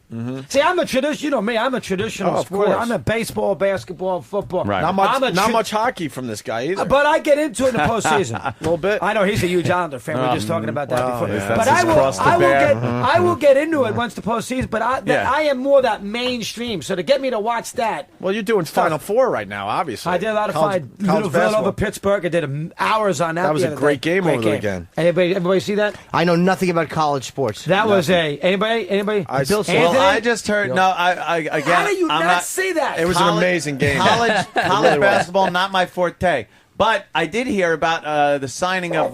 See, I'm a tradition. You know me. I'm a traditional sport. I'm a baseball, basketball, football. Right. Not much hockey from this guy either. But I get into it in the postseason. A little bit. I know he's a huge Islander fan. We were just talking about that before. Yeah, but I will get into it once the postseason. But I am more that mainstream. So to get me to watch that. Well, you're doing Final Four right now, obviously. I did a lot of Louisville over Pittsburgh. I did hours on that. That was a great game over the weekend. Everybody see that? I know nothing about college sports. That was anybody? I just heard. No, again. How do you I'm not see that? It was an amazing game. College basketball, not my forte. But I did hear about the signing of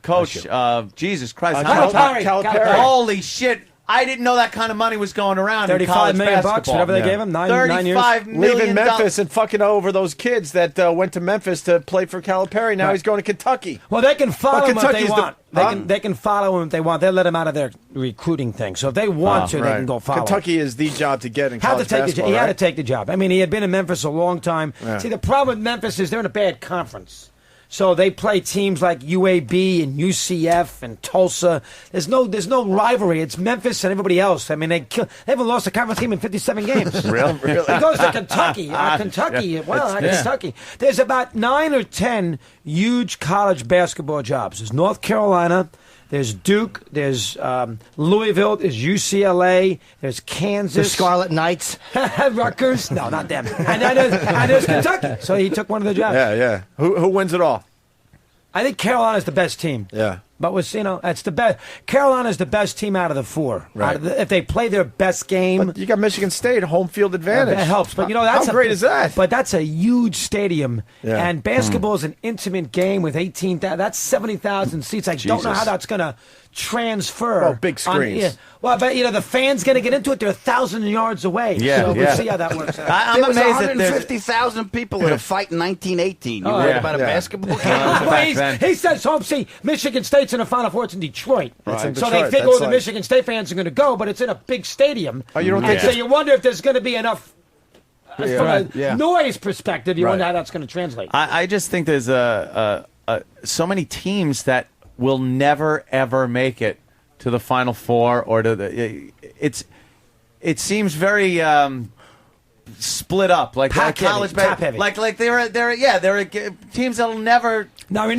Coach. Jesus Christ! Calipari. Holy shit! I didn't know that kind of money was going around. $35 million, basketball. whatever they gave him. 9 years. $35 million. Leaving Memphis and fucking over those kids that went to Memphis to play for Calipari. Now he's going to Kentucky. Well, they can follow him if they want. They can follow him if they want. They'll let him out of their recruiting thing. So if they want to, they can go follow Kentucky is the job to get in college basketball. He had to take the job. I mean, he had been in Memphis a long time. Yeah. See, the problem with Memphis is they're in a bad conference. So they play teams like UAB and UCF and Tulsa. There's no rivalry. It's Memphis and everybody else. I mean, they haven't lost a conference team in 57 games. Really? It goes to Kentucky. Kentucky. There's about 9 or 10 huge college basketball jobs. There's North Carolina. There's Duke, there's Louisville, there's UCLA, there's Kansas. The Scarlet Knights. Rutgers. No, not them. And there's Kentucky. So he took one of the jobs. Yeah. Who wins it all? I think Carolina's the best team. Yeah. But that's the best. Carolina's the best team out of the four. Right. If they play their best game, but you got Michigan State home field advantage. That helps. But that's how great is that? But that's a huge stadium, yeah. And basketball is an intimate game with 18,000. That's 70,000 seats. I don't know how that's going to transfer. Oh, big screens. Well, but the fans going to get into it. They're 1,000 yards away. Yeah, so we'll see how that works out. I'm amazed that 150,000 people at a fight in 1918. You worried about a basketball game? He says, see, Michigan State's in the Final Four. It's in Detroit. Right. So they figure all the Michigan State fans are going to go, but it's in a big stadium. Oh, you don't think so you wonder if there's going to be enough. From a noise perspective, you wonder how that's going to translate. I just think there's so many teams that will never ever make it to the Final Four or to the. It seems very split up, like college basketball. Like there are teams that'll never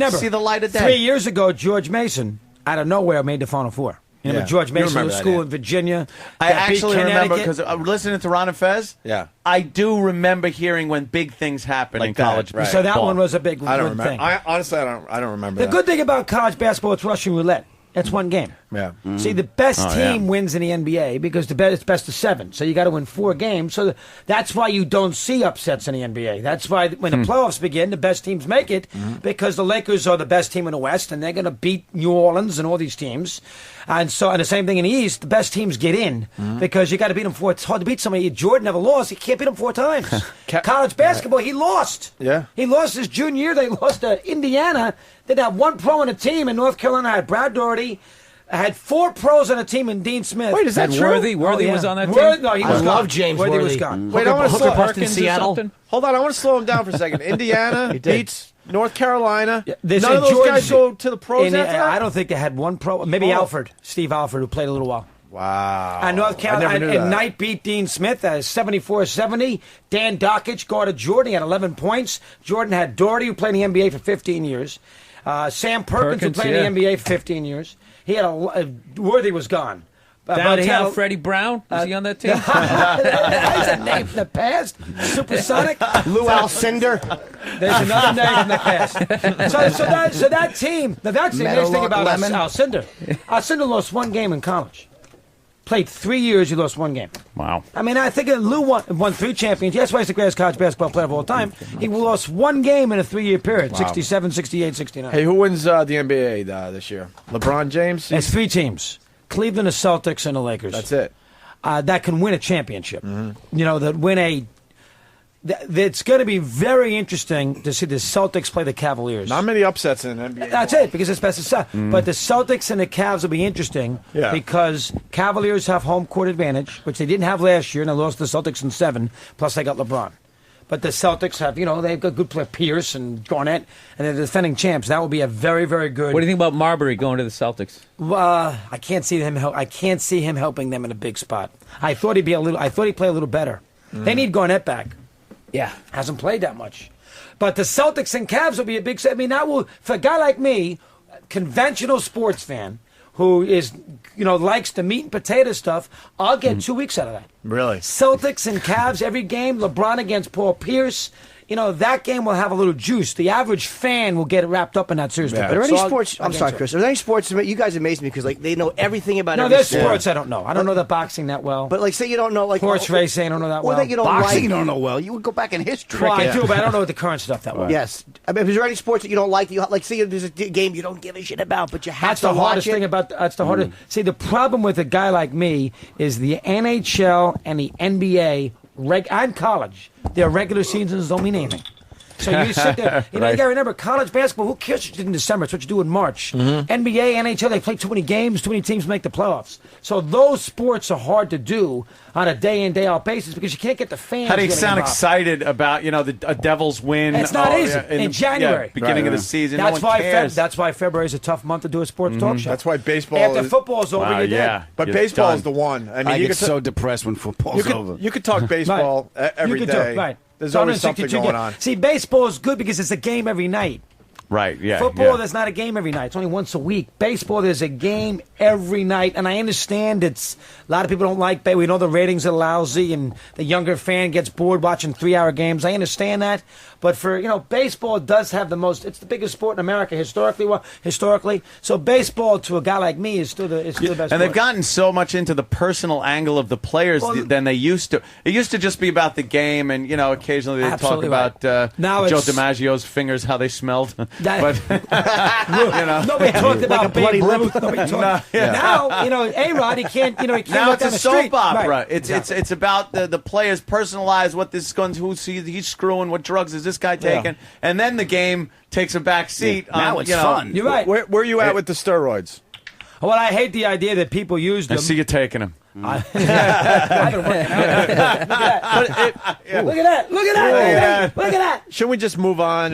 see the light of day. 3 years ago, George Mason out of nowhere made the Final Four. George Mason was school in Virginia. I actually remember because listening to Ron and Fez. Yeah, I do remember hearing when big things happen in college. Right. So that one was a big thing. I don't remember. I don't remember. The good thing about college basketball, it's Russian roulette. It's one game. Yeah. See, the best team wins in the NBA because it's best of 7. So you got to win 4 games. So that's why you don't see upsets in the NBA. That's why when the playoffs begin, the best teams make it because the Lakers are the best team in the West and they're going to beat New Orleans and all these teams. And the same thing in the East, the best teams get in because you got to beat them 4. It's hard to beat somebody. Jordan never lost. You can't beat them 4 times. College basketball, he lost. Yeah. He lost his junior year. They lost to Indiana. They didn't have one pro on the team, and North Carolina had Brad Doherty. I had 4 pros on a team in Dean Smith. Wait, is that true? Worthy was on that team? No, he was gone. I love James Worthy. Worthy Was gone. Wait, I want to slow Perkins Seattle. Hold on, I want to slow him down for a second. Indiana beats North Carolina. Yeah, none of those guys go to the pros after that? I don't think they had one pro. Maybe Steve Alford, who played a little while. Wow. And North Carolina and Knight beat Dean Smith at 74-70. Dan Dockich guarded Jordan. He had 11 points. Jordan had Doherty, who played in the NBA for 15 years. Sam Perkins, who played in the NBA for 15 years. He had Worthy was gone. Downtown Freddie Brown? Was he on that team? That's a name from the past. Supersonic. Lou Alcindor. There's another name from the past. So that team. Now that's the next thing about Alcindor. Alcindor lost 1 game in college. Played 3 years, he lost 1 game. Wow. I mean, I think Lou won 3 championships. That's why he's the greatest college basketball player of all time. He lost 1 game in a 3-year period, 67, 68, 69. Hey, who wins the NBA this year? LeBron James? It's 3 teams. Cleveland, the Celtics, and the Lakers. That's it. That can win a championship. You know, that win a... It's going to be very interesting to see the Celtics play the Cavaliers. Not many upsets in NBA. That's it, because it's best of 7. But the Celtics and the Cavs will be interesting because Cavaliers have home court advantage, which they didn't have last year, and they lost the Celtics in 7, plus they got LeBron. But the Celtics have, they've got good player Pierce and Garnett, and they're the defending champs. That will be a very, very good... What do you think about Marbury going to the Celtics? I can't see him. I can't see him helping them in a big spot. I thought he'd play a little better. They need Garnett back. Yeah, hasn't played that much. But the Celtics and Cavs will be a big... I mean, that will... For a guy like me, conventional sports fan, who is, likes the meat and potato stuff, I'll get 2 weeks out of that. Really? Celtics and Cavs, every game, LeBron against Paul Pierce... that game will have a little juice. The average fan will get wrapped up in that series. Are there any sports? I'm sorry, Chris. Are there any sports? You guys amaze me because they know everything about. No, there's sports I don't know. I don't know the boxing that well. But say you don't know horse racing. I don't know that well. That you don't boxing, like. you don't know well. You would go back in history. Well, I do, but I don't know the current stuff that well. Yes. I mean, is there any sports that you don't like? That you like? Say there's a game you don't give a shit about, but you have that's to the watch hardest it. thing about. That's the hardest. See, the problem with a guy like me is the NHL and the NBA and college. Their regular seasons don't mean anything. So you sit there. You got to remember, college basketball, who cares what you did in December? It's what you do in March. NBA, NHL, they play too many games, too many teams make the playoffs. So those sports are hard to do on a day-in, day-out basis because you can't get the fans. How do you getting sound involved. excited about, a Devils win? It's not easy. In January. Beginning of the season, That's no one why cares. that's why February is a tough month to do a sports talk show. That's why baseball After football's over, you're dead. But You're baseball done. is the one. I mean, I you get could so depressed when football's over. You could talk baseball every day. Right. There's always something going on. See, baseball is good because it's a game every night. Right, yeah. Football, there's not a game every night. It's only once a week. Baseball, there's a game every night. And I understand a lot of people don't like baseball. We know the ratings are lousy and the younger fan gets bored watching 3-hour games. I understand that. But for, baseball does have it's the biggest sport in America historically. So baseball to a guy like me is still the best And sport. they've gotten so much into the personal angle of the players than they used to. It used to just be about the game, and occasionally they talk Absolutely about now Joe it's- DiMaggio's fingers, how they smelled. That- But Nobody talked about bloody Babe lip. Ruth. Nobody talked. Now, A-Rod, he can't now walk it's down a the soap street. opera. Right. It's about the players personalize what this gun's he's screwing, what drugs is this guy taking, and then the game takes a back seat. Now it's fun. You're right. Where are you at with the steroids? Well, I hate the idea that people use them. I see you taking them. I've been working out. Look at that! Look at that! Look at that! Should we just move on?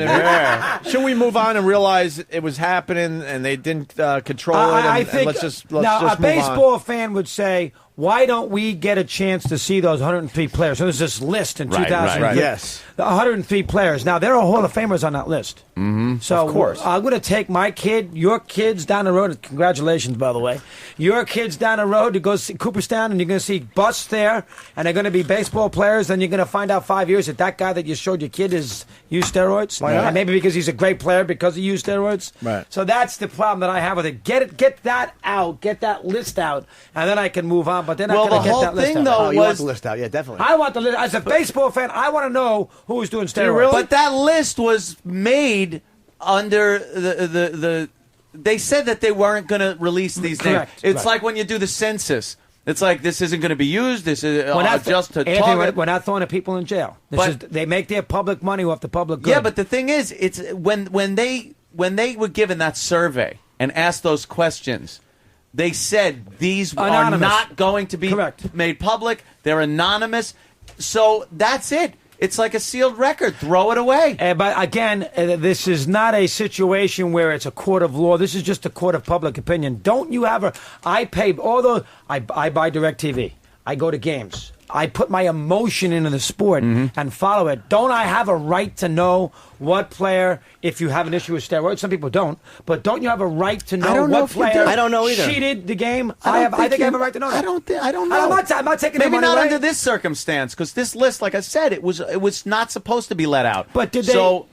Should we move on and realize it was happening and they didn't control it? I And think let's just now move a on. baseball fan would say, "Why don't we get a chance to see those 103 players?" So there's this list in 2000. right. Yes. The 103 players. Now there are Hall of Famers on that list. Mm-hmm. So Of course. I'm going to take my kid, your kids down the road. Congratulations, by the way. Your kids down the road to go see Cooperstown, and you're going to see busts there, and they're going to be baseball players. Then you're going to find out 5 years that guy that you showed your kid is used steroids. Why not? And maybe because he's a great player because he used steroids. Right. So that's the problem that I have with it. Get that out. Get that list out, and then I can move on. But they're not going to get that list out. Oh, you want the list out? Yeah, definitely. I want the list. As a baseball fan, I want to know who's doing steroids. But that list was made under the they said that they weren't going to release these Correct, names. It's right. like when you do the census. It's like this isn't going to be used. This is just to Anthony, target. we're not throwing people in jail. They make their public money off the public good. Yeah, but the thing is, it's when they were given that survey and asked those questions, they said these Anonymous. are not going to be made public. They're anonymous. So that's it. It's like a sealed record. Throw it away. But again, this is not a situation where it's a court of law. This is just a court of public opinion. Don't you have I pay all those. I buy DirecTV. I go to games. I put my emotion into the sport and follow it. Don't I have a right to know what player, if you have an issue with steroids? Some people don't, but don't you have a right to know what player I don't know either. cheated the game? I think I have a right to know that. I don't know. I'm not taking Maybe their money not away. under this circumstance, because this list, like I said, it was not supposed to be let out. But did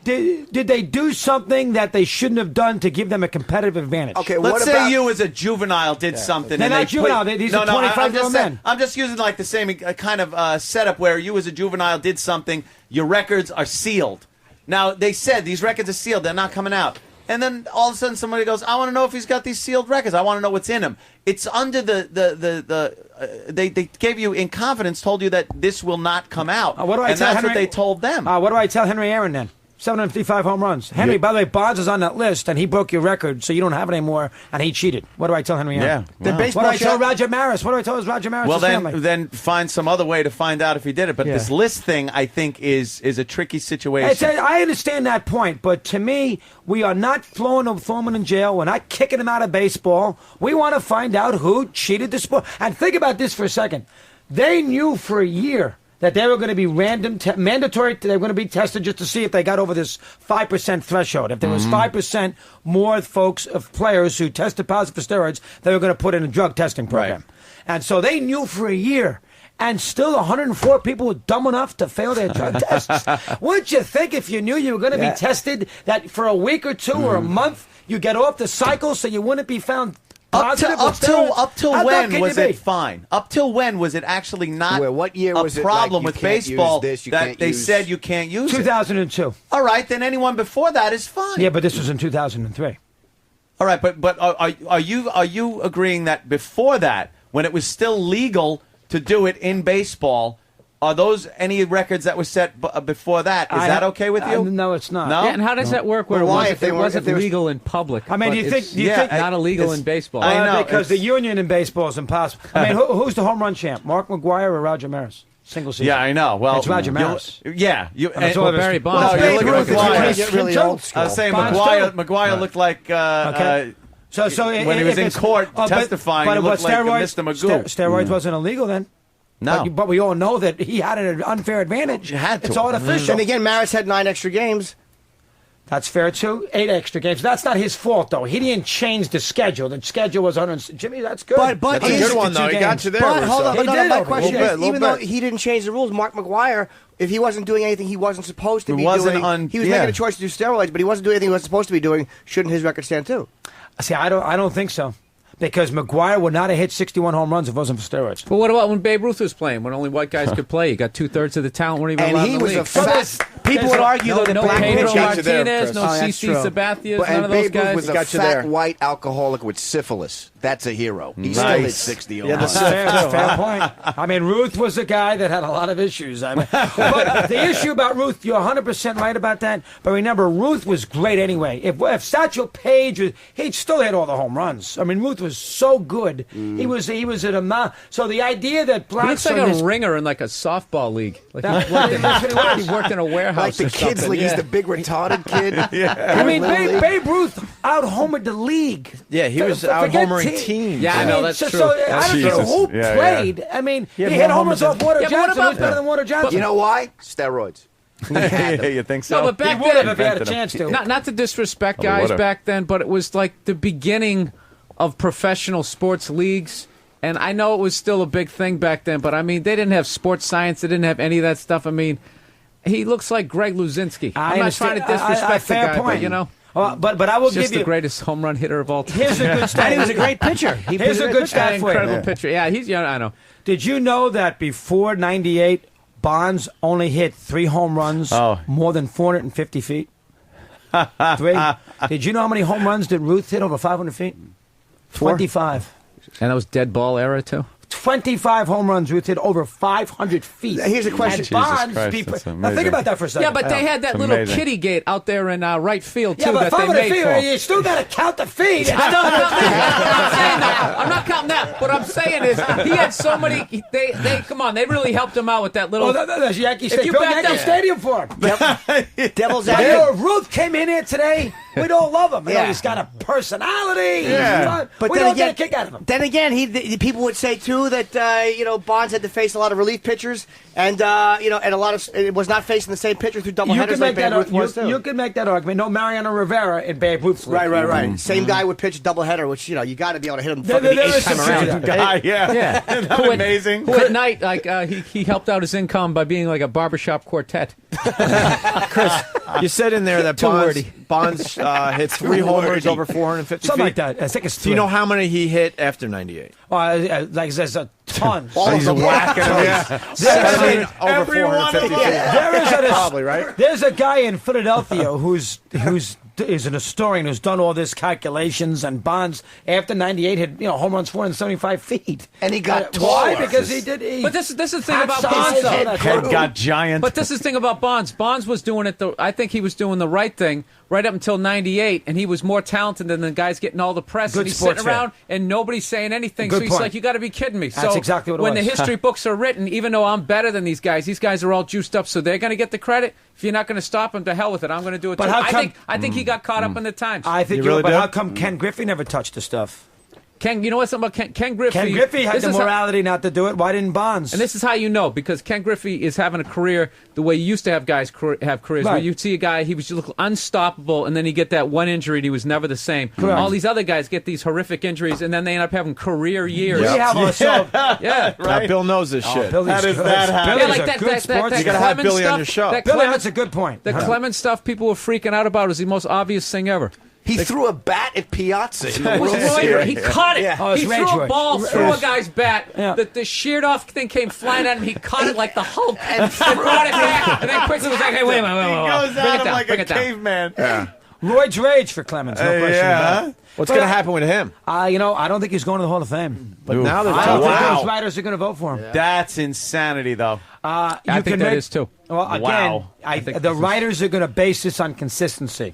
they do something that they shouldn't have done to give them a competitive advantage? Okay, let's say you as a juvenile did something. They're and not they juvenile. These are 25-year-old men. I'm just using like the same kind of setup where you as a juvenile did something. Your records are sealed. Now, they said these records are sealed. They're not coming out. And then all of a sudden somebody goes, I want to know if he's got these sealed records. I want to know what's in them. It's under they gave you in confidence, told you that this will not come out. What do I and tell that's Henry? what they told them. What do I tell Henry Aaron then? 755 home runs. Henry, by the way, Bonds is on that list, and he broke your record, so you don't have it anymore, and he cheated. What do I tell Henry Aaron? Yeah. Wow. What do I tell Roger Maris? What do I tell Roger Maris' Well, family? then find some other way to find out if he did it. But this list thing, I think, is a tricky situation. I understand that point, but to me, we are not throwing him in jail. We're not kicking him out of baseball. We want to find out who cheated the sport. And think about this for a second. They knew for a year that they were going to be mandatory. They were going to be tested just to see if they got over this 5% threshold. If there was 5% more players who tested positive for steroids, they were going to put in a drug testing program. Right. And so they knew for a year. And still 104 people were dumb enough to fail their drug tests. Wouldn't you think if you knew you were going to be tested that for a week or two or a month, you get off the cycle so you wouldn't be found Up till when was it fine? Up till when was it actually not what year was a problem it like with baseball that they said you can't use 2002. it? All right, then anyone before that is fine. Yeah, but this was in 2003. All right, but are you agreeing that before that, when it was still legal to do it in baseball, are those any records that were set before that? Is that okay with you? No, it's not. No? Yeah, and how does that work where it wasn't legal in public? I mean, do you think not illegal in baseball? I know, because the union in baseball is impossible. I mean, who's the home run champ? Mark McGwire or Roger Maris? Single season. Yeah, I know. Well, it's Roger Maris. Barry Bonds. No, you look at McGwire. really old school. I was saying McGwire looked like So when he was in court testifying, he looked like Mr. Magoo. Steroids wasn't illegal then. No. But we all know that he had an unfair advantage. You had to. It's artificial. And again, Maris had 9 extra games. That's fair, too. 8 extra games. That's not his fault, though. He didn't change the schedule. The schedule was 100. Jimmy, that's good. But that's a good one, though. He got you there. But hold on. My question is, even though he didn't change the rules, Mark McGwire, if he wasn't doing anything he wasn't supposed to be doing, he was making a choice to do steroids, but he wasn't doing anything he wasn't supposed to be doing. Shouldn't his record stand, too? See, I don't think so. Because McGwire would not have hit 61 home runs if it wasn't for steroids. But what about when Babe Ruth was playing, when only white guys could play? You got 2/3 of the talent weren't even allowed in the league. People would argue that no Pedro Martinez, no CC Sabathias, none of those guys. Babe Ruth was a fat white alcoholic with syphilis. That's a hero. He still hit 60 home runs. Fair point. I mean, Ruth was a guy that had a lot of issues. I mean, but the issue about Ruth, you're 100% right about that. But remember, Ruth was great anyway. If Satchel Paige, he'd still hit all the home runs. I mean, Ruth was so good. He was at a so the idea that he looks like a ringer in like a softball league. Like he worked in a warehouse. Like the kids league. He's the big retarded kid. I mean, Babe Ruth out-homered the league. Yeah, he was out-homering teams. Yeah, I know, that's true. So I don't know who played. I mean, he hit home runs off Water Johnson. He was better than Water Johnson. You know why? Steroids. You think so? No, but back he would then, have if he had a chance to. Not to disrespect guys back then, but it was like the beginning of professional sports leagues. And I know it was still a big thing back then, but I mean, they didn't have sports science. They didn't have any of that stuff. I mean, he looks like Greg Luzinski. I'm not trying to disrespect the guy, but you know. But I will give you the greatest home run hitter of all time. Here's a good stat. And he was a great pitcher. Here's a good stat for you. Incredible pitcher. Yeah, I know. Did you know that before '98, Bonds only hit 3 home runs more than 450 feet? 3. Did you know how many home runs did Ruth hit over 500 feet? 25. And that was dead ball era too. 25 home runs, Ruth hit over 500 feet. Here's a question. Bonds, now think about that for a second. Yeah, but they had that little kitty gate out there in right field, too, but that they 500 made feet, for. you still got to count the feet. I'm not saying that. I'm not counting that. What I'm saying is he had so many. They come on. They really helped him out with that little. That's Yankee Stadium. Yankee Stadium for him. Devil's advocate. If Ruth came in here today We'd all love him. You know, Yeah. he's got a personality. Yeah. He's fun. But we then don't get a again- kick out of him. Then again, the people would say too that Bonds had to face a lot of relief pitchers, and and a lot of it was not facing the same pitcher through double You headers can like make Babe Ruth that. was too. You can make that argument. No, Mariano Rivera in Babe Ruth's league. Right. Same guy would pitch a doubleheader, which you got to be able to hit him There- fucking the there eighth is time some around. truth to guy, that. yeah. Isn't that amazing? Who at night, like he helped out his income by being like a barbershop quartet. Chris, you said in there that Too wordy. Bonds hit 3 homers over 450 Something feet. like that. I think it's Do you know how many he hit after 98? Like there's a ton. He's whacking them. Yeah. There's Over every one 450 of them. feet. There is Probably, right? There's a guy in Philadelphia who's is an historian who's done all this calculations, and Bonds after 98 hit home runs 475 feet, and he got why? taller. Because he did. But this is the thing hot about size, Bonds, though. head Head got giant. But this is the thing about Bonds. Bonds was doing it. I think he was doing the right thing right up until '98, and he was more talented than the guys getting all the press. Good and he's sports sitting around and nobody's saying anything. Good so he's point. like, "You got to be kidding me." That's so exactly what it when was. the history books are written, even though I'm better than these guys are all juiced up, so they're going to get the credit. If you're not going to stop them, to hell with it. I'm going to do it. But too. how come- I think he got caught up in the times. I think You really but do? how come Ken Griffey never touched the stuff? Ken, you know what's something about Ken Griffey? Ken Griffey had this the is how- morality not to do it. Why didn't Bonds? And this is how you know, because Ken Griffey is having a career the way you used to have guys have careers, where Right. you'd see a guy, he was just look unstoppable, and then he get that one injury, and he was never the same. Correct. All these other guys get these horrific injuries, and then they end up having career years. We have ourselves. Yeah. Now, Bill knows this shit. Billy's How does good. that happen? Billy's Yeah, like a that, good that, that, sports that You gotta guy. have Clemens Billy on stuff, your show. That Billy, Clemens, that's a good point. The Clemens stuff people were freaking out about is the most obvious thing ever. He threw a bat at Piazza in the It was World Roy, Series. he caught it. Yeah. Oh, it's He Rage threw Roy. a ball through a guy's bat. Yeah. The sheared off thing came flying at him. He caught it like the Hulk and brought it back. And then quickly was like, "Hey, wait a minute, He goes bring at it him down, like bring a it down." caveman. Royd's rage for Clemens. No question about it. What's going to happen with him? I don't think he's going to the Hall of Fame. But now they're I don't think talking. those writers are going to vote for him. That's insanity, though. I think that is too. Well, again, Wow. the writers are going to base this on consistency.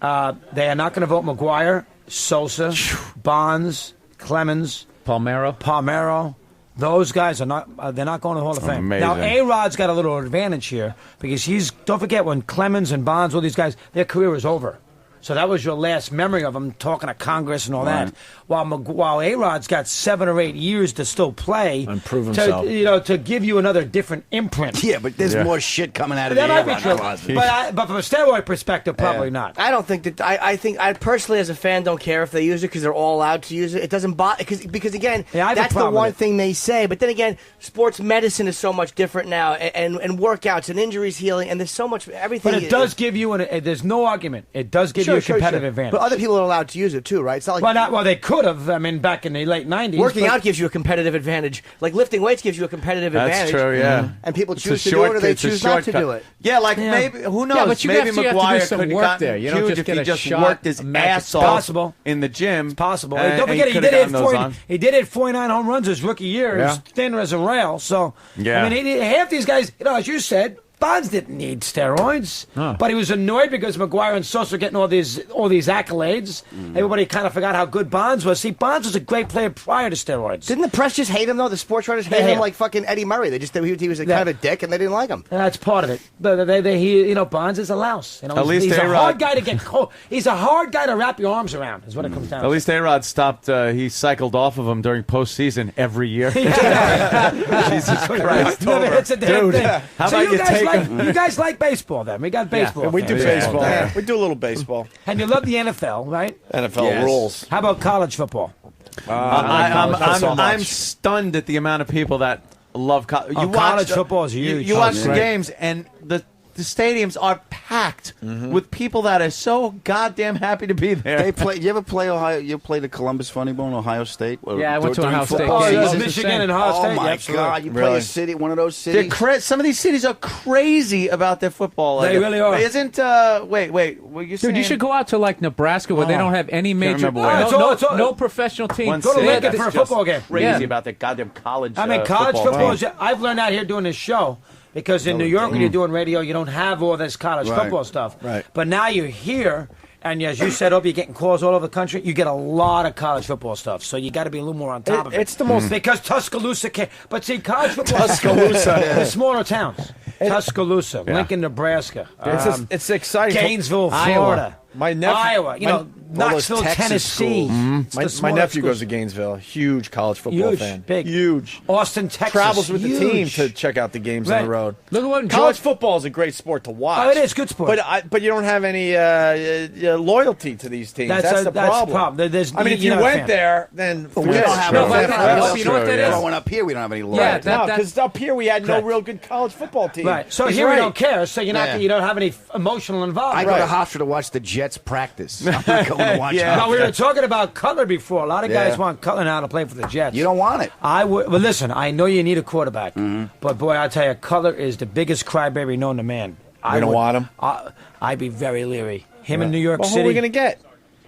They are not going to vote McGuire, Sosa, Bonds, Clemens, Palmeiro. Those guys are not. They're not going to the Hall of Fame. Amazing. Now, A-Rod's got a little advantage here because don't forget when Clemens and Bonds, all these guys, their career is over. So that was your last memory of him talking to Congress and all that. While A-Rod's got 7 or 8 years to still play And prove himself. to give you another different imprint. Yeah, but there's more shit coming out of That the might be A-Rod true, closet. but from a steroid perspective, probably not. I don't think that. I think I personally, as a fan, don't care if they use it because they're all allowed to use it. It doesn't bother because again, Yeah, I have a that's the problem one with it. thing they say. But then again, sports medicine is so much different now, and workouts and injuries healing, and there's so much everything. But it does give you there's no argument. It does give you a competitive advantage. But other people are allowed to use it too, right? It's not like Well, they could have. I mean, back in the late '90s, working but- out gives you a competitive advantage. Like lifting weights gives you a competitive That's advantage. true, yeah. And people It's choose a to do it or they shortcut, it's a choose not to shortcut. do it. Yeah, maybe, who knows? Yeah, but you maybe have to do McGuire some could have work gotten there. You don't huge just if get he a just shot, worked his a magic ass spot. off Possible. in the gym. It's possible. and Don't he forget, he coulda did hit gotten those 40. on. He did hit 49 home runs his rookie year. Yeah. He's thinner as a rail. So, Yeah. I mean, half these guys, as you said, Bonds didn't need steroids, but he was annoyed because McGuire and Sosa were getting all these accolades. Everybody kind of forgot how good Bonds was. See, Bonds was a great player prior to steroids. Didn't the press just hate him though? The sports writers They hate hate him him. like fucking Eddie Murray. They just he was kind of a dick and they didn't like him. That's part of it. But Bonds is a louse. At least he's a A-Rod- hard guy to get. He's a hard guy to wrap your arms around. Is what it comes down to. At least A-Rod stopped. He cycled off of him during postseason every year. Jesus Christ! Never hits a damn Dude, thing. how So about you guys take like, him? you guys like baseball then? We got baseball. We do fans. baseball. Yeah. We do a little baseball. And you love the NFL, right? NFL Yes. rules. How about college football? I'm stunned at the amount of people that love college. College football is huge. You watch the Right. games, and the stadiums are packed with people that are so goddamn happy to be there. They play. You ever play Ohio? You played the Columbus Funny Bone, Ohio State? Yeah, I went to During Ohio State. football Oh, Yeah, yeah, it's the Michigan same. and Ohio Oh State. my absolutely. God! You play Really? a city, one of those They're cities. some of these cities are crazy about their football. They really are. Isn't wait? Were you saying? Dude, you should go out to like Nebraska where they don't have any major, remember where. no professional team. One Go to city Lincoln that's for a just football game. Crazy Yeah. about their goddamn college. I mean, college football. football is. I've learned out here doing this show because in New York, when you're doing radio, you don't have all this college Right. football stuff. Right. But now you're here. And as you said, Opie, you're getting calls all over the country. You get a lot of college football stuff, so you got to be a little more on top of it. It's the most because Tuscaloosa can. But see, college football. Tuscaloosa. The smaller towns. Tuscaloosa, Lincoln, Nebraska. It's exciting. Gainesville, Iowa. Florida. My nephew, Iowa, you know, all those Knoxville, Texas Tennessee. schools. It's the My smaller nephew schools. goes to Gainesville. Huge college football Huge, fan. big. Huge. Austin, Texas. Travels with the team huge. to check out the games on Right. the road. Look at what College football is a great sport to watch. Oh, it is good sport. But you don't have any loyalty to these teams. That's the problem. There's, I mean, if you you're not a went fan. there, then We forget don't it. have No, any but loyalty. I hope you know what that is? Growing up here, we don't have any loyalty. Yeah, No, that- because up here we had no Correct. real good college football team. Right. So He's here right. we don't care. So you're not. Yeah. You don't have any emotional involvement. I go to Hofstra to watch the Jets practice. I'm not going to watch Yeah. No, we were Hofstra. talking about Cutler before. A lot of guys Yeah. want Cutler now to play for the Jets. You don't want it. I would. Well, listen. I know you need a quarterback, but boy, I tell you, Cutler is the biggest crybaby known to man. We don't want him. I'd be very leery. Him in New York Well, who City. are we going to get?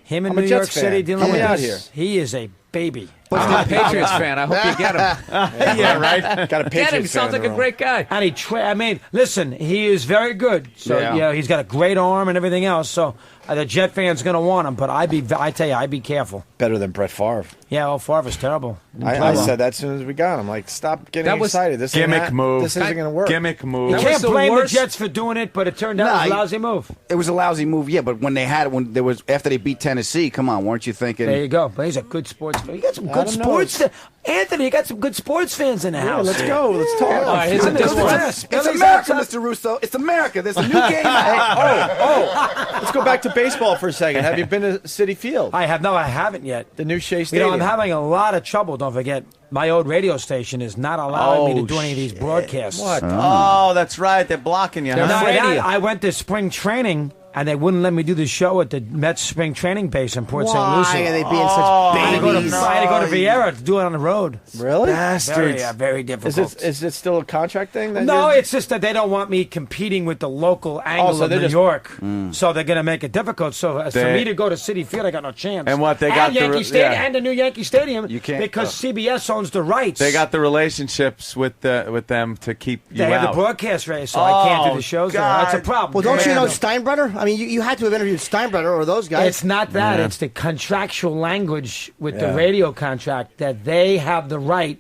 Him in I'm a New Jets York City fan. dealing Help with me out this. here. He is a baby. I'm a Patriots fan. I hope you get him. Yeah, right. Got a Get him. Patriots He fan sounds in like the a room. great guy. And I mean, listen, he is very good. So Yeah. you know, he's got a great arm and everything else. So the Jet fan's going to want him. But I tell you, I'd be careful. Better than Brett Favre. Yeah, well, Favre's terrible. Didn't play I well. said that as soon as we got him. Like, stop getting That was excited. This ain't Gimmick move. This isn't going to work. Gimmick move. You That can't was the blame worst. the Jets for doing it, but it turned out it was a Nah, lousy move. It was a lousy move, yeah. But when they had it, when there was after they beat Tennessee, come on, weren't you thinking? There you go. But he's a good sports fan. You got some good don't know. sports. Anthony, you got some good sports fans in the Yeah, house. let's go. Let's talk. All right, here's Listen to this this one. one. It's Billy's America, outside. Mr. Russo. It's America. There's a new game out. Let's go back to baseball for a second. Have you been to Citi Field? I haven't yet. The new Shea You Stadium. know, I'm having a lot of trouble. Don't forget, my old radio station is not allowing me to Oh, do any of these broadcasts. What? Oh, that's right. They're blocking you. Now, Huh? I went to spring training, and they wouldn't let me do the show at the Mets spring training base in Port St. Lucie. Why are they being such I had to go to- babies? I had to go to Vieira to do it on the road. Really? Very, very difficult. Is it still a contract thing? that No, you're- it's just that they don't want me competing with the local angle so of they're New just- York. So they're going to make it difficult. So for They- me to go to Citi Field, I got no chance. And what, they got the Yankee re- Stadium yeah. and the new Yankee Stadium You can't- because CBS owns the rights. They got the relationships with them to keep you They have out. the broadcast race, so I can't do the shows there. That's a problem. Well, don't you know Yeah. Steinbrenner? I mean, you had to have interviewed Steinbrenner or those guys. It's not that. Yeah. It's the contractual language with the Yeah. radio contract that they have the right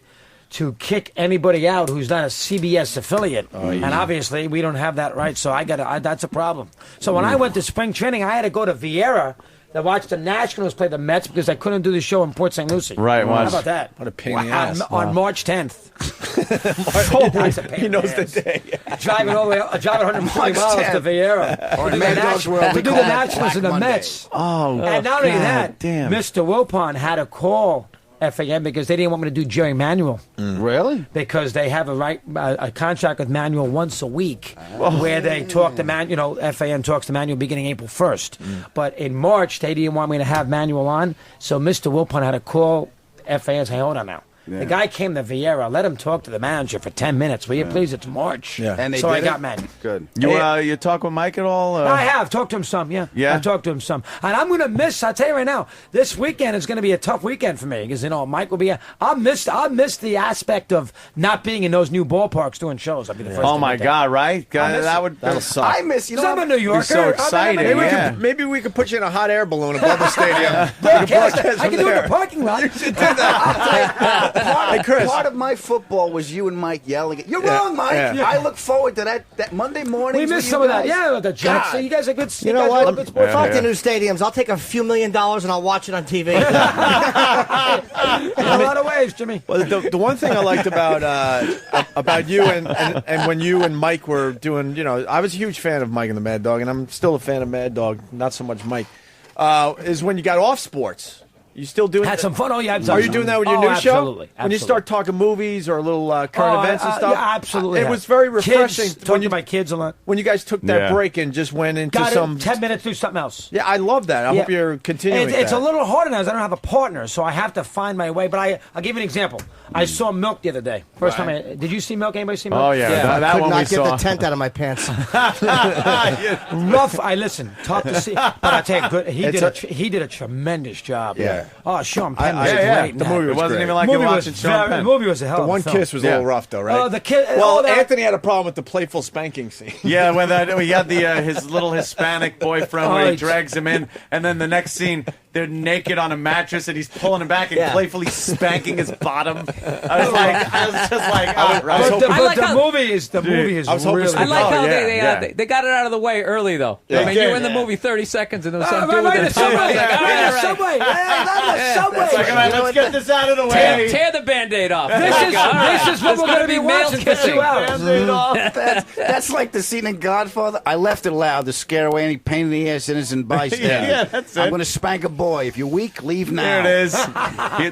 to kick anybody out who's not a CBS affiliate. And obviously, we don't have that right, so that's a problem. So when I went to spring training, I had to go to Vieira to watch the Nationals play the Mets because I couldn't do the show in Port St. Lucie. Right, How watch. about that? What a pain in the ass. On March 10th. That's a pain He in the knows the ass. day. Driving all the way, driving 140 miles to Vieira Or to do Mad the Dog's World, to we do call the it Nationals Black and the Monday. Mets. Oh, And not only God that, damn. Mr. Wilpon had to call FAM because they didn't want me to do Jerry Manuel Really? because they have a contract with Manuel once a week where they talk to FAM talks to Manuel beginning April 1st. But in March, they didn't want me to have Manuel on, so Mr. Wilpon had to call FAM and say, hold on now. Yeah. The guy came to Vieira, let him talk to the manager for 10 minutes. Will you please? It's March. Yeah. And they so did I got it? Manuel. Good. You talk with Mike at all? I have talked to him some, yeah. Yeah? I've talked to him some. And I'm going to miss, I'll tell you right now, this weekend is going to be a tough weekend for me because, Mike will be, I'll miss the aspect of not being in those new ballparks doing shows. I'll be the first Oh to my admit that. God! Right? miss that it. would That'll suck. I miss, you know, Because I'm a New Yorker. so I'm exciting, a New Yorker. yeah. Maybe we could put you in a hot air balloon above the stadium. Broadcast. I from can do it in there. the parking lot. Hey, Chris. part of my football was you and Mike yelling. You're wrong, Mike. yeah. I look forward to that Monday morning. We missed some of that. Yeah, the Jets. So you guys are good. You know guys are what? good sports. Fuck the new stadiums. I'll take a few $1 million and I'll watch it on TV. In a lot of ways, Jimmy. Well, the one thing I liked about you and when you and Mike were doing, I was a huge fan of Mike and the Mad Dog, and I'm still a fan of Mad Dog, not so much Mike, is when you got off sports. You still doing Had some fun. Oh, yeah. Are you doing that with your new show? Absolutely. When you start talking movies or little current events and stuff? Yeah, absolutely. It was very refreshing. Kids, talking to my kids a lot. When you guys took that Yeah. break and just went into Got some... it. 10 minutes, do something else. Yeah, I love that. I hope Yeah. you're continuing It's that. a little harder now because I don't have a partner, so I have to find my way. But I'll give you an example. I saw Milk the other day. First time did you see Milk? Anybody see Milk? Oh yeah, that Could one we not get saw. the tent out of my pants. Rough. I listen. Tough to see, but I tell you, good. He did a tremendous job. Yeah. Oh, Sean Penn was yeah. great. in The that. movie It was wasn't great. even like movie you're was watching Sean very- Penn. The movie was a hell The of a one film. kiss was a Yeah. little rough, though, right? Oh, the kid. Well, oh, that- Anthony had a problem with the playful spanking scene. Yeah, when we got his little Hispanic boyfriend where Oh, he drags him in, and then the next scene they're naked on a mattress and he's pulling him back and Yeah. playfully spanking his bottom. I was just like, But the movie is really. I like how they got it out of the way early, though. Yeah. I mean, you were in the movie 30 seconds, and there was some dude right, with the a subway. I was like, all right, all right. Subway. It's like, all right, let's get this out of the way. Tear the Band-Aid off. This is what we're going to be watching for 2 hours. That's like the scene in Godfather. I left it loud to scare away any pain in the ass innocent bystander. Yeah, that's it. I'm going to spank a boy. If you're weak, leave now. There it is.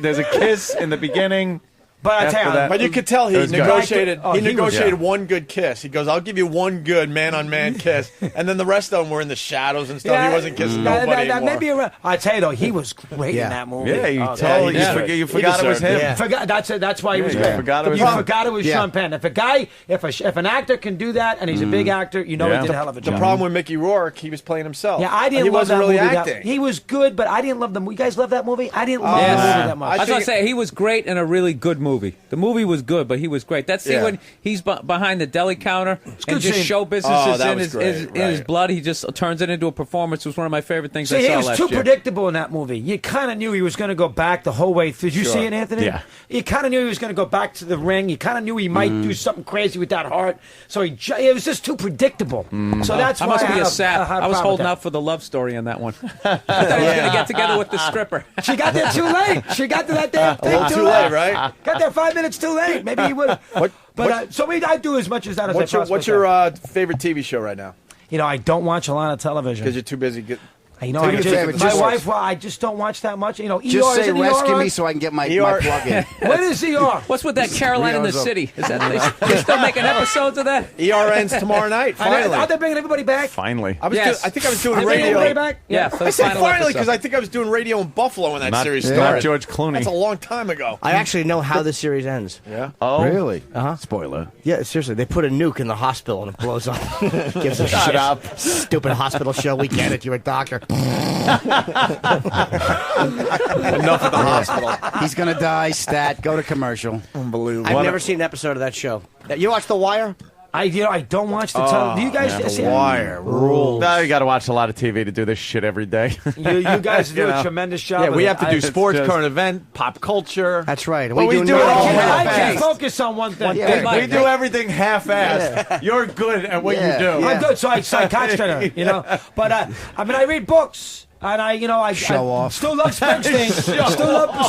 There's a kiss in the beginning. But I tell you, But you could tell he It was good. negotiated. Oh, he he was- negotiated one good kiss. He goes, "I'll give you one good man-on-man kiss," and then the rest of them were in the shadows and stuff. He wasn't kissing nobody anymore. Maybe I tell you though, he was great in that movie. Yeah, you Oh, totally yeah, you forgot it was him. Yeah. That's why he was you great. forgot it was You him. forgot it was Sean Penn. If an actor can do that and he's a big actor, you know he did a hell of a The job. problem with Mickey Rourke, he was playing himself. Yeah, I didn't He love wasn't that really movie. acting. He was good, but I didn't love the movie. You guys love that movie? I didn't love the movie that much. I was going to say, he was great in a really good movie. The movie was good, but he was great. That scene when he's behind the deli counter and good just scene. show business is that in was his great, blood. He just turns it into a performance. It was one of my favorite things I See, saw he was last too year. predictable in that movie. You kind of knew he was going to go back the whole way through. Did you see it, Anthony? Yeah. You kind of knew he was going to go back to the ring. You kind of knew he might do something crazy with that heart. So it was just too predictable. So that's I why must be had a sap. had I was problem with holding that. out for the love story on that one. I thought he was going to get together with the stripper. She got there too late. She got to that damn thing little too too late, late, right? Got there 5 minutes too late. Maybe he would. I do as much as that as I possibly What's your favorite TV show right now? You know, I don't watch a lot of television. Because you're too busy. You know, Take your favorite my just- wife, I just don't watch that much. You know, Just ER, say isn't ER rescue on? me so I can get my ER. plug in. When is ER? What's with that Caroline in the City? Is that they still making episodes of that? ER ends tomorrow night. Finally. Are they bringing everybody back? Finally. I think I was doing Are they bringing radio. everybody back? Yeah, for the I said final finally episode. because I think I was doing radio in Buffalo when that Not- series not started. George Clooney. That's a long time ago. I actually know how this series ends. Yeah. Oh, Really? Uh-huh. Spoiler. Yeah, seriously. They put a nuke in the hospital and it blows up. Gives a Shut shit. up. Stupid hospital show. We get it. You're a doctor. Enough of the hospital. He's going to die. Stat. Go to commercial. Unbelievable. I've never seen an episode of that show. You watch The Wire? I don't watch the television. Do you guys see The Wire rules. Now you got to watch a lot of TV to do this shit every day. You guys do You a know. tremendous job. Yeah, of we it. have to do It's sports, just- current event, pop culture. That's right. Well, we do it nothing. all I half-assed. can't focus on one thing. Yeah, Mike, we do everything half-assed. You're good at what you do. I'm good, so I concentrate, you know. But I mean, I read books. And I Show off. Still love Springsteen.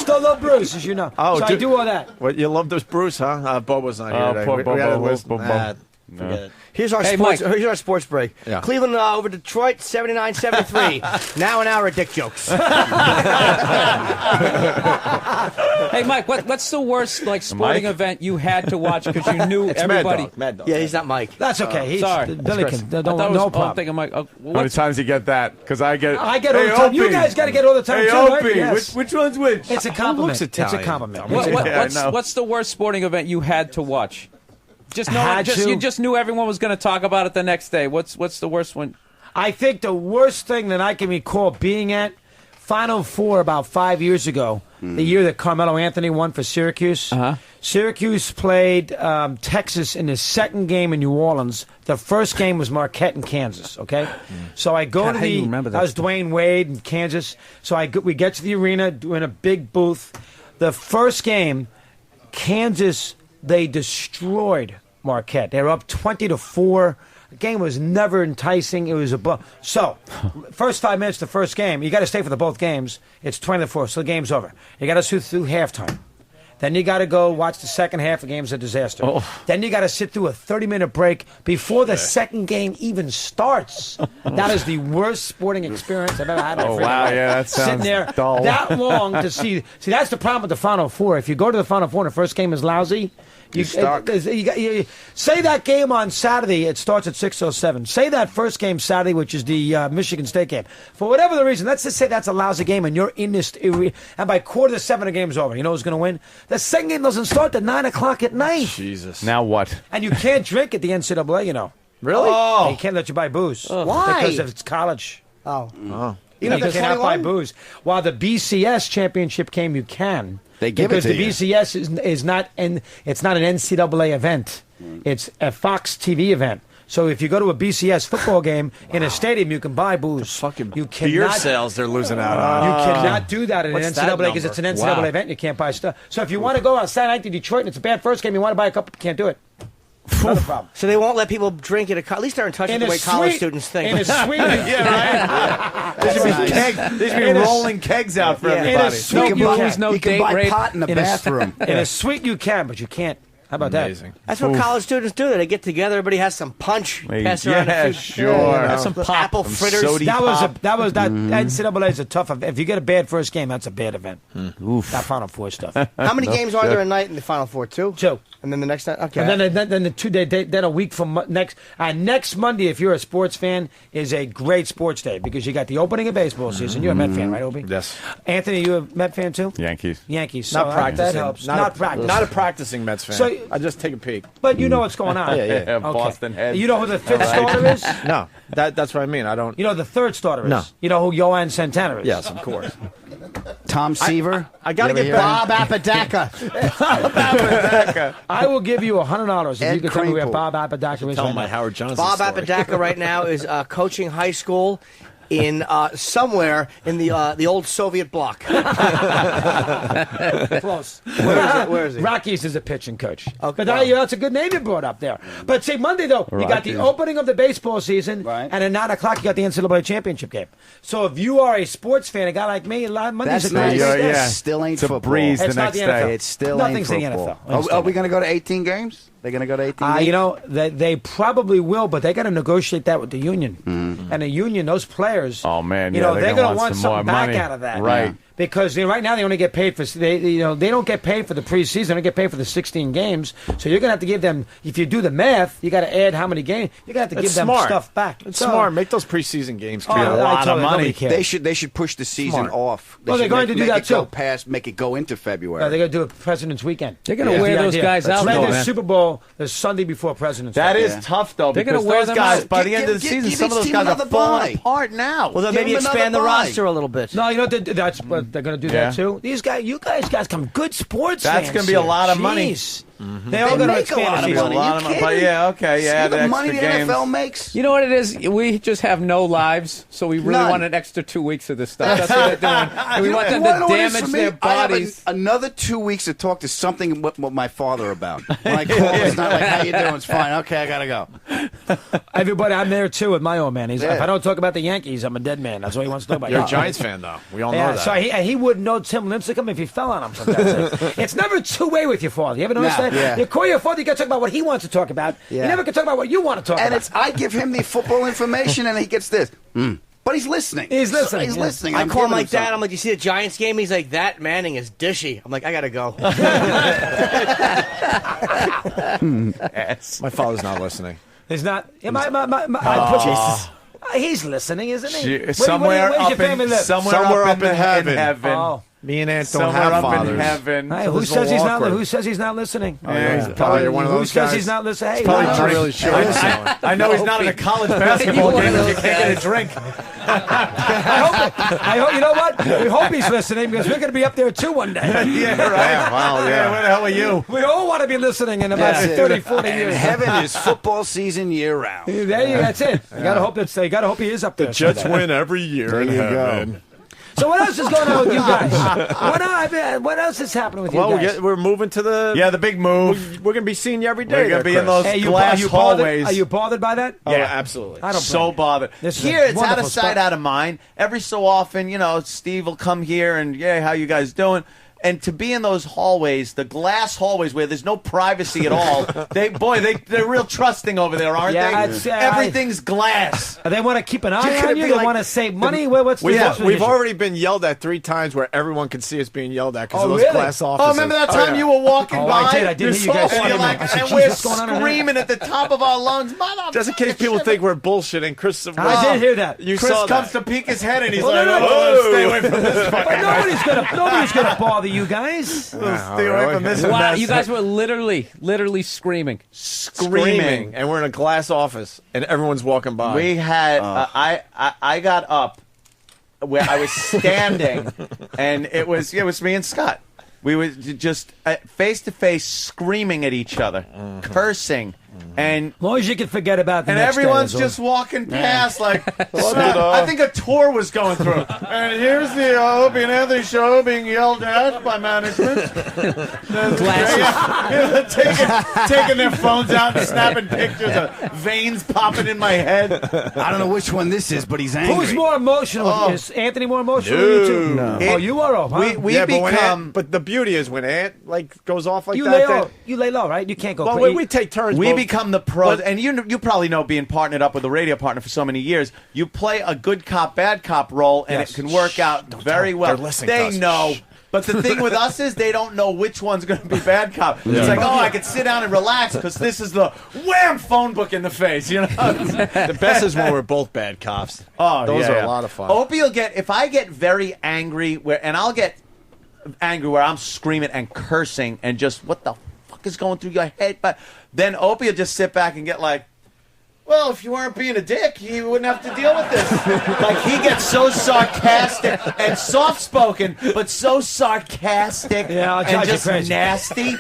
still love Bruce, as you know. Oh, so I do all that. Well, you love this Bruce, huh? Bobo's not here Oh, today. poor We Bobo. had a Where's list. Bobo? Forget it. Here's our Mike. sports break. Yeah. Cleveland over Detroit, 79-73. Now an hour of dick jokes. Hey, Mike, what's the worst sporting Mike? event you had to watch because you knew everybody? Mad Dog. Yeah, he's not Mike. That's okay. He's, Sorry. Billy Chris. can. I thought it was- No I'm problem. thinking, Mike, How many what's, times you get that? Because I get I get all the time. You Opie. guys got to get all the time Hey, too, Opie. right? Yes. Which one's which? It's a compliment. It's a Italian? compliment. Yeah, I know. what's the worst sporting event you had to watch? Just to. you just knew everyone was going to talk about it the next day. What's the worst one? I think the worst thing that I can recall being at Final Four about 5 years ago, the year that Carmelo Anthony won for Syracuse. Syracuse played Texas in the second game in New Orleans. The first game was Marquette in Kansas. Okay, so I go to How do you the. remember That that? was Dwayne Wade in Kansas. So we get to the arena in a big booth. The first game, Kansas, they destroyed Marquette. They were up 20-4. The game was never enticing. It was so, first 5 minutes of the first game, you got to stay for both games. It's 20-4, so the game's over. You got to sit through halftime. Then you got to go watch the second half. The game's a disaster. Then you got to sit through a 30-minute break before the second game even starts. That is the worst sporting experience I've ever had. in my Oh, freaking wow, life. yeah, that sounds Sitting there dull. that long to see. See, that's the problem with the Final Four. If you go to the Final Four and the first game is lousy, you say that game on Saturday. It starts at 6:07. Say that first game Saturday, which is the Michigan State game. For whatever the reason, let's just say that's a lousy game, and you're in this. And by 6:45, the game's over. You know who's going to win? The second game doesn't start till 9:00 at night. Jesus. Now what? And you can't drink at the NCAA. You know. Really? They can't let you buy booze. Why? Because it's college. Oh. You cannot buy booze. While the BCS championship game, you can. They give it because to the you. BCS is not, and it's not an NCAA event. It's a Fox TV event. So if you go to a BCS football game in a stadium, you can buy booze. You Beer cannot. sales they're losing out on. You cannot do that in an What's that NCAA because it's an NCAA number? event. And you can't buy stuff. So if you want to go on Saturday night to Detroit and it's a bad first game, you want to buy a couple, you can't do it. Another problem. So they won't let people drink at a at least they're in touch with the way college students think. In a suite, There should be rolling kegs out for everybody. In a suite, You can buy pot in the bathroom. In a suite, you can, but you can't. How about Amazing. That's what college students do. They get together, everybody has some punch, pass around a few, some pop, apple fritters. That NCAA is a tough. If you get a bad first game, that's a bad event. That Final Four stuff. How many games are there a night in the Final Four? Two. And then the next night, okay. And then the 2 day, then a week from next Monday, if you're a sports fan, is a great sports day because you got the opening of baseball season. You're a Met fan, right, Opie? Yes. Anthony, you a Met fan too? Yankees. Yankees. Not So practicing. that helps. Not practicing. Not a practicing Mets fan. So- I just take a peek. But you know what's going on. Yeah. Okay. Boston head. You know who the fifth starter is? No, that's what I mean. I don't. You know who the third starter is? No. You know who Yohan Santana is? Yes, of course. Tom Seaver. I got to You ever get hear Bob Apodaca. I will give you $100 if Ed you can tell me where Krankle. Bob Apodaca is Tell right my now. Howard Johnson Bob story. Apodaca right now is coaching high school in somewhere in the old Soviet bloc. Close. Where is he? Rockies is a pitching coach. Okay. But that's a good name you brought up there. But see, Monday, though, you got the opening of the baseball season, and at 9 o'clock, you got the NCAA championship game. So if you are a sports fan, a guy like me, Monday's That's a great nice. day. That still ain't It's a football. breeze the It's not next the day. NFL. It still Nothing's ain't the football. NFL. Are we going to go to 18 games? They're going to go to 18 games? You know, they probably will, but they got to negotiate that with the union. And the union, those players, Oh, man, you yeah, know, they're they're gonna going to want want some more something back money. out of that, Right. Because right now they only get paid for they don't get paid for the preseason. They don't get paid for the 16 games. So you're going to have to give them. If you do the math, you got to add how many games. You got to have to give them stuff back. It's So- smart. Make those preseason games. Oh, count. I a lot totally- of money. nobody cares. They should push the season Smart. off. Well, they're should going to do make that, it go too. past, make it go into February. They're going to do it President's Weekend. They're going to wear the those idea. guys out, Play though, the man. Super Bowl the Sunday before President's That Day. is tough, though, They're gonna because wear those them guys, out. by the end of the season, some of those guys are falling apart now. Well, they'll Give maybe him expand the another bye. roster a little bit. No, you know that's what they're going to do Yeah. that too. These guys, you guys got some good sports. That's fans going to be a here. lot of money. Jeez. They all They going to make a expand lot the of season. money. A lot You of money, kidding? but yeah, okay, yeah, See the the money the extra games. NFL makes? You know what it is? We just have no lives, so we really None. want an extra 2 weeks of this stuff. That's what they're doing. And we want them You to know what it is for damage me? their I have bodies. another 2 weeks to talk to something with my father about. When I call, it's not like, how you doing? It's fine. Okay, I got to go. Everybody, I'm there too with my old man. He's Yeah. if I don't talk about the Yankees, I'm a dead man. That's what he wants to talk about. You're a Yeah. Giants fan, though. We all know Yeah, that. so he wouldn't know Tim Lincecum if he fell on him. For God's sake. It's never two-way with your father. You ever notice No, that? yeah. You call your father, you got to talk about what he wants to talk about. Yeah. You never can talk about what you want to talk And about. it's I give him the football information, and he gets this. But he's listening. He's listening. He's Yeah. listening. I I'm call him giving like that. something. I'm like, you see the Giants game? He's like, that Manning is dishy. I'm like, I gotta go. My father's not listening. He's not. Yeah, Jesus. He's listening, isn't he? Somewhere where's your up family in live? somewhere up in heaven. Oh. Me and Aunt don't Somewhere have up fathers. in heaven. Hey, So who this is says a he's little not? awkward. Who says he's not listening? Yeah, he's probably you're one of Who those says guys. he's not listening? Hey, Probably no. not really sure. I know he's not in a college basketball game if you can't get a drink. I hope. You know what? We hope he's listening because we're going to be up there too one day. Yeah, right. Wow, yeah. Where the hell are you? We all want to be listening in about That's it. 30, 40 And years. heaven is football season year round. There you, that's it. You got to hope that's. You got to hope he is up there. The Jets someday. win every year There in you heaven. go. So what else is going on with you guys? What else is happening with you Well, guys? we're moving to the Yeah, the big move. We're gonna be seeing you every day. We're gonna there, be in Chris. those Hey, glass hallways. Are you bothered by that? Oh, yeah, absolutely. I don't so blame you. bothered. This is Here, a it's out wonderful of sight, spot. out of mind. Every so often, Steve will come here and, yeah, how you guys doing? And to be in those hallways, the glass hallways where there's no privacy at all, they're real trusting over there, aren't Yeah, they? Everything's glass. They want to keep an eye Couldn't on you. be They like want to save money. What's the what's the We've issue? already been yelled at 3 times where everyone can see us being yelled at because Oh, of those really? glass offices. Oh, remember that time you were walking Oh, by? I did hear you guys and saying you're that. like, I said, and "Geez, we're what's going on in there?" screaming at the top of our lungs, mother. Just in case people think we're bullshitting, Chris. I did hear that. You Chris saw comes that. to peek his head and he's Well, like, no, no, "Whoa, stay away from this But fucking nobody's gonna bother you guys. Stay away from this Wow, mess. you guys were literally screaming. Screaming, and we're in a glass office, and everyone's walking by. We had I got up where I was standing, and it was me and Scott. We were just face to face screaming at each other, cursing, And as long as you can forget about the and next day, everyone's that's all. just walking past like Look I at, think a tour was going through. And here's the Opie and Anthony show being yelled at by management. taking their phones out and snapping pictures of veins popping in my head. I don't know which one this is, but he's angry. Who's more emotional? Is Anthony more emotional than you two? No. Oh, you are off, huh? We yeah, become. but the beauty is when Ant goes off like you that. lay then- low. You lay low, right? You can't go well, crazy. we take turns. We both. become the pros, and you probably know, being partnered up with a radio partner for so many years, you play a good cop, bad cop role, and Yes. it can work out very well. They're listening to They us. know. But the thing with us is they don't know which one's going to be bad cop. It's like, I could sit down and relax because this is the wham phone book in the face. You know, The best is when we're both bad cops. Oh, Those yeah, are yeah. a lot of fun. Opie will get, if I get very angry, I'll get angry where I'm screaming and cursing and just, what the fuck is going through your head? But then Opie will just sit back and get like, well, if you weren't being a dick, you wouldn't have to deal with this. Like, he gets so sarcastic and soft-spoken, but so sarcastic I'll and drive you just crazy. nasty. And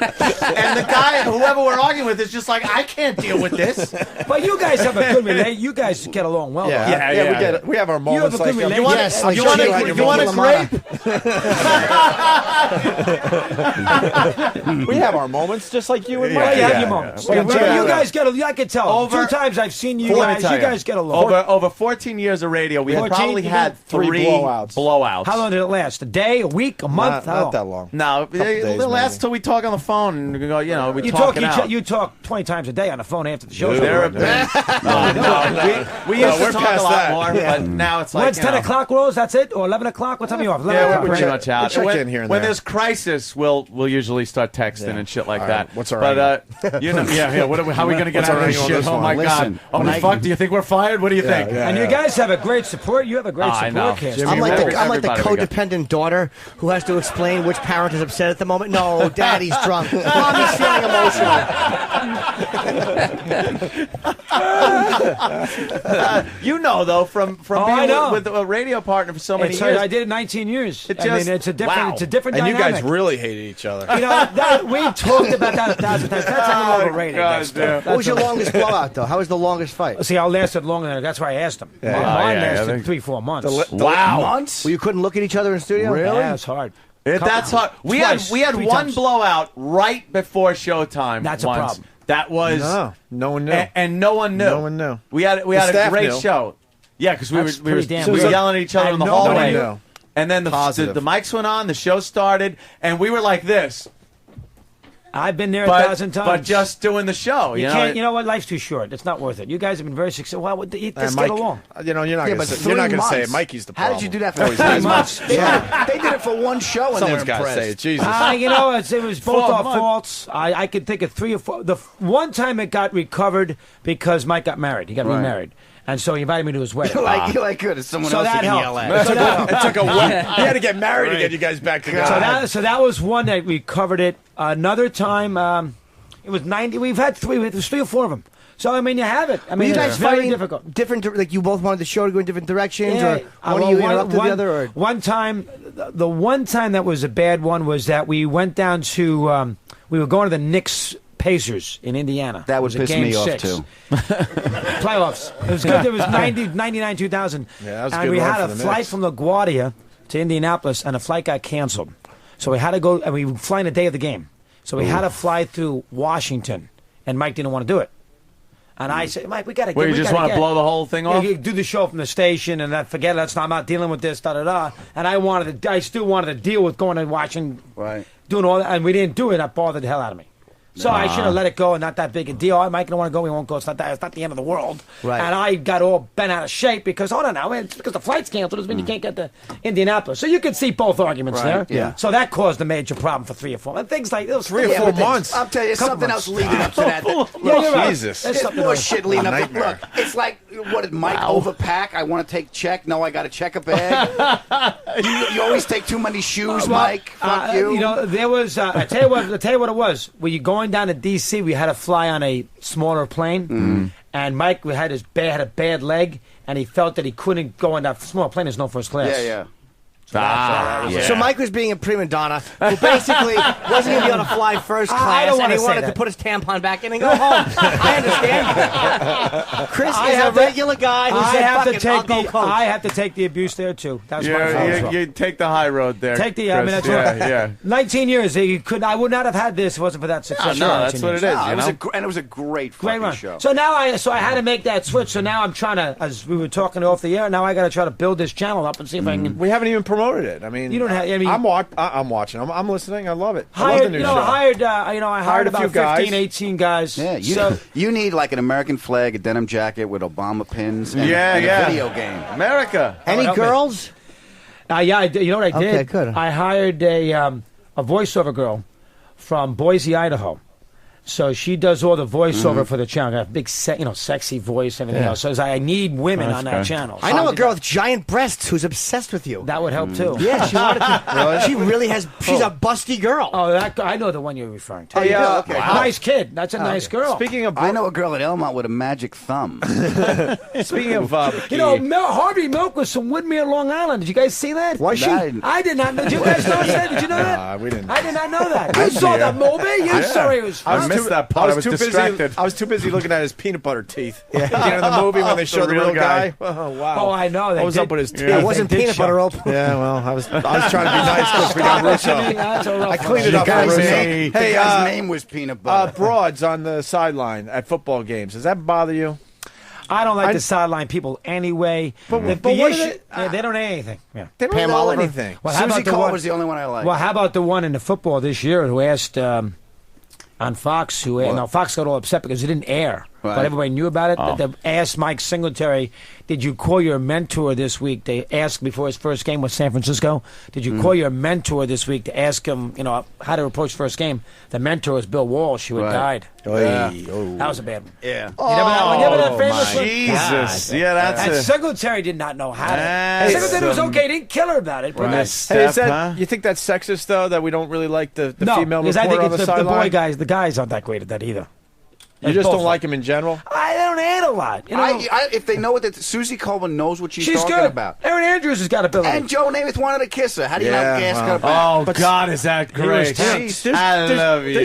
the guy, whoever we're arguing with, is just like, I can't deal with this. But you guys have a good relationship. You guys get along well. Yeah, though. we have our moments. You have a good like relationship. You want Yes, to like you you want and to your grape? we have our moments, just like you and Well, Mike. you have your moments. Yeah. You guys get along. I can tell. Over- 2 times I've seen you Let me guys. tell You guys get along. Over 14 years of radio, we have 14? probably You had got 3 blowouts. How long did it last? A day? A week? A month? Not that long. No, days, it'll last maybe. till we talk on the phone and go, we You talk talk, it out. you talk 20 times a day on the phone after the show. There have been- we used to we're talk past a lot that. more, Yeah. but now it's like, When's 10 o'clock, Rose? That's it? Or 11 o'clock? What time are you off? 11 Yeah, o'clock, we're right? pretty much out. check When, in here and when there. there's crisis, we'll usually start texting and shit like All that. right, what's our But angle? how are we going to get What's out of our this angle on shit? this Oh one? my Listen, god! Oh my fuck! Do you think we're fired? What do you think? yeah. And you guys have a great support. You have a great I know. support cast. Jimmy, I'm like the Everybody we got. codependent daughter who has to explain which parent is upset at the moment. No, daddy's drunk. Mommy's feeling emotional. You know, though, from I know. being with a radio partner for so many It's, years. I did it 19 years. It I mean, just- it's a different, wow. it's a different And you dynamic. guys really hated each other. You know, we've talked about that 1,000 times. That's a little overrated. God, that stuff. What was your longest blowout, though? How was the longest fight? See, I lasted longer than that. That's why I asked him. Mine I lasted think- 3-4 months. Wow. Months? Well, you couldn't look at each other in studio? Yeah, it's hard. That's hard. We Twice, had 3 one times. blowout right before showtime. That's a once. problem. That was No one knew. and no one knew. No one knew. We had The a staff great knew. show. Yeah, because we That's were pretty damn we were good. yelling at each other in the And nobody hallway. knew. And then the Positive. mics went on, the show started, and we were like this, I've been there a but 1,000 times. but just doing the show. you know? can't. You know what? Life's too short. It's not worth it. You guys have been very successful. Well, let's Mike, get along. you're not Yeah, going but to 3 say it. months. Mikey's the How problem. did you do that for Always 3 is. months? They did it for one show and Someone's they're got to say it. impressed. Jesus. You know, it was both 4 our months. faults. I could think of 3 or 4. The one time it got recovered because Mike got married. He got remarried. And so he invited me to his wedding. You're like good. It's someone So else you that can helped. yell at. So that- It took a while. He had to get married to get you guys back together. So that was one that we covered it. Another time, it was 90. We've had 3. There's 3 or 4 of them. So I mean, you have it. I Were mean, you guys it's very fighting difficult. different, like you both wanted the show to go in different directions, Yeah. or one of you interrupted the other? Or One time, the one time that was a bad one was that we went down to. We were going to the Knicks Pacers in Indiana. That It would was a piss game me off, 6. too. Playoffs. It was good. It was 99, 2000. Yeah, that was a and good we run had for a the flight Knicks. from LaGuardia to Indianapolis, and the flight got canceled. So we had to go, and we were flying the day of the game. So we had to fly through Washington, and Mike didn't want to do it. And I said, Mike, we got to get. Where you just want to blow the whole thing off? You do the show from the station, and forget it. I'm not dealing with this, da da da. And I still wanted to deal with going to Washington, Right. doing all that, and we didn't do it. That bothered the hell out of me. So I should have let it go, and not that big a deal. Mike don't want to go, we won't go. It's not the end of the world. Right. And I got all bent out of shape because hold on now, it's because the flight's canceled. Doesn't mean you can't get to Indianapolis. So you could see both arguments there. yeah. So that caused a major problem for 3 or 4 and things like those 3 or 4 months. I'll tell you, Couple something months. else leading up to that. Yeah, you're right. Jesus. There's It's something more else. shit leading A up to nightmare. look. It's like, what did Mike overpack? I want to take check. No, I got to check a bag. you always take too many shoes, Mike. Fuck you. You know, there was. I tell you what it was. When you going down to D.C., we had to fly on a smaller plane, and Mike had a bad leg, and he felt that he couldn't go on that small plane. There's no first class. Yeah. So Mike was being a prima donna who basically wasn't going to be able to fly first I class, don't and he wanna say wanted to that. put his tampon back in and go home. I understand. Chris is a regular guy who said, "Fuck it, I'll go coach." I have to take the abuse there too. That's my fault. You take the high road there. Take the. I mean, Chris. that's yeah, right. 19 years. I would not have had this if it wasn't for that success. No, that's what it is. And it was a great fucking run. show. So now I had to make that switch. So now I'm trying to, as we were talking off the air, now I got to try to build this channel up and see if I can. We haven't even promoted it. I mean, You don't have- I mean- I'm watching. I'm listening. I love it. I love the new show. I hired a few about 15, guys. 18 guys. Yeah, So you need like an American flag, a denim jacket with Obama pins, and, Yeah, and yeah. a video game. America. Any help me. girls? yeah, I did. You know what I did? Okay, good. I hired a voiceover girl from Boise, Idaho. So she does all the voiceover for the channel. Got a big, sexy voice, everything else. So I need women on that channel. I know a girl with giant breasts who's obsessed with you. That would help too. Yeah, she wanted to. Really? She really has. She's a busty girl. Oh, I know the one you're referring to. Oh, yeah, okay. Wow. Nice kid. That's a nice girl. Speaking of, I know a girl at Elmont with a magic thumb. speaking of, Harvey Milk was from Woodmere, Long Island. Did you guys see that? Was she? I did not know. Did you guys know that? Did you know that? Nah, we didn't. I did not know that. You saw that movie? You saw it was I fun. missed that part. I was too distracted. I was too busy looking at his peanut butter teeth. You know, in the movie when they show the real guy. Oh wow! Oh, I know. What was up with his teeth? It wasn't They did peanut show- butter rope. Yeah, well, I was trying to be nice because we got Russo. That's a rough I cleaned it one. up for guy's Russo. name- the guy's name was Peanut Butter. Broads on the sideline at football games. Does that bother you? I don't like the sideline people anyway. But the what issue, is it? they don't know anything. Yeah. They don't Pam know Oliver? anything. Well, how Susie about the Cole one? was the only one I liked. Well, how about the one in the football this year who asked on Fox? Fox got all upset because it didn't air, Right. but everybody knew about it. They asked Mike Singletary, "Did you call your mentor this week?" They asked before his first game with San Francisco. Did you call your mentor this week to ask him, how to approach first game? The mentor was Bill Walsh, who had died. Yeah. That was a bad one. Yeah. You never that famous one? Jesus. God. Yeah, that's And it. Singletary did not know how to. That's Singletary was okay. He didn't kill her about it. But that's, Hey, is that, you think that's sexist though? That we don't really like the female because I reporter think on it's the the boy sideline? guys. The guys aren't that great at that either. You just don't like him in general? I don't add a lot. If they know what Susie Coleman knows what she's talking good. about. Erin Andrews has got ability. And Joe Namath wanted to kiss her. How do you not gas her back? Oh, God, is that great? There's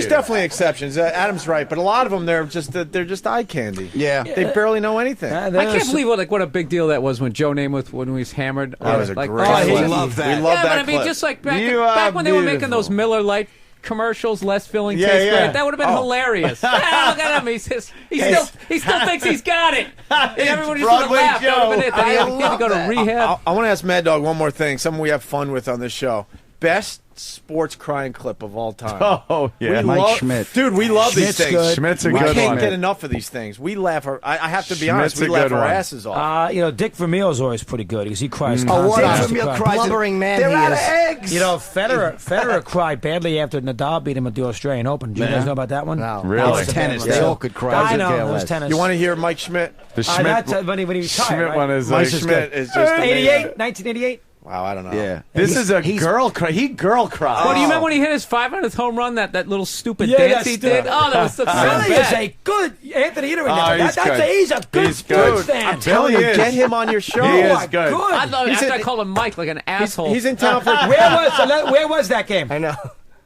definitely exceptions. Adam's right, but a lot of them they're just eye candy. Yeah. They barely know anything. I can't believe what a big deal that was when Joe Namath when he was hammered. That was a great we clip. love that. We love yeah, that but I mean, clip. just like You are back when they were making beautiful. those Miller Lite commercials, less filling Yeah, tastes yeah. great. That would have been hilarious. Look at him. He still thinks he's got it. And everybody just would have Broadway laughed. That would have been it. Joe. He had to go to rehab. I want to ask Mad Dog one more thing. Something we have fun with on this show. Best sports crying clip of all time. Oh, yeah. Mike Schmidt. Dude, we love Schmidt's these things. good. Schmidt's a we good can't one. get enough of these things. We laugh. I have to be honest. Schmidt's We a laugh good our one. asses off. Dick Vermeil's always pretty good because he cries. Oh, what? constantly. Vermeil He cries. Blubbering man They're he out of is. eggs. Federer cried badly after Nadal beat him at the Australian Open. Do you guys know about that one? No. Really? That was a Tennis. bad They one. all could cry. I know. It was tennis. You want to hear Mike Schmidt? The Schmidt, That's when he retired. Schmidt right? one is Mike like, Schmidt is just 88, 1988. Wow, I don't know. Yeah. this is a girl cry. He girl cries. What do you remember when he hit his 500th home run? That little stupid Yeah, dance that's he the- did. Oh, that was so Billy is bad. a good Anthony Edering. he's good. He's a good He's sports good. fan. I'm telling you, He is. get him on your show. He is Oh, good. I love it. He's After in- I called him Mike like an asshole. He's in town for. Where was that game? I know.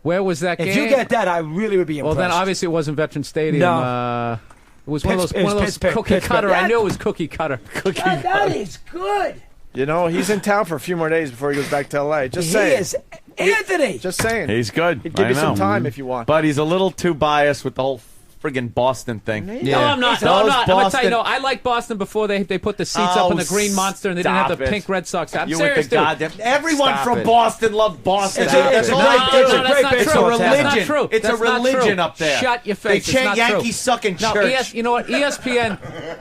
Where was that game? If you get that, I really would be impressed. Well, then obviously it wasn't Veteran Stadium. No. It was one of Pittsburgh, those Pittsburgh, cookie Pittsburgh. cutter. I That- knew it was cookie cutter. that is good. You know, he's in town for a few more days before he goes back to L.A. Just He saying. is Anthony. Just saying. He's good. He'd give I you some know. time if you want. But he's a little too biased with the whole friggin' Boston thing. No, I'm not. No, I'm not. I'm gonna tell you. No, I like Boston before they put the seats up in the green monster and they didn't have stop the it. pink Red Sox. I'm You serious, with the dude. goddamn. Everyone Stop from it. Boston loved Boston. It's a great that's not It's a true. religion. That's not true. It's a That's not religion true. up there. Shut your face. They chant It's not true. Yankees suck in No, church. you know what?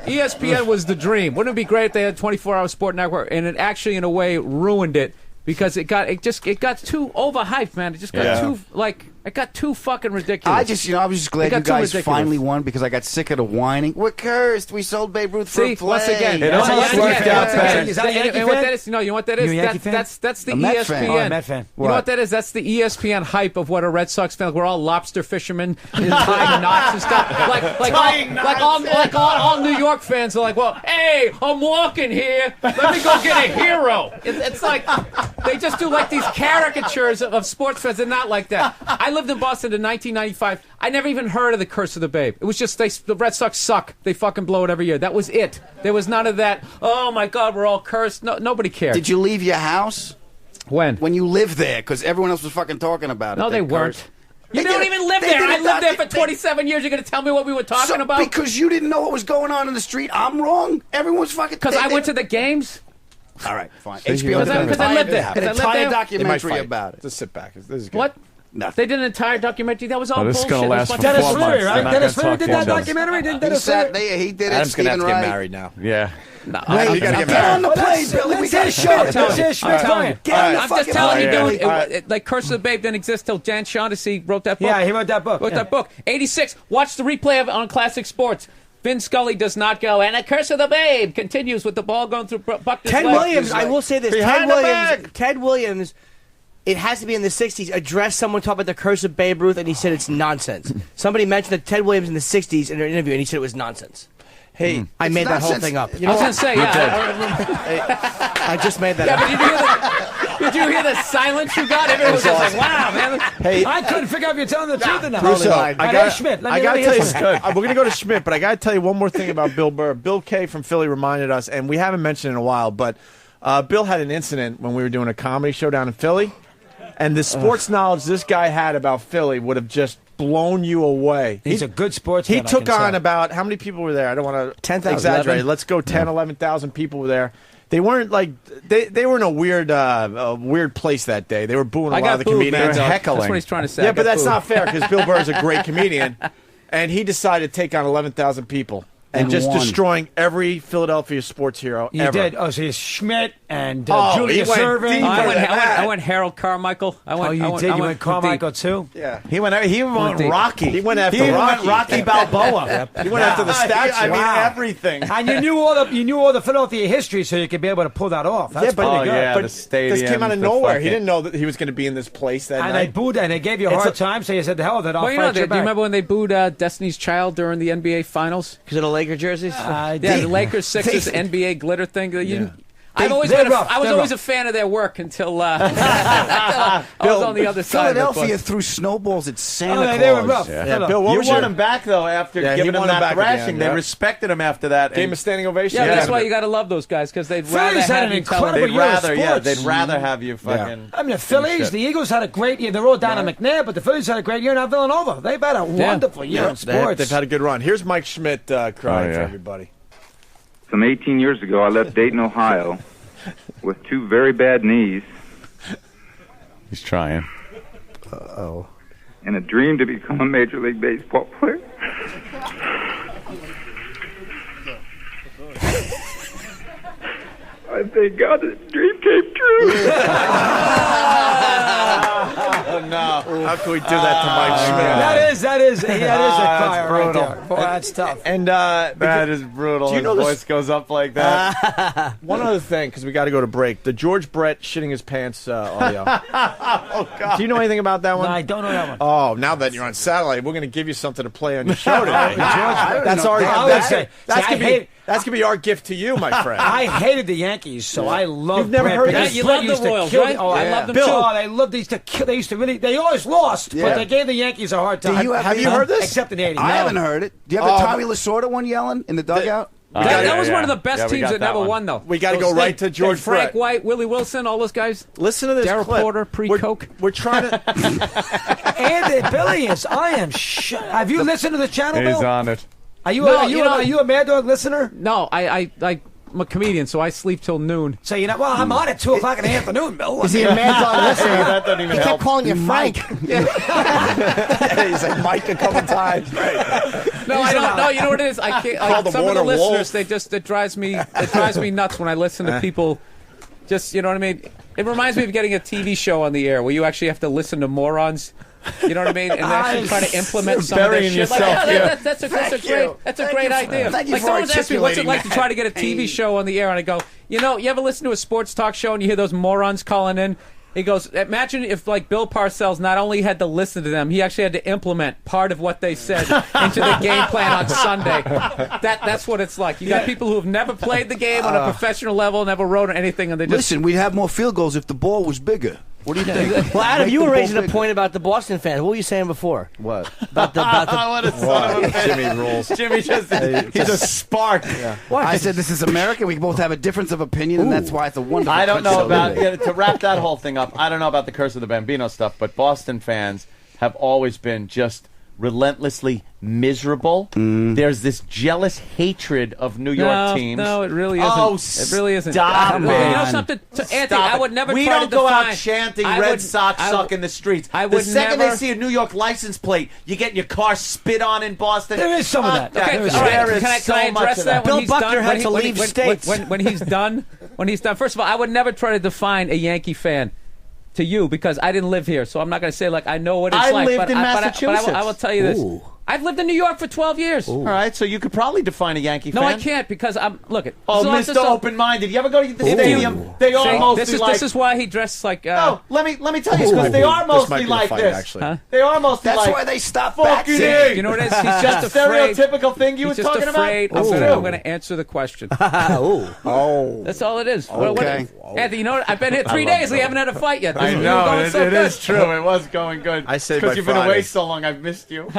ESPN was the dream. Wouldn't it be great if they had 24-hour sport network? And it actually, in a way, ruined it because it got too overhyped, man. It just got it got too fucking ridiculous. I was just glad It got you too guys ridiculous. finally won because I got sick of the whining. We're cursed. We sold Babe Ruth for See, a play. once again, It almost worked out better. Is that a Yankee and what fan? that is, you know what that is? You a Yankee fan? That's the A Met ESPN. fan. Oh, a Met fan. You know what that is? That's the ESPN hype of what a Red Sox fan. We're all lobster fishermen and tying knots and stuff. All New York fans are like, well, hey, I'm walking here. Let me go get a hero. It's like They just do like these caricatures of sports fans. They're not like that. I lived in Boston in 1995. I never even heard of the Curse of the Babe. It was just the Red Sox suck. They fucking blow it every year. That was it. There was none of that. Oh my God, we're all cursed. No, nobody cared. Did you leave your house? When? When you lived there, because everyone else was fucking talking about it. No, they weren't. cursed. You They don't did- even live they there. did I it lived there not- for 27 years. You're going to tell me what we were talking about? Because you didn't know what was going on in the street. I'm wrong. Everyone's fucking. Because I went to the games. All right, fine. So HBO you- did an Because I lived there. an Because I lived entire there. They might documentary fight. about it. Just sit back. This is good. What? Nothing. They did an entire documentary. That was all this is bullshit. gonna last It was for fucking- Dennis 4 Leary, months. They're right? not Dennis gonna Leary talk did to that each other. documentary. Didn't He Dennis sat Leary? there. He did it. Adam's going to have Stephen to get Wright. married now. Yeah. No, You got to get Get married. on the plane, Billy. We got a show. Let's hear Schmidt going. Get on the I'm just fucking telling you, plane, dude. Billy. Like Curse of the Babe didn't exist till Dan Shaughnessy wrote that book. Yeah, he wrote that book. Wrote yeah. that book. 86. Watch the replay of it on Classic Sports. Vin Scully does not go, and a Curse of the Babe continues with the ball going through Buckner's Ted legs. Williams, I will say this. Behind the Ted Williams, it has to be in the 60s, addressed someone talking about the curse of Babe Ruth, and he said it's nonsense. Somebody mentioned that Ted Williams in the 60s in an interview, and he said it was nonsense. Hey, I made that whole nonsense. thing up. I was going to say, I just made that Yeah, up. but did you hear the silence you got? Everyone was just like, wow, man. hey, I couldn't figure out if you're telling the truth or not. Russo, All right, hey, Schmidt, let me got to hear tell you, something. we're going to go to Schmidt, but I got to tell you one more thing about Bill Burr. Bill K from Philly reminded us, and we haven't mentioned it in a while, but Bill had an incident when we were doing a comedy show down in Philly, and the sports knowledge this guy had about Philly would have just blown you away. He's a good sportsman. He I took can on tell. about, how many people were there? I don't want to 10,000. exaggerate. 11? Let's go 10, 11,000 people were there. They weren't like, they were in a weird place that day. They were booing a I lot got of the booed, comedians. man. That's what he's trying to say. I Yeah, but got that's booed. not fair because Bill Burr is a great comedian, and he decided to take on 11,000 people and just won. destroying every Philadelphia sports hero You ever. did. Oh, so you're Schmidt and Oh, Julius he went Erving. deep. I went Harold Carmichael. I went, Oh, you I went, did. I You went went Carmichael deep. too. Yeah, He went deep. Rocky. he went after He even Rocky. went Rocky Balboa. He went after the statue. I mean, Wow. everything. And you knew all the Philadelphia history, so you could be able to pull that off. That's Yeah, but, pretty good. yeah, but the stadium, this came out of the nowhere. He fucking- didn't know that he was going to be in this place that And they night. booed and they gave you a It's hard a- time, so you said, "The hell with it, I'll Well, you fight know, you do you back." remember when they booed Destiny's Child during the NBA Finals? Because of the Laker jerseys? Yeah, the Lakers Sixers NBA glitter thing. I've always they're been. rough, I was they're always rough. a fan of their work until I was on the other side. Philadelphia Of it, threw snowballs at Santa Oh, Claus. they were rough. Yeah, Bill, what You was won your him back though after Yeah, he giving him won him that back at the thrashing. end, They yeah. respected him after that. game of standing ovation? yeah, that's why you got to love those guys because they'd rather Phillies had have an you tell them. incredible They'd year of rather, yeah, sports. they'd rather have you fucking. I mean, the Phillies, shit. the Eagles had a great year. They're all down at McNair, but the Phillies had a great year. Now Villanova, they've had a wonderful year in sports. They've had a good run. Here's Mike Schmidt crying Oh, for yeah. everybody. Some 18 years ago, I left Dayton, Ohio, with two very bad knees He's trying. and a dream to become a Major League Baseball player. I thank God this dream came true. Oh, no. How can we do that to Mike Schmidt? That is a crier right brutal. there. Boy, that's tough. And That is brutal. Do you His know this- voice goes up like that. one other thing, because we got to go to break. The George Brett shitting his pants audio. Oh God! Do you know anything about that one? No, I don't know that one. Oh, now that you're on satellite, we're going to give you something to play on your show today. That's our. I would say, That's see, I gonna hate- be. That's gonna be our gift to you, my friend. I hated the Yankees, so I love. You've never Brett heard because that? You Brett love the used to Royals, kill right? Oh, I Yeah. love them Bill. too. Oh, they loved these. They used to really. They always lost, Yeah. but they gave the Yankees a hard time. Have you heard this? Except in the '80s. I No. haven't heard it. Do you have the Tommy Lasorda one yelling in the dugout? That was one of the best Yeah, we teams got that that never one. won, though. We gotta Those go right things- to George Frank Brett. White, Willie Wilson, all those guys. Listen to this Darryl clip. Porter, pre-Coke. We're trying to. And Billy is. I am. Have you listened to the channel, He's Bill? on it. Are you? No, are you? you know- Are you a Mad Dog listener? No, I'm a comedian, so I sleep till noon. So you know. Well, I'm on at 2 o'clock in the afternoon, Bill. Is he a Mad Dog listener? That doesn't even He help. kept calling you Frank. He's like Mike a couple times. Right. No, I don't. No, you know what it is? I can't. Call the Some of the Warner listeners, Wolf. it drives me nuts when I listen to people. Just, you know what I mean? It reminds me of getting a TV show on the air where you actually have to listen to morons. You know what I mean? And actually try to implement some of their burying shit. Like, yourself, yeah, yeah. that's a Thank great you. idea. Thank you Like for someone's asked me, what's it like to articulating try to get a that. TV show on the air? And I go, you know, you ever listen to a sports talk show and you hear those morons calling in? He goes, imagine if like Bill Parcells not only had to listen to them, he actually had to implement part of what they said into the game plan on Sunday. That's what it's like. You got people who have never played the game on a professional level, never wrote anything, and they just Listen, we'd have more field goals if the ball was bigger. What do you think? Well, Adam, Make you the were ball raising a bigger. point about the Boston fans. What were you saying before? What? About the What a son of a bitch. Jimmy rules. Jimmy he's a spark. I said this is America. We both have a difference of opinion, and that's why it's a wonderful. I don't know country. about to wrap that whole thing up. I don't know about the Curse of the Bambino stuff, but Boston fans have always been just relentlessly miserable. There's this jealous hatred of New York teams. No, it really isn't. Oh, it really isn't. stop You it. know something, Anthony? Stop I would it. never. We try don't to go define, out chanting I Red would- Sox I suck would- in the streets. I The would second never- they see a New York license plate, you get your car spit on in Boston. There is some of that. Okay, There is all right. There is Can I so much address of that? Bill When he's Buckner done, had to leave states. When he's done, first of all, I would never try to define a Yankee fan to you because I didn't live here, so I'm not going to say like I know what it's I like. lived but in but Massachusetts. I will tell you this. Ooh. I've lived in New York for 12 years. All right, so you could probably define a Yankee No, fan. I can't because I'm look at. Oh, this is Mr. all- Open-minded. You ever go to the If you- stadium? They are See, mostly this is why he dressed like. No, let me tell you, because they are mostly like this. Huh? They are mostly That's like. why they stopped Fucking Batsy. A. You know what it is? He's just That afraid. stereotypical thing you He's were just talking afraid. about. I'm going to answer the question. Oh. That's all it is. Okay. Anthony, you know what? I've been here 3 days. We haven't had a fight yet. I We were know, going so it good. is true. It was going good. I say by because you've been Friday. away so long, I've missed you.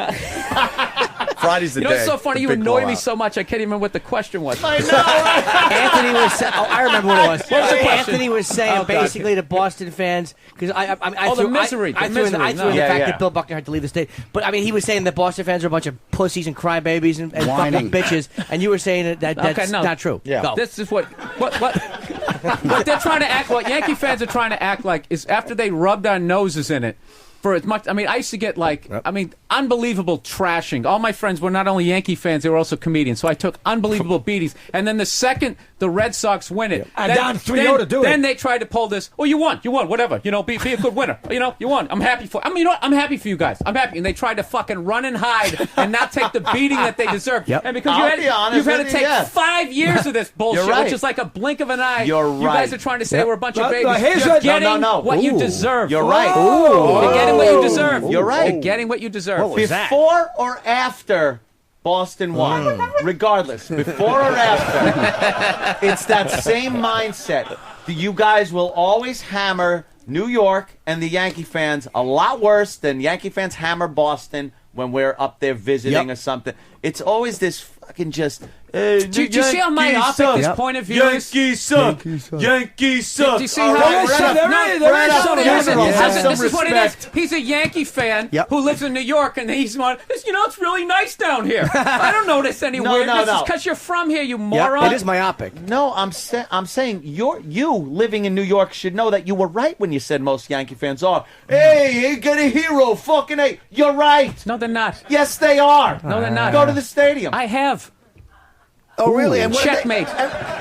Friday's the You know day. what's so funny? The You big annoy me blowout. so much I can't even remember what the question was. I know. Anthony was saying, I remember what it was. What was the question? Anthony was saying Oh, God. basically to Boston fans, because I Oh, the threw, misery, I the threw in misery, the no. fact Yeah. that Bill Buckner had to leave the state. But I mean, he was saying that Boston fans are a bunch of pussies and crybabies and Whining. fucking bitches, and you were saying that that's Okay, no. not true. Yeah. Go. This is what they're trying to act. What Yankee fans are trying to act like is after they rubbed our noses in it for as much. I mean, I used to get like, unbelievable trashing. All my friends were not only Yankee fans; they were also comedians. So I took unbelievable beatings. And then the second the Red Sox win it, And down 3-0 to do it. Then they tried to pull this. Oh, you won, whatever. You know, be a good winner. You know, you won. I'm happy for. I mean, you know what? I'm happy for you guys. I'm happy. And they tried to fucking run and hide and not take the beating that they deserve. Yep. And because I'll be honest you've had to with you, take yeah. 5 years of this bullshit, You're right. which is like a blink of an eye. You're You guys right. are trying to say we're a bunch of No, no, babies. here's You're what- getting No. what you Ooh. deserve. You're right. You're getting what you deserve. You're right. You're getting what you deserve. What was that? Before or after Boston won, regardless, before or after, it's that same mindset. You guys will always hammer New York and the Yankee fans a lot worse than Yankee fans hammer Boston when we're up there visiting or something. It's always this fucking just. Do you see how myopic this point of view is? Yankees suck. Yankees suck. Do you see All how right, there is some this is what it is. He's a Yankee fan who lives in New York, and he's going, you know, it's really nice down here. I don't notice any weirdness. It's because you're from here, you moron. It is myopic. No, I'm saying you living in New York should know that you were right when you said most Yankee fans are. Hey, you get a hero, fucking A. You're right. No, they're not. Yes, they are. No, they're not. Go to the stadium. I have. Oh, really? And what did Checkmate.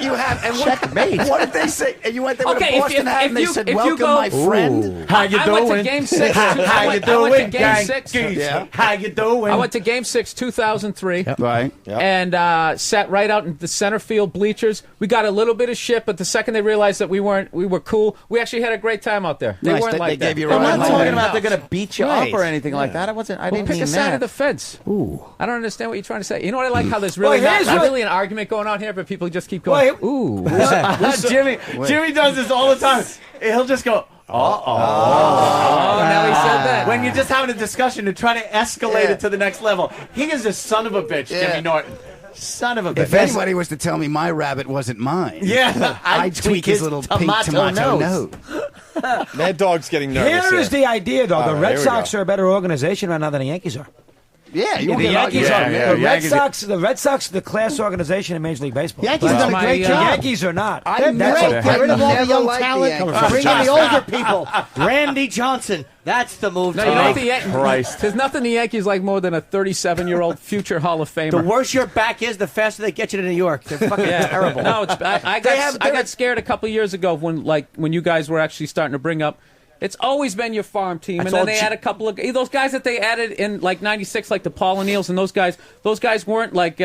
you have. And Checkmate. What did they say? And you went there with Okay, a Boston hat, and they said, "Welcome, my friend." How you I doing? went to Game 6. How you I went to doing, Game 6. Yeah. How you doing? I went to Game 6, 2003. Right. And sat right out in the center field bleachers. We got a little bit of shit, but the second they realized that we were cool, we actually had a great time out there. They Nice. weren't They like gave that. you a I'm ride not home. talking about they're going to beat you Right. up or anything like that. I didn't Pick a mean side that. of the fence. I don't understand what you're trying to say. You know what I like? How there's really Well, not here's what- really an argument going on here, but people just keep going. Well, Ooh. Jimmy does this all the time. He'll just go, Oh, now he said that. when you're just having a discussion to try to escalate it to the next level. He is a son of a bitch, Jimmy Norton. Son of a bitch. If anybody was to tell me my rabbit wasn't mine, Yeah, I'd tweak his little pink tomato nose. Mad Dog's getting nervous. Here is the idea, though. The All right, Red here we Sox go. are a better organization right now than the Yankees are. Yeah, you The won't get Yankees argued. are. The Red Sox are the class organization in Major League Baseball. Yankees But done a great the job. Yankees are not. They're That's great. what Get rid of all the never young liked the talent. Yankees. Bring in the older people. Randy Johnson. That's the move No, to you know what make. Christ. There's nothing the Yankees like more than a 37-year-old future Hall of Famer. The worse your back is, the faster they get you to New York. They're fucking terrible. No, I got scared a couple of years ago when you guys were actually starting to bring up. It's always been your farm team, and then they had a couple of those guys that they added in like '96, like the Paul O'Neills, and those guys weren't like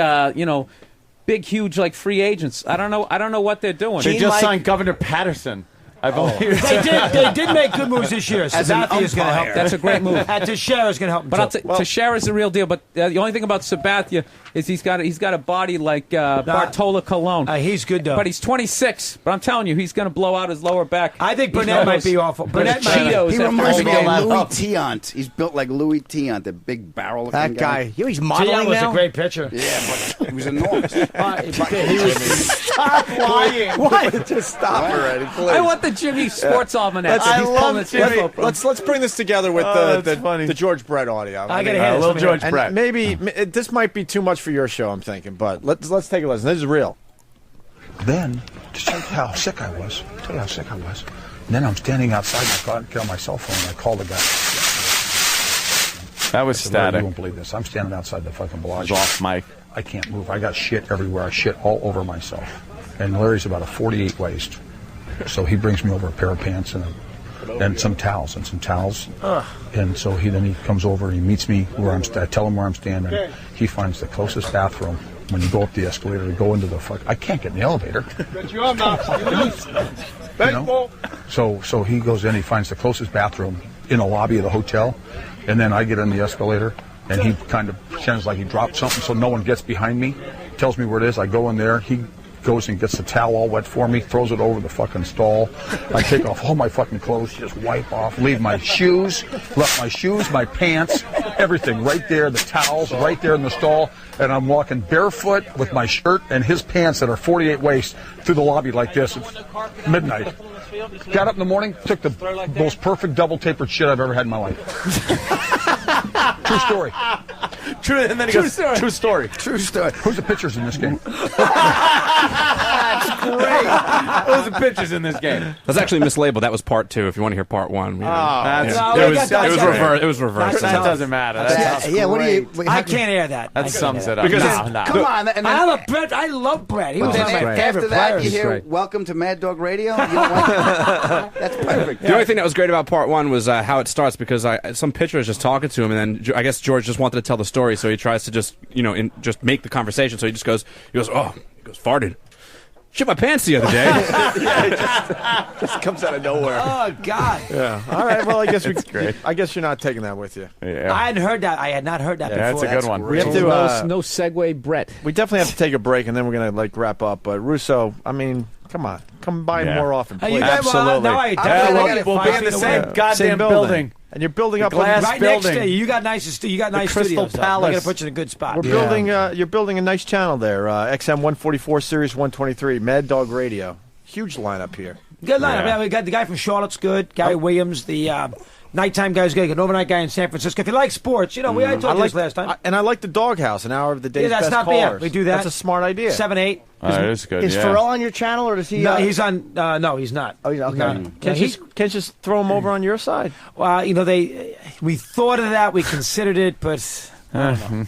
big, huge like free agents. I don't know what they're doing. They just signed Governor Patterson. I've only They did make good moves this year. As an Sabathia is going to help. umpire. That's a great move. And Teixeira is going to help him. But too. Teixeira's the real deal. But the only thing about Sabathia is he's got a body like Bartola Colon. He's good though. But he's 26. But I'm telling you, he's going to blow out his lower back. I think Burnett might be awful. Burnett Cheetos. He after reminds every me game. of Louis Tiant. He's built like Louis Tiant, the big barrel looking That guy. He's Tiant modeling was now. a great pitcher. Yeah, but he was enormous. Stop lying. What? Just stop already, please. I want the Jimmy Sports Almanac. I He's love pulling his Jimmy. info from. Let's bring this together with the George Brett audio. I gotta hear this. little George And Brett. maybe this might be too much for your show, I'm thinking, but let's take a listen. This is real. Then, to tell you how sick I was, then I'm standing outside my car and get on my cell phone and I call the guy. That was I said, "Larry, static. you won't believe this. I'm standing outside the fucking It was Bellagio. off mic. I can't move. I got shit everywhere. I shit all over myself. And Larry's about a 48 waist. So he brings me over a pair of pants and some towels. And so he comes over and he meets me where I tell him where I'm standing. He finds the closest bathroom. When you go up the escalator to go into the I can't get in the elevator. You know? So he goes in, he finds the closest bathroom in the lobby of the hotel, and then I get in the escalator, and he kind of pretends like he dropped something so no one gets behind me, tells me where it is. I go in there, he goes and gets the towel all wet for me, throws it over the fucking stall. I take off all my fucking clothes, just wipe off, leave my shoes, my pants, everything right there, the towels right there in the stall, and I'm walking barefoot with my shirt and his pants that are 48 waist through the lobby like this at midnight. Got up in the morning, took the most perfect double tapered shit I've ever had in my life. True story. True, and then he goes, true story. True story. Who's the pitchers in this game? That's great. Those are pictures in this game. That's actually mislabeled. That was part 2. If you want to hear part 1, It was reversed. That doesn't matter. What do you? I can't air that. That sums it up. Because Come on. And then, I love Brett. I love Brett. He was one of my favorite after that, players. you hear "Welcome to Mad Dog Radio." You don't like that? That's perfect. The only thing that was great about part 1 was how it starts, because some pitcher is just talking to him, and then I guess George just wanted to tell the story, so he tries to just just make the conversation. So he goes, farted. Shit my pants the other day. Yeah, it just comes out of nowhere. Oh God. Yeah. All right. Well, I guess great. I guess you're not taking that with you. Yeah. I hadn't heard that. I had not heard that Yeah, before. that's a good one. We have to no segue, Brett. we definitely have to take a break, and then we're gonna wrap up. But Russo, I mean, come by more often, Hey, please. you guys, well, now I We'll be in the same goddamn Same building. And you're building up glass right next building. to you. You got nice Crystal studios. Though. Palace. We're gonna put you in a good spot. We're building. You're building a nice channel there. XM 144, Series 123, Mad Dog Radio. Huge lineup here. Good lineup. Yeah, we got the guy from Charlotte's good. Gary Williams, the nighttime guy's good. An overnight guy in San Francisco. If you like sports, I told you this last time. And I like the Doghouse, an hour of the day's that's best not callers. bad. We do that. That's a smart idea. 7-8. That is good. Is yeah. Ferrara on your channel, or does he? No, he's on. No, he's not. Oh, okay. No. Can't you just throw him over on your side? Well, we thought of that. We considered it, but I don't know.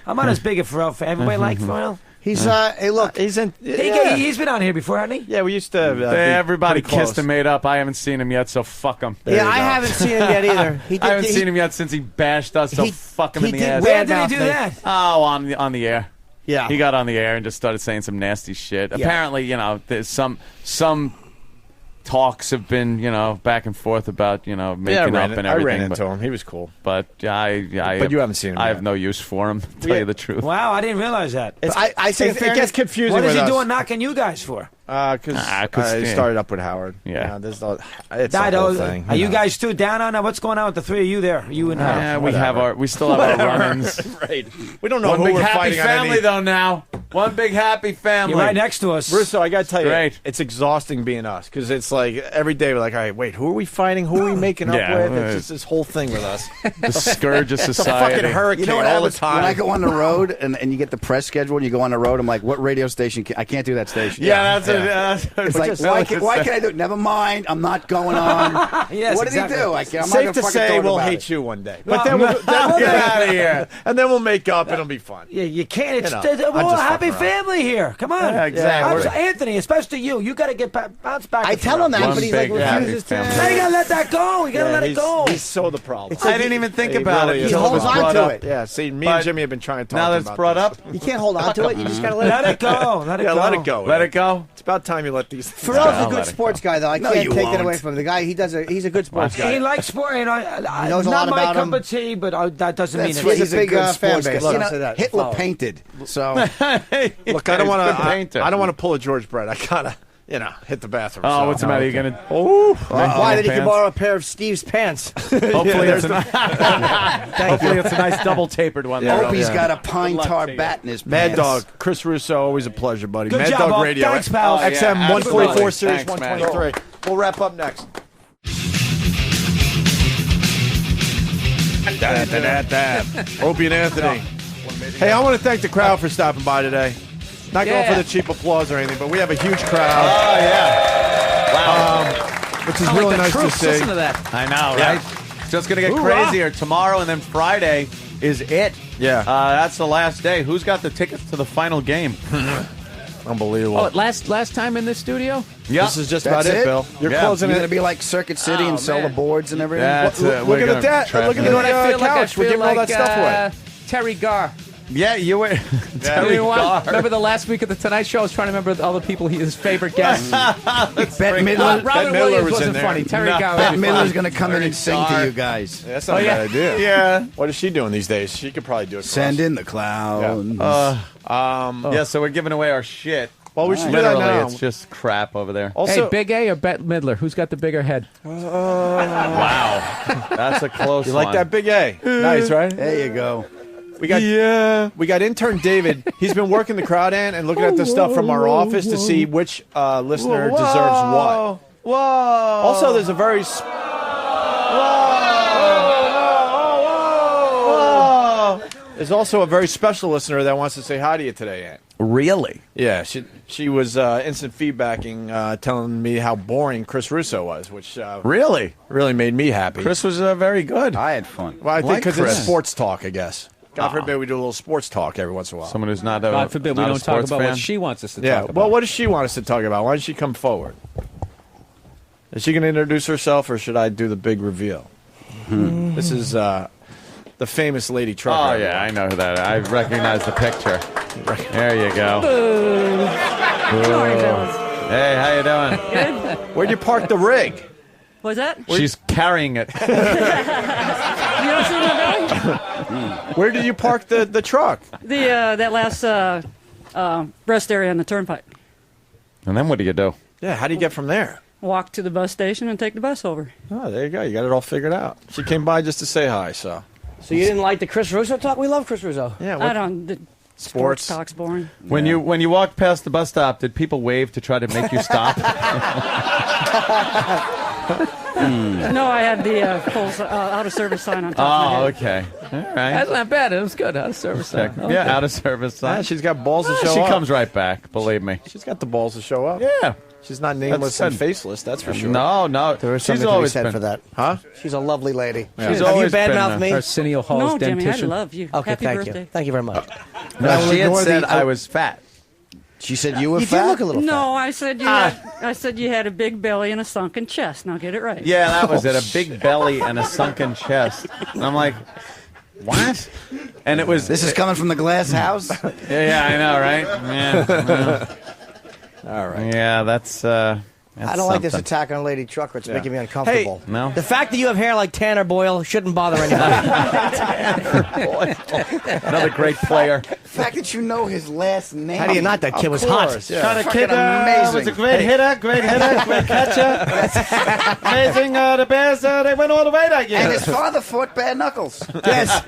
I'm not as big a Ferrell fan. Everybody like Ferrell? He's hey, look, he's in. He's been on here before, hasn't he? Yeah, we used to. Everybody be pretty kissed and made up. I haven't seen him yet, so fuck him. Yeah, I haven't seen him yet either. I haven't seen him yet since he bashed us, so fuck him in the ass. Where did he do that? Oh, on the air. Yeah, he got on the air and just started saying some nasty shit. Yeah. Apparently, there's some talks have been, back and forth about, making up and everything. I ran into him. He was cool. But But you haven't seen him I yet. have no use for him, to tell you the truth. Wow, I didn't realize that. I say it gets confusing. What is with he us. doing knocking you guys for? Because he started up with Howard. Yeah. It's the whole thing. Are you guys too down on that? What's going on with the three of you there? You and Howard? we still have our run-ins. Right. We don't know One who big we're happy fighting family, on any... though, now. One big happy family. You're right next to us. Russo, I got to tell you, Great. it's exhausting being us, because it's like every day we're like, all right, wait, who are we fighting? Who are we making up Yeah, with? It's just this whole thing with us. The scourge of It's a society. fucking hurricane You know what all the happens time. when I go on the road and you get the press schedule and you go on the road? I'm like, what radio station? I can't do that station. It's like, why can't I do it? Never mind. I'm not going on. Yes, what did exactly. he do? I'm not Safe gonna to fucking say talk we'll about hate it. you one day. But then we'll get out of here. And then we'll make up and it'll be fun. Yeah, you can't. It's I'm just well, fucking happy family here. Come on. Yeah, exactly. Anthony, especially you. You got to get bounced back. I tell him that, but he's like refuses to. Now you got to let that go. You got to let it go. He's so the problem. I didn't even think about it. He holds on to it. Yeah, see, me and Jimmy have been trying to talk now that about it's brought this. up. You can't hold on to it. You just got to let it go. Let it go. Let it go. Let it go. It's about time you let these. Pharrell's a good sports guy, though. I can't take that away from him. The guy, he's a good sports guy. He likes sport. You know, He knows a lot not my about cup him. of tea, but that doesn't mean That's it. he's a big fan base. Look, I'll say that. Hitler painted. So Look, I don't want to. I don't want to pull a George Brett. I gotta, hit the bathroom. Oh, so. what's the matter? You gonna? Why did he borrow a pair of Steve's pants? Hopefully, it's a nice double tapered one. Yeah, Opie's got a pine tar bat in his pants. Mad Dog, Chris Russo, always a pleasure, buddy. Good Mad job, Dog Op. Radio, Thanks, pal. XM 144 Series Thanks, 123. We'll wrap up next. Opie and Anthony. Hey, I want to thank the crowd for stopping by today. Not going for the cheap applause or anything, but we have a huge crowd. Oh yeah! Wow. Which is really nice to see. Listen to that. I know, right? Just gonna get crazier. Tomorrow and then Friday is it. Yeah. That's the last day. Who's got the tickets to the final game? Unbelievable. Oh, last time in this studio? Yeah. This is just That's about it, it? Bill. You're Yeah. closing You're it. going to be like Circuit City and sell the boards and everything? That's it. Look We're at gonna that. trap Look at it. You know what I feel like? I couch. We're feel giving all like that stuff away. Terry Garr. Yeah, you were. You know what? Remember the last week of the Tonight Show? I was trying to remember all the people, his favorite guests. Bette Robin Midler Williams was in wasn't there. funny. Terry Garr. Bette would be funny. Midler's going to come in and sing to you guys. Yeah, that's not a bad idea. Yeah. What is she doing these days? She could probably do it for Send us. in the clowns. Yeah, so we're giving away our shit. Well, we should do that Literally, now. it's just crap over there. Also, Hey, Big A or Bette Midler? Who's got the bigger head? Wow. That's a close you one. like that, Big A? Nice, right? There you go. We got intern David. He's been working the crowd in and looking at the stuff from our office to see which listener deserves what. Whoa. Also, there's a very there's also a very special listener that wants to say hi to you today, Ant. Really? Yeah, she was instant feedbacking, telling me how boring Chris Russo was, which Really made me happy. Chris was very good. I had fun. Well, I think because Chris. it's sports talk, I guess. God forbid we do a little sports talk every once in a while. Someone who's not God forbid we not a don't talk sports about fan. what she wants us to Yeah. talk about. Well, what does she want us to talk about? Why don't she come forward? Is she going to introduce herself, or should I do the big reveal? This is the famous lady trucker. Oh, yeah, I know that. I recognize the picture. There you go. Hey, how you doing? Good. Where'd you park the rig? What's that? She's carrying it. You don't see my belly? Where did you park the truck? That last rest area on the turnpike. And then what do you do? Yeah, how do you get from there? Walk to the bus station and take the bus over. Oh, there you go. You got it all figured out. She came by just to say hi, so. So you didn't like the Chris Russo talk? We love Chris Russo. Yeah, I don't. The sports talk's boring. When you walked past the bus stop, did people wave to try to make you stop? No, I had the full out of service sign on top of my Oh, head. okay. All right. That's not bad. It was good. Out of service. Yeah, out of service sign. Yeah, she's got balls to show She up. comes right back, believe me. She's got the balls to show up. Yeah. She's not nameless That's and faceless, that's for sure. No. There is She's something to be always said been for that. Huh? She's a lovely lady. Yeah. Have She's you always been badmouthed me? Arsenio Hall's No, Jimmy, I dentition. love you. Okay, Happy thank birthday. you. Thank you very much. No, she had ignore said the- I was fat. She said you were You fat? did look a little fat. No, I said you had a big belly and a sunken chest. Now get it right. Yeah, that was it. A big belly and a sunken chest. And I'm like, what? And it was. This is coming from the glass house? Yeah, I know, right? Yeah. All right. Yeah, that's I don't like this something. attack on Lady Trucker. It's making me uncomfortable. Hey, no. The fact that you have hair like Tanner Boyle shouldn't bother anybody. Another great player. The fact that you know his last name. How do you not? That kid was hot. Yeah. Kind of Fucking kid amazing. was a great hitter, great catcher. Amazing. The Bears, they went all the way that And year. his father fought bare knuckles. Yes.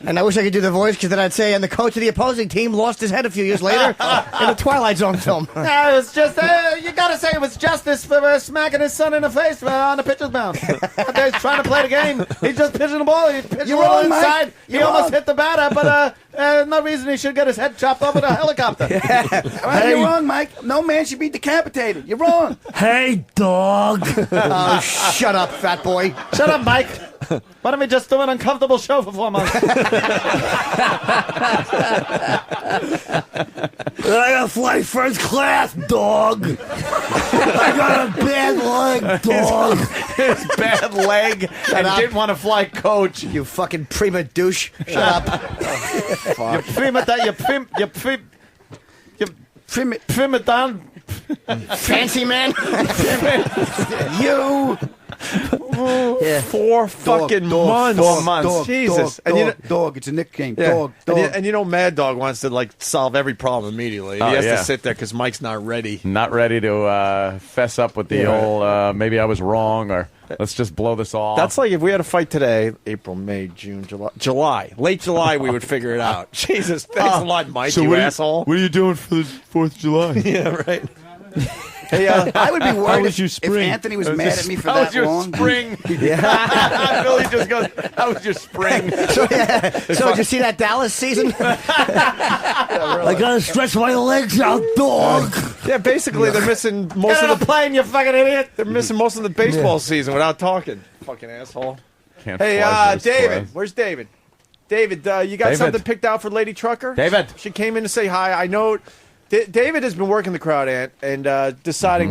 And I wish I could do the voice because then I'd say, and the coach of the opposing team lost his head a few years later in the Twilight Zone film. No, it was just, you gotta say it was justice for smacking his son in the face on the pitcher's mound. He's trying to play the game. He's just pitching the ball. He's pitching the You're ball wrong, Mike. inside. He You're almost wrong. hit the batter, but no reason he should get his head chopped off with a helicopter. You're wrong, Mike. No man should be decapitated. You're wrong. Hey, dog. Oh, shut up, fat boy. Shut up, Mike. Why don't we just do an uncomfortable show for 4 months? I gotta fly first class, dog. I got a bad leg, dog. His bad leg and didn't want to fly coach. You fucking prima douche. Shut up. You prima don. Fancy man. You. Yeah. 4 fucking months. 4 months. Dog, Jesus. Dog, And dog. It's a nickname. Yeah. Dog, dog. And you know, Mad Dog wants to like solve every problem immediately. He has to sit there because Mike's not ready. Not ready to fess up with the old, maybe I was wrong, or let's just blow this off. That's like if we had a fight today, April, May, June, July. Late July, we would figure it out. Jesus, thanks a lot, Mike, So you what asshole. What are you doing for the 4th of July? Yeah, right. Hey, I would be How worried was your if spring? Anthony was mad at me for How that was your long. spring? Billy just goes, how was your spring? So did you see that Dallas season? I gotta stretch my legs out, dog. Yeah, basically they're missing most of the plane, you fucking idiot. They're missing most of the baseball season without talking. Fucking asshole. Can't Hey, fly first David, class. where's David? David, you got David. something picked out for Lady Trucker? David. She came in to say hi. I know David has been working the crowd, Ant, and deciding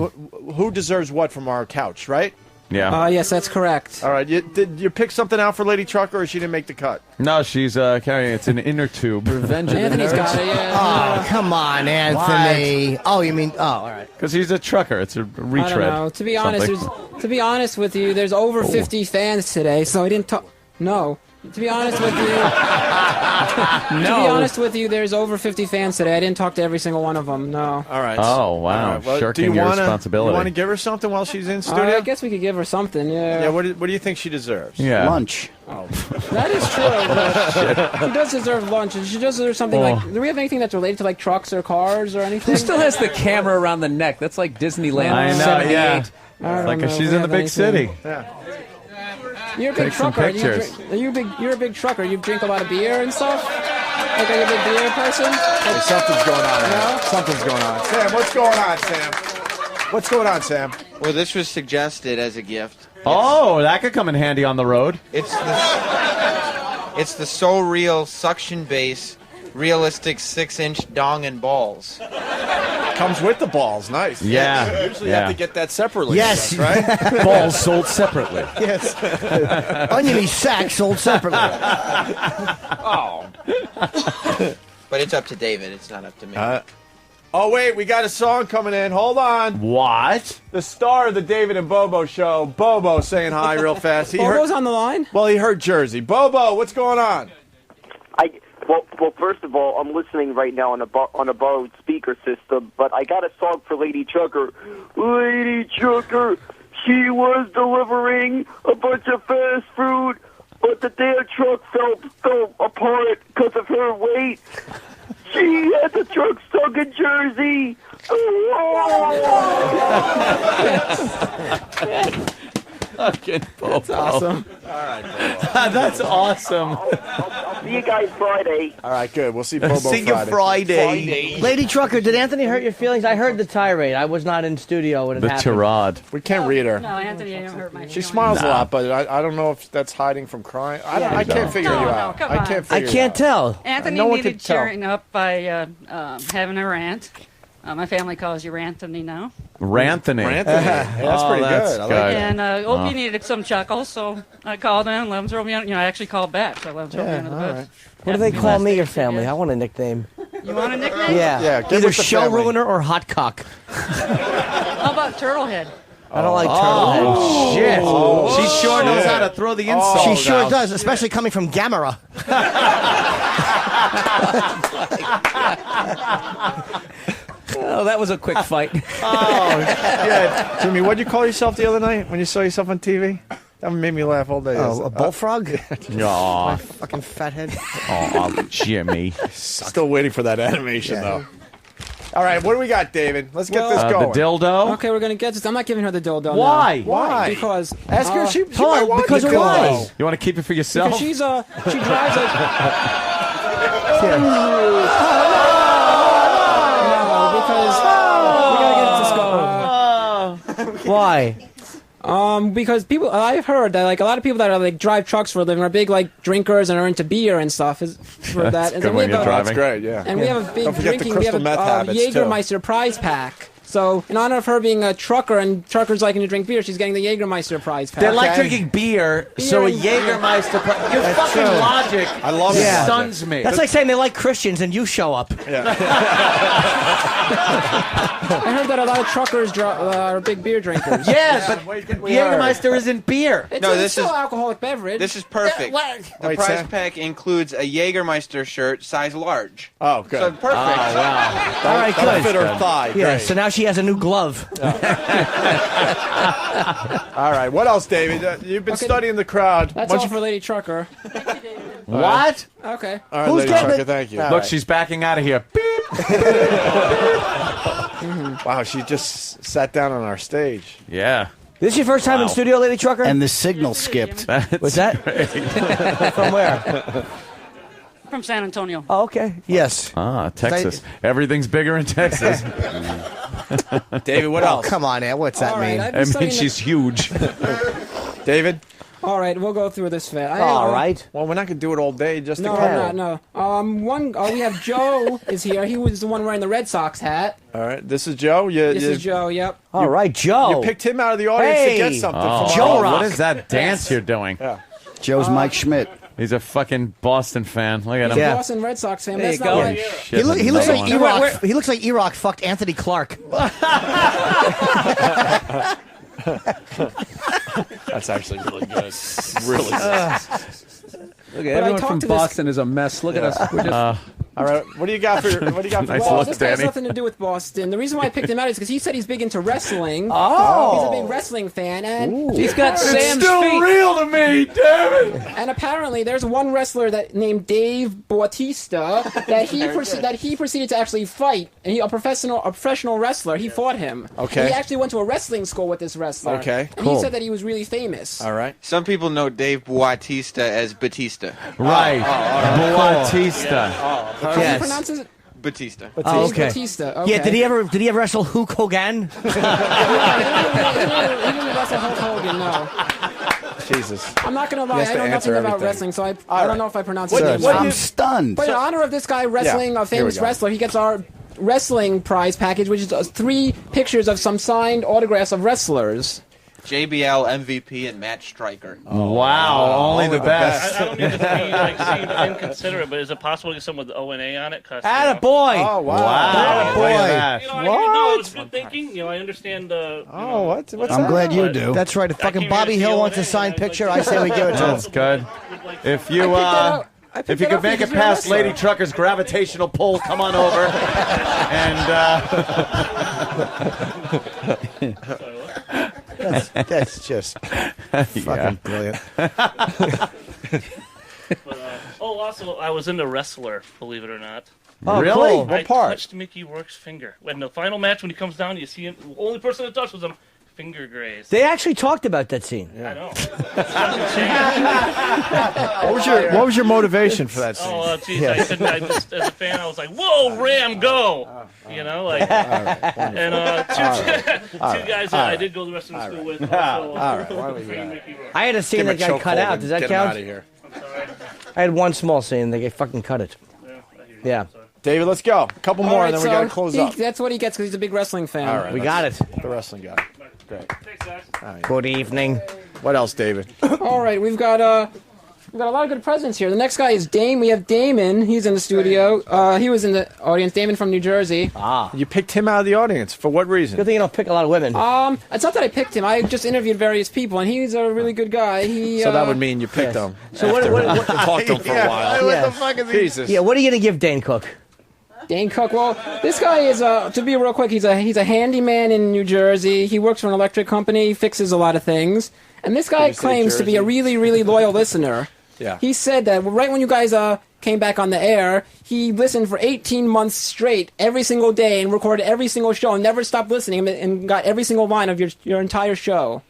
who deserves what from our couch, right? Yeah. Yes, that's correct. All right. Did you pick something out for Lady Trucker, or she didn't make the cut? No, she's carrying. It's an inner tube. Revenge Anthony's got it, yeah. Oh, come on, Anthony. What? Oh, you mean? Oh, all right. Because he's a trucker. It's a retread. I don't know. To be honest with you, there's over 50 fans today, so I didn't talk. No. To be honest with you, there's over 50 fans today. I didn't talk to every single one of them. No. All right. Oh, wow. All right. Well, Shirking your responsibility. You want to give her something while she's in studio? I guess we could give her something. Yeah. Yeah. What do you think she deserves? Yeah. Lunch. Oh. That is true. But she does deserve lunch, and she does deserve something like. Do we have anything that's related to like trucks or cars or anything? Who still has the camera around the neck? That's like Disneyland. I know, 78. yeah. I don't Like know if if she's we in the have big anything. city. Yeah. You're a big Take some trucker. pictures. You're a big trucker. You drink a lot of beer and stuff. Like, are you a big beer person? Hey, something's going on. No? Something's going on. Sam, what's going on, Sam? What's going on, Sam? Well, this was suggested as a gift. Oh, that could come in handy on the road. It's the So Real suction base, realistic 6-inch dong and balls. Comes with the balls. Nice. Yeah. Usually you have to get that separately. Yes. Right? Balls sold separately. Yes. Oniony sack sold separately. Oh. But it's up to David. It's not up to me. Oh, wait. We got a song coming in. Hold on. What? The star of the David and Bobo show, Bobo, saying hi real fast. Bobo's on the line? Well, he heard Jersey. Bobo, what's going on? Well, first of all, I'm listening right now on a borrowed speaker system, but I got a song for Lady Trucker. Lady Trucker, she was delivering a bunch of fast food, but the damn truck fell apart because of her weight. She had the truck stuck in Jersey. Fucking Bobo. That's awesome. All right, Bobo. That's awesome. I'll see you guys Friday. All right, good. We'll see Bobo See you Friday. Lady Trucker, did Anthony hurt your feelings? I heard the tirade. I was not in studio when it The happened. tirade. We can't read her. No, Anthony didn't hurt my She feelings. smiles a lot, but I don't know if that's hiding from crying. I can't figure you out. come I on. can't I figure can't you out. tell. Anthony No one needed could tell. cheering up by having a rant. My family calls you Ranthony now. Ranthony. Ranthony. Yeah, that's pretty that's good. I like it. And Opie needed some chuckles, so I called in, let him throw me on. I actually called back, so I let him throw me under the all bus. right. What do they call me, your family? I want a nickname. You want a nickname? Yeah. Yeah, get Either with the show family. ruiner or hot cock. How about Turtlehead? I don't like turtlehead. Oh, shit. Oh, she sure knows shit. how to throw the insult. She sure out. does, especially coming from Gamera. Oh, that was a quick fight. Oh, yeah. Jimmy, what'd you call yourself the other night when you saw yourself on TV? That made me laugh all day. Oh, a bullfrog? Aw. Fucking fathead. Oh, Jimmy. Still waiting for that animation, though. All right, what do we got, David? Let's get this The going. dildo? Okay, we're gonna get this. I'm not giving her the dildo. Why? Now. Why? Because Ask her if she Hold might on, want because the of dildo. why? You want to keep it for yourself? because she drives a. No, because we gotta get this going. Why? Because I've heard that like a lot of people that are like drive trucks for a living are big like drinkers and are into beer and stuff. For that, and then we have That's great. Yeah. and we have a big Don't forget the drinking. We have a crystal meth habits, too. Jägermeister prize pack. So, in honor of her being a trucker and truckers liking to drink beer, she's getting the Jägermeister prize pack. They like drinking beer, so a and- Jägermeister. Your fucking logic stuns me. That's like saying they like Christians and you show up. I heard that a lot of truckers are big beer drinkers. Yeah, but Jägermeister isn't beer. It's still alcoholic beverage. This is perfect. The prize pack includes a Jägermeister shirt, size large. Oh, good. So perfect. Oh, wow. All right, That'll good. fit her thigh. Yeah, Great. so now she has a new glove. All right. What else, David? You've been studying the crowd. That's all for Lady Trucker. What? Okay. All right, Lady Trucker, thank you. Look, she's backing out of here. Wow, she just sat down on our stage. Yeah. This is your first time in studio, Lady Trucker? And the signal skipped. What's that? From where? From San Antonio. Oh, okay. Yes. Ah, Texas. Everything's bigger in Texas. David, what else? Come on, Ed. What's that All right, mean? I've been I mean, studying she's huge. David? All right, we'll go through this fast. All right. Well, we're not going to do it all day. Just No, a couple. no. We have Joe is here. He was the one wearing the Red Sox hat. All right. This is Joe. This is Joe. Yep. All right, Joe. You picked him out of the audience to get something from Joe our- Rock. What is that dance you're doing? Yeah. Joe's Mike Schmidt. He's a fucking Boston fan. Look at He's him. a Boston Red Sox fan. There That's you not go. right. Shit, He looks like one. E-Rock. He looks like E-Rock fucked Anthony Clark. That's actually really good. Really good. Look at everyone from Boston is a mess. Look at us. We're just, All right. What do you got for Nice Well, look, this guy has Danny. nothing to do with Boston. The reason why I picked him out is because he said he's big into wrestling. Oh. He's a big wrestling fan, and he's got Sam's Still feet. real to me, damn it! And apparently, there's one wrestler that named Dave Bautista that he proceeded to actually fight. And a professional wrestler. He fought him. Okay. And he actually went to a wrestling school with this wrestler. Okay, And he said that he was really famous. All right. Some people know Dave Bautista as Batista. Right. Bautista. How do you pronounce it? Batista. Oh, okay. Batista. Okay. Yeah, did he ever wrestle Hulk Hogan? He didn't wrestle Hulk Hogan, no. Jesus. I'm not going to lie, has I to know answer nothing about everything. wrestling, so I right. don't know if I pronounce What- it. what- I'm stunned. But in honor of this guy wrestling, Yeah, a famous here we go. wrestler, he gets our wrestling prize package, which is 3 pictures of some signed autographs of wrestlers. JBL, MVP, and Matt Stryker. Wow, only the best. I don't mean to be seem inconsiderate, but is it possible to get someone with O and A on it? Attaboy! Oh, wow. Wow, look at that. No, it's good thinking. I understand. Oh, what's I'm that? glad you do. That's right. If fucking Bobby Hill wants a signed picture, I say we give it to him. That's good. If you I picked if you that could up make because it you're a past Lady wrestler. Trucker's gravitational pull, come on over. And That's just fucking brilliant. Also, I was into wrestler, believe it or not. Oh, Really? cool. What I part? touched Mickey Rourke's finger. When the final match, when he comes down, you see him. The only person that touched was him. Finger grazed. They actually talked about that scene. I know. What was your motivation for that scene? Oh, geez, I just, as a fan, I was like, "Whoa, Ram, go!" And two guys that I did go to wrestling school with. Also, trained Mickey Rourke. I had a scene that got cut out. Does that Get him out count? of here. I had one small scene. They fucking cut it. Yeah. David, let's go. A couple more, and then we got to close up. That's what he gets because he's a big wrestling fan. All right, We got it. The wrestling guy. Great. Thanks, guys. Good evening. What else, David? All right, we've got a lot of good presidents here. The next guy is Dame. We have Damon. He's in the studio. He was in the audience. Damon from New Jersey. You picked him out of the audience. For what reason? Good thing you don't pick a lot of women. It's not that I picked him. I just interviewed various people, and he's a really good guy. So that would mean you picked him. So what Talked to him for a while. What the fuck is he? Jesus. Yeah, what are you going to give Dane Cook? Dane Cook. Well, this guy is to be real quick. He's a handyman in New Jersey. He works for an electric company. He fixes a lot of things. And this guy claims to be a really, really loyal listener. Yeah. He said that right when you guys came back on the air, he listened for 18 months straight, every single day, and recorded every single show, and never stopped listening, and got every single line of your entire show.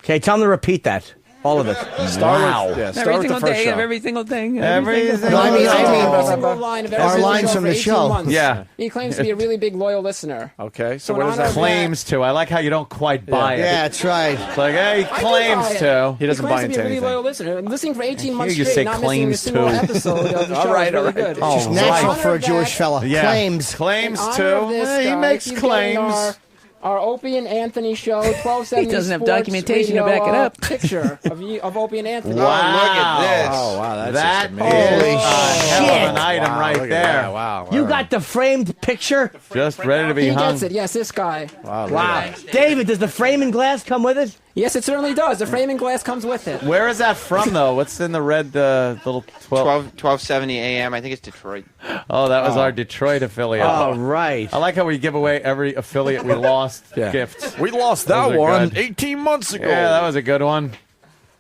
Okay, tell him to repeat that. All of it. Wow. Start with Every the single first day, show. every single thing. Every single No, I mean, Every single line of every our single lines show from for the 18 show. months. Yeah. He claims to be a really big loyal listener. Okay, so So what in does honor that of mean? Claims to. I like how you don't quite buy it. Yeah, that's right. It's like, hey, he I do claims buy it. to. He doesn't claims buy to be into a really anything. loyal listener. Listening for 18 months you straight, say not missing a claims single to. episode of the show. All right, is really all right. good. Oh, It's natural right. for a Jewish fella. Yeah. Claims. Claims In honor to. of this He guy, makes he's getting claims. Our Opie and Anthony show, 1270 He doesn't have Sports documentation to Radio, back it up. Picture of Opie and Anthony. Wow. Look at this. Oh, wow. That's That just amazing. is Holy a hell of an shit. item Wow, right look at there. that. Wow. You got the framed picture? Just ready to be He hung. gets it. Yes, this guy. Wow. Wow. David, does the frame and glass come with it? Yes, it certainly does. The framing glass comes with it. Where is that from, though? What's in the red little 1270 a.m. I think it's Detroit. Oh, that was our Detroit affiliate. Oh, right. I like how we give away every affiliate we lost gifts. We lost that Those are one good. 18 months ago. Yeah, that was a good one.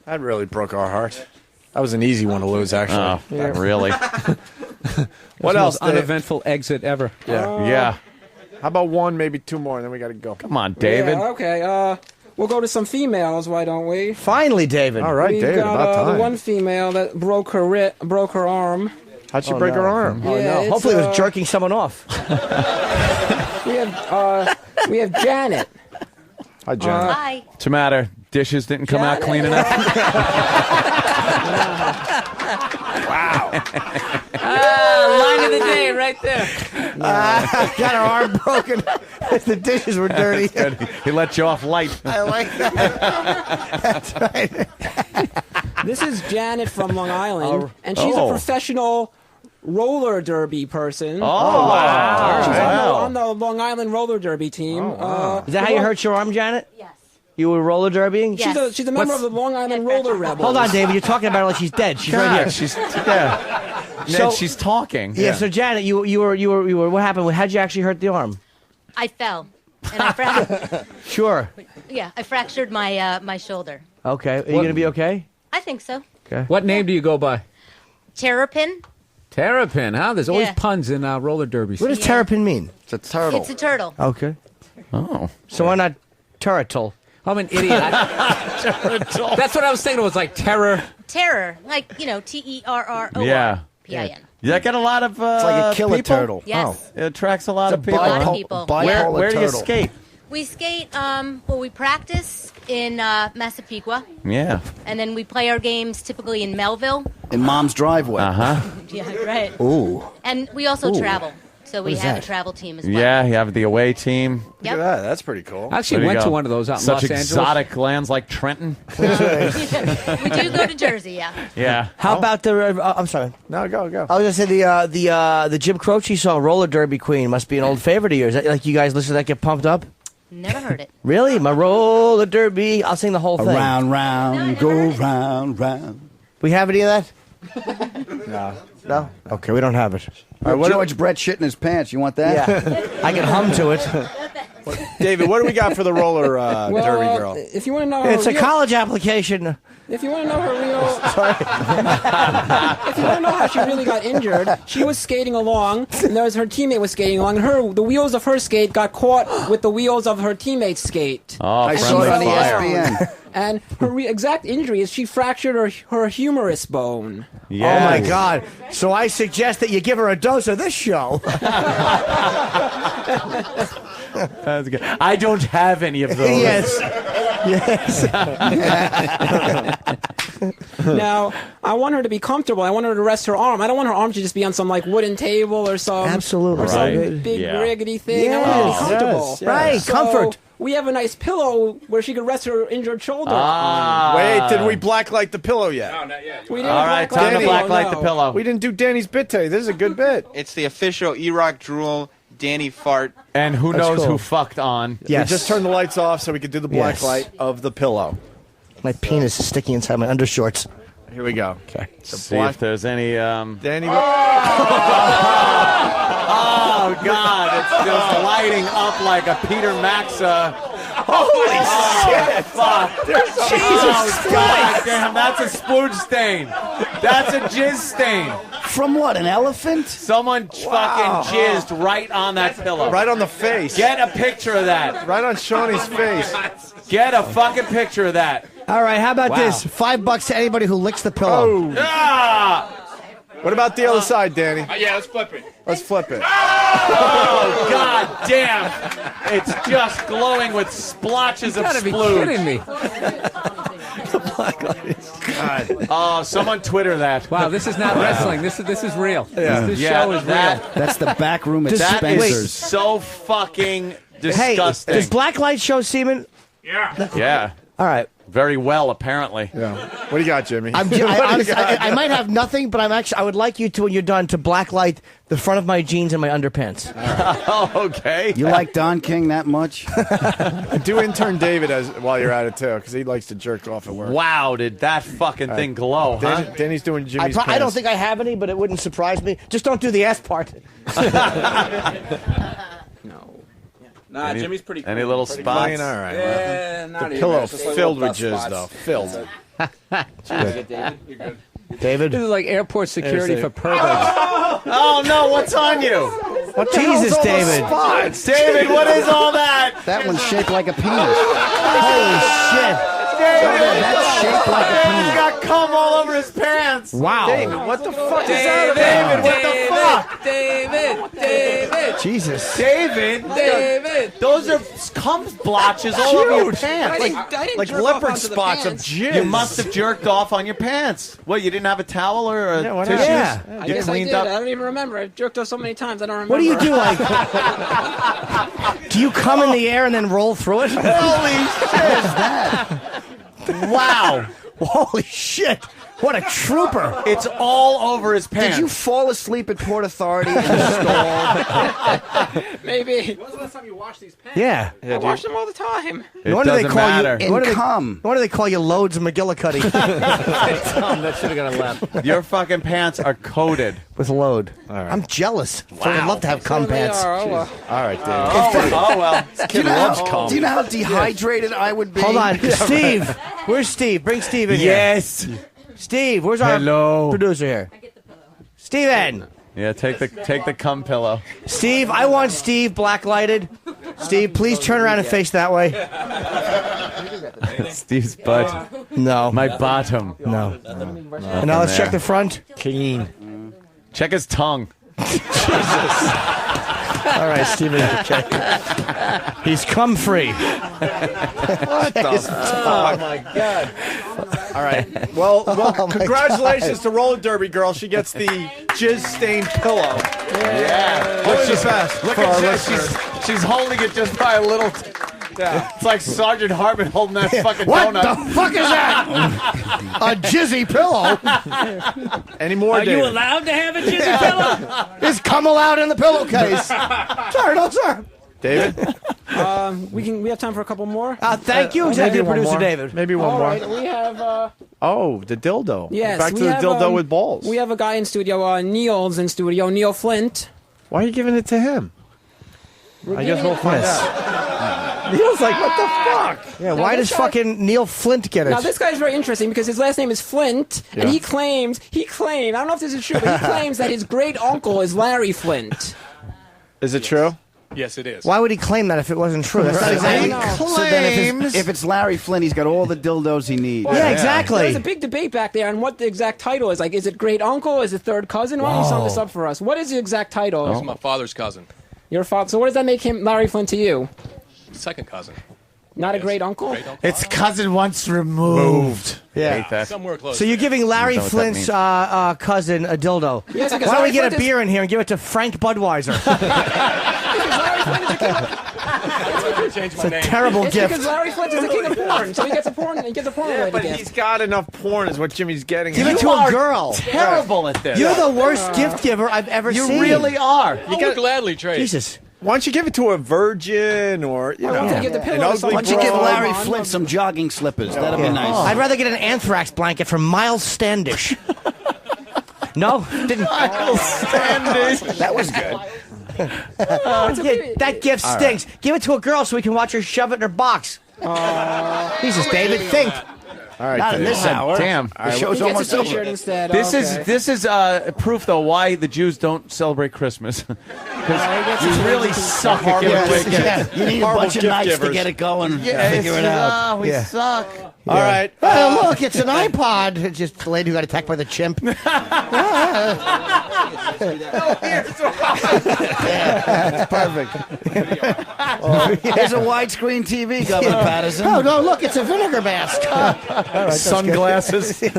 That really broke our heart. That was an easy one to lose, actually. Oh, really? What else, Dave? Uneventful exit ever. Yeah. How about one, maybe two more, and then we got to go. Come on, David. Yeah, okay. We'll go to some females, why don't we? Finally, David. All right, We've David, got about time. the one female that broke her arm. How'd she break her arm? Oh, Yeah, no. it's, Hopefully it was jerking someone off. We have Janet. Hi, Janet. Hi. What's the matter? Dishes didn't come out clean enough? Line of the day right there. Got her arm broken. The dishes were dirty. He let you off light. I like that. That's right. This is Janet from Long Island, and she's a professional roller derby person. Oh, wow. She's Wow. on the Long Island roller derby team. Is that how you hurt your arm, Janet? Yes. You were roller derbying? Yes. She's a member of the Long Island Roller Rebels. Hold on, David. You're talking about her like she's dead. She's right here. She's Ned, So- she's talking. Yeah. So Janet, you were. What happened? How'd you actually hurt the arm? I fell. And I Sure. I fractured my shoulder. Okay. Are you gonna be okay? I think so. Okay. What name do you go by? Terrapin. Terrapin, huh? There's always Yeah. puns in roller derbies. What does terrapin mean? It's a turtle. It's a turtle. Okay. Oh. So why not turtle? I'm an idiot. That's what I was thinking. It was like terror. Terror, like Terror. Yeah. P-I-N. You get a lot of It's like a killer people? turtle. Yes. It attracts a lot It's of a people. A lot of people. bipolar Where do you turtle. skate? We skate. We practice in Massapequa, Yeah. and then we play our games typically in Melville. In Mom's driveway. Uh-huh. Yeah, right. Ooh. And we also Ooh. travel, so we What is have that? a travel team as well. Yeah, you have the away team. Yep. Look at that. That's pretty cool. I actually There you went go. to one of those out in Such Los Angeles. exotic lands like Trenton. We do go to Jersey, yeah. Yeah. How about the? I'm sorry. No, go. I was gonna say the Jim Croce song "Roller Derby Queen" must be an old favorite of yours. Like you guys listen to that, get pumped up. Never heard it. Really, my roller derby. I'll sing the whole thing. Round, round, go round, round. We have any of that? No. No. Okay, we don't have it. All right, George Brett shit in his pants. You want that? Yeah, I can hum to it. David, what do we got for the roller Well, derby girl? If you want to know, her It's a real- college application. If you want to know her real, if you want to know how she really got injured, she was skating along, and her teammate was skating along, and the wheels of her skate got caught with the wheels of her teammate's skate. Oh, I saw it on ESPN. And her exact injury is she fractured her humerus bone. Yeah. Oh my God! So I suggest that you give her a dose of this show. That's good. I don't have any of those. Yes. Now, I want her to be comfortable. I want her to rest her arm. I don't want her arm to just be on some like wooden table or some Absolutely. or some Right. big Yeah. riggedy thing. I want her to be comfortable. Yes. Right, So comfort. We have a nice pillow where she could rest her injured shoulder. Wait, did we blacklight the pillow yet? No, not yet. We didn't All right, blacklight time to the pillow, blacklight the no. pillow. We didn't do Danny's bit today. This is a good bit. It's the official E-Rock Drool Danny Fart. And who That's knows cool. who fucked on? Yes. We just turned the lights off so we could do the black Yes. light of the pillow. My penis is sticking inside my undershorts. Here we go. Okay. See if there's any. Danny. Oh God! It's just lighting up like a Peter Maxa. Holy shit! Fuck! Jesus God damn! That's a splooge stain. That's a jizz stain. From what? An elephant? Someone fucking jizzed right on that pillow. Right on the face. Get a picture of that. Right on Shawnee's face. Get a fucking picture of that. All right, how about Wow. this? $5 to anybody who licks the pillow. What about the other side, Danny? Yeah, let's flip it. Let's flip it. Oh, God damn. It's just glowing with splotches of gotta be splooge. kidding me. God. Oh, someone Twitter that. Wow, this is not wrestling. This is real. This show is real. That's the back room at That is Spencer's. so fucking Hey, disgusting. does Blacklight show semen? Yeah. All right. Very well, apparently. Yeah. What do you got, Jimmy? I might have nothing, but I would like you to, when you're done, to blacklight the front of my jeans and my underpants. Oh, okay. You like Don King that much? Do intern David while you're at it, too, because he likes to jerk off at work. Wow, did that fucking thing glow, huh? Danny's doing Jimmy's I don't pants. think I have any, but it wouldn't surprise me. Just don't do the ass part. Nah, Jimmy's pretty cool. Any little Pretty spots? Clean, all right. Yeah, not The even. pillow It's just like filled little with jizz, dust though. spots. Filled. David. You're good. David? This is like airport security David. for perverts. Oh, no, what's on you? What the Jesus, hell's all those David. spots? David, what is all that? That one's shaped like a penis. Holy shit. That's shaped like a David's penis. got cum all over his pants. Wow. David, what the fuck is David, that? what the fuck? David. Jesus. David, those are cum blotches all over your pants. I didn't Like jerk off leopard onto the spots of pants. jizz. You must have jerked off on your pants. What, you didn't have a towel or a Yeah, what tissues? happened? I You guess I cleaned did. up? I don't even remember. I've jerked off so many times. I don't remember. What do you do? Like, do you come in the air and then roll through it? Holy shit! Wow. Holy shit. What a trooper. It's all over his pants. Did you fall asleep at Port Authority in the stall? Maybe. When was the last time you washed these pants? Yeah. I wash them all the time. It No wonder they doesn't call matter. you. In cum. No wonder they call you Loads of McGillicuddy That should have gone left. Your fucking pants are coated. with load. All right. I'm jealous. I'd love to have cum Certainly pants. are. Oh, well. All right, David. Oh, well. Do you know how dehydrated I would be? Hold on, Steve. Where's Steve? Bring Steve in here. Yes. Steve, where's our producer here? Steven. Yeah, take the cum pillow. Steve, I want Steve blacklighted. Steve, please turn around and face that way. Steve's butt. No. My bottom. No. And now let's check the front. Clean. Check his tongue. All right, Steven. Okay. He's cum free. What the fuck? Oh, my God. All right. Well, congratulations to Roller Derby Girl. She gets the jizz-stained pillow. Yeah. What's the best Look for our at listeners? she's holding it just by a little. Yeah. It's like Sergeant Hartman holding that fucking What donut. the fuck is that? A jizzy pillow? Any more, Are you David? allowed to have a jizzy pillow? Is cum allowed in the pillowcase? Sorry, no, sir. David? We have time for a couple more. Thank you, Maybe executive one producer more. David. Maybe one All more. right, we have. Oh, the dildo. Yes, Back to we the have, dildo with balls. We have a guy in studio. Neil's in studio. Neil Flint. Why are you giving it to him? I guess we'll find out. Neil's like, what the fuck? Yeah, why does fucking Neil Flint get it? Now this guy's very interesting because his last name is Flint, and Yeah. he claimed, I don't know if this is true, but he claims that his great uncle is Larry Flint. Is it true? Yes, it is. Why would he claim that if it wasn't true? That's not exactly. So then if it's Larry Flynn, he's got all the dildos he needs. Yeah, exactly. There's a big debate back there on what the exact title is. Like, is it great uncle? Is it third cousin? Why don't you sum this up for us? What is the exact title? He's my father's cousin. Your father. So what does that make him, Larry Flint, to you? Second cousin. Not a great uncle? Great uncle. It's cousin once removed. Yeah. Hate that. Somewhere close. So you're giving Larry That's what that Flint's cousin a dildo. Yes, Why because don't we Larry get a Flint beer in here and give it to Frank Budweiser? Change my It's a name. terrible It's gift. because Larry Flint is the king of porn, so he gets a porn-related But gift. he's got enough porn is what Jimmy's getting. Give at. it to a girl. Terrible at this. You're the worst gift giver I've ever You seen. really are. I would gladly trade. Jesus. Why don't you give it to a virgin or, you know, to give the pillow an to ugly someone. Why don't you give broad? Larry Flint some jogging slippers? That'd be nice. I'd rather get an anthrax blanket from Miles Standish. No? Didn't. Miles Standish. That was good. Yeah, that gift stinks. Give it to a girl so we can watch her shove it in her box. Jesus, David, think. All right, Not in David. this hour. Damn. The show's He almost gets a over. t-shirt instead. This Okay. is proof though why the Jews don't celebrate Christmas. Because you really suck at giving away gifts. You need a Horrible bunch of gift nights to givers. get it going. Yeah, Figure it out. we Yeah. suck. All right. Oh, look, it's an iPod. It's just the lady who got attacked by the chimp. Here's a widescreen TV, Governor Patterson. Oh, no, look, it's a vinegar mask. Sunglasses. All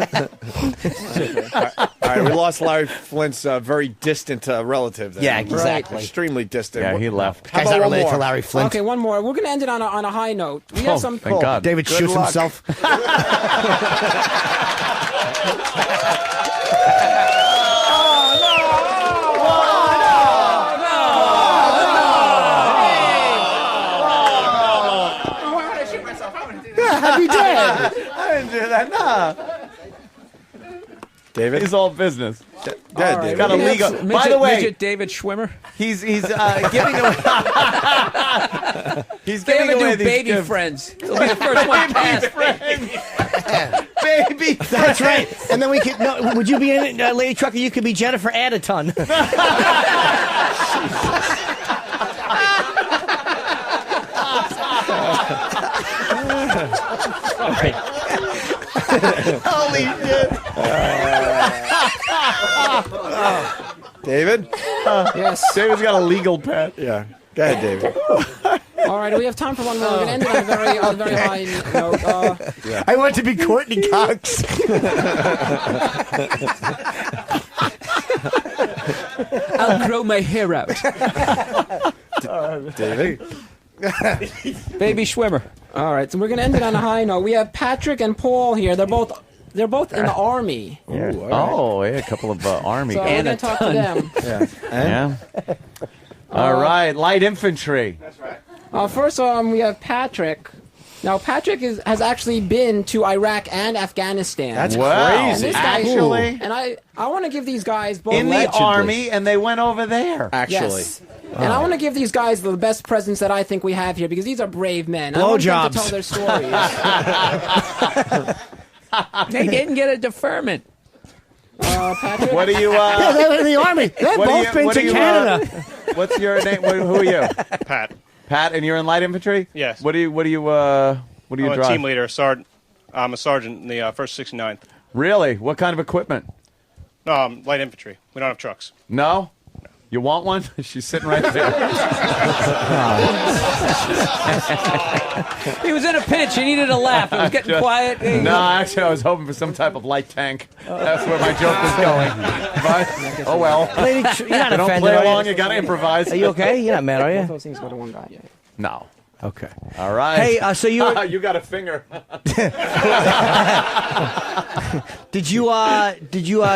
right, we lost Larry Flint's very distant relative there. Yeah, exactly. Right. Extremely distant. Yeah, he left. How Guy's about not one related more? to Larry Flint. Okay, one more. We're going to end it on a high note. We have some. Thank God. David Good shoots luck. himself. I'd be dead. I didn't do that. Nah. David? He's all business. Yeah, All right, got a we have legal. midget- By the way, midget David Schwimmer. he's giving away. He's giving David away do these baby gifts. friends. He'll be the first one past. Baby. That's right. And then we could. No, would you be in it, Lady Trucker? You could be Jennifer Addison. Holy shit. David? Yes. David's got a legal pet. Yeah. Go ahead, David. All right, we have time for one more. We're going to end it on a very high note. I want to be Courtney Cox. I'll grow my hair out. David? Baby Schwimmer. All right, so we're going to end it on a high note. We have Patrick and Paul here. They're both in the Army. Yeah. Oh, yeah, a couple of Army So we're and going a to talk to them. Yeah. All right, light infantry. That's right. First, we have Patrick. Now, Patrick has actually been to Iraq and Afghanistan. That's Wow. crazy. And this guy, Actually? and I want to give these guys both In the Allegedly. Army, and they went over there. Actually. Yes. And I want to give these guys the best presents that I think we have here because these are brave men. I want them to tell their stories. They didn't get a deferment. Patrick? What do you? Yeah, they were in the Army. They've What do both you- been what to do you, Canada. What's your name? Who are you? Pat. Pat, and you're in light infantry. Yes. What do you? I'm a drive? team leader. I'm a sergeant in the 1st 69th. Really? What kind of equipment? No, light infantry. We don't have trucks. No. You want one? She's sitting right there. He was in a pinch. He needed a laugh. It was getting quiet. No, actually, I was hoping for some type of light tank. That's where my joke was going. But, oh well. Lady, you're not They don't offended, play are you? along. You got to improvise. Are you okay? You're not mad, are you? Those things go to one guy. No. Okay. All right. Hey, so you you got a finger. did you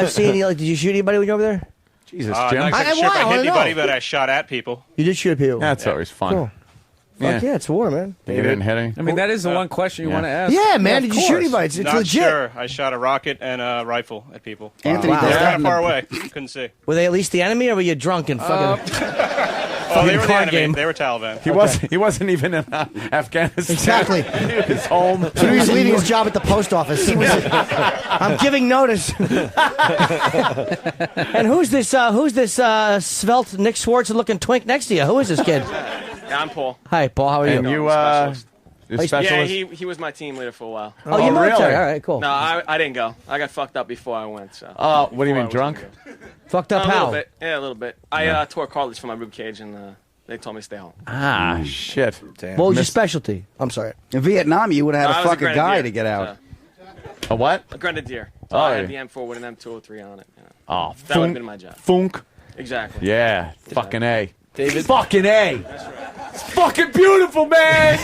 see any? Did you shoot anybody when you were over there? Jesus, I'm Jim. not exactly sure if I wanna hit anybody, know. but I shot at people. You did shoot at people. That's always fun. Cool. Fuck yeah, it's war, man. You didn't hit any? I mean, that is the one question you want to ask. Yeah, man. of Did you shoot course. anybody? It's Not legit. sure. I shot a rocket and a rifle at people. Anthony Wow. does They were that kind in of far the- away. Couldn't see. Were they at least the enemy, or were you drunk and fucking? Oh, they were the card enemy. game. They were Taliban. He wasn't even in Afghanistan. Exactly. He was home. So he was leaving his job at the post office. He was, I'm giving notice. And who's this svelte Nick Swartz looking twink next to you? Who is this kid? Yeah, I'm Paul. Hi, Paul. How are you? And you, Yeah, specialist? he was my team leader for a while. Oh, you're military. All right, cool. No, I didn't go. I got fucked up before I went. So. Oh, what do you mean, drunk? Fucked up A how? little bit. Yeah, a little bit. I tore cartilage from my rib cage, and they told me to stay home. Ah, shit. Damn. What was your specialty? I'm sorry. In Vietnam, you would have No, had I to was fuck a grenadier, guy to get out. A what? A grenadier. So Oh, I had yeah. the M4 with an M203 on it. Yeah. Oh, That would have been my job. Funk. Exactly. Yeah, fucking A. David? Fucking A. It's fucking beautiful, man.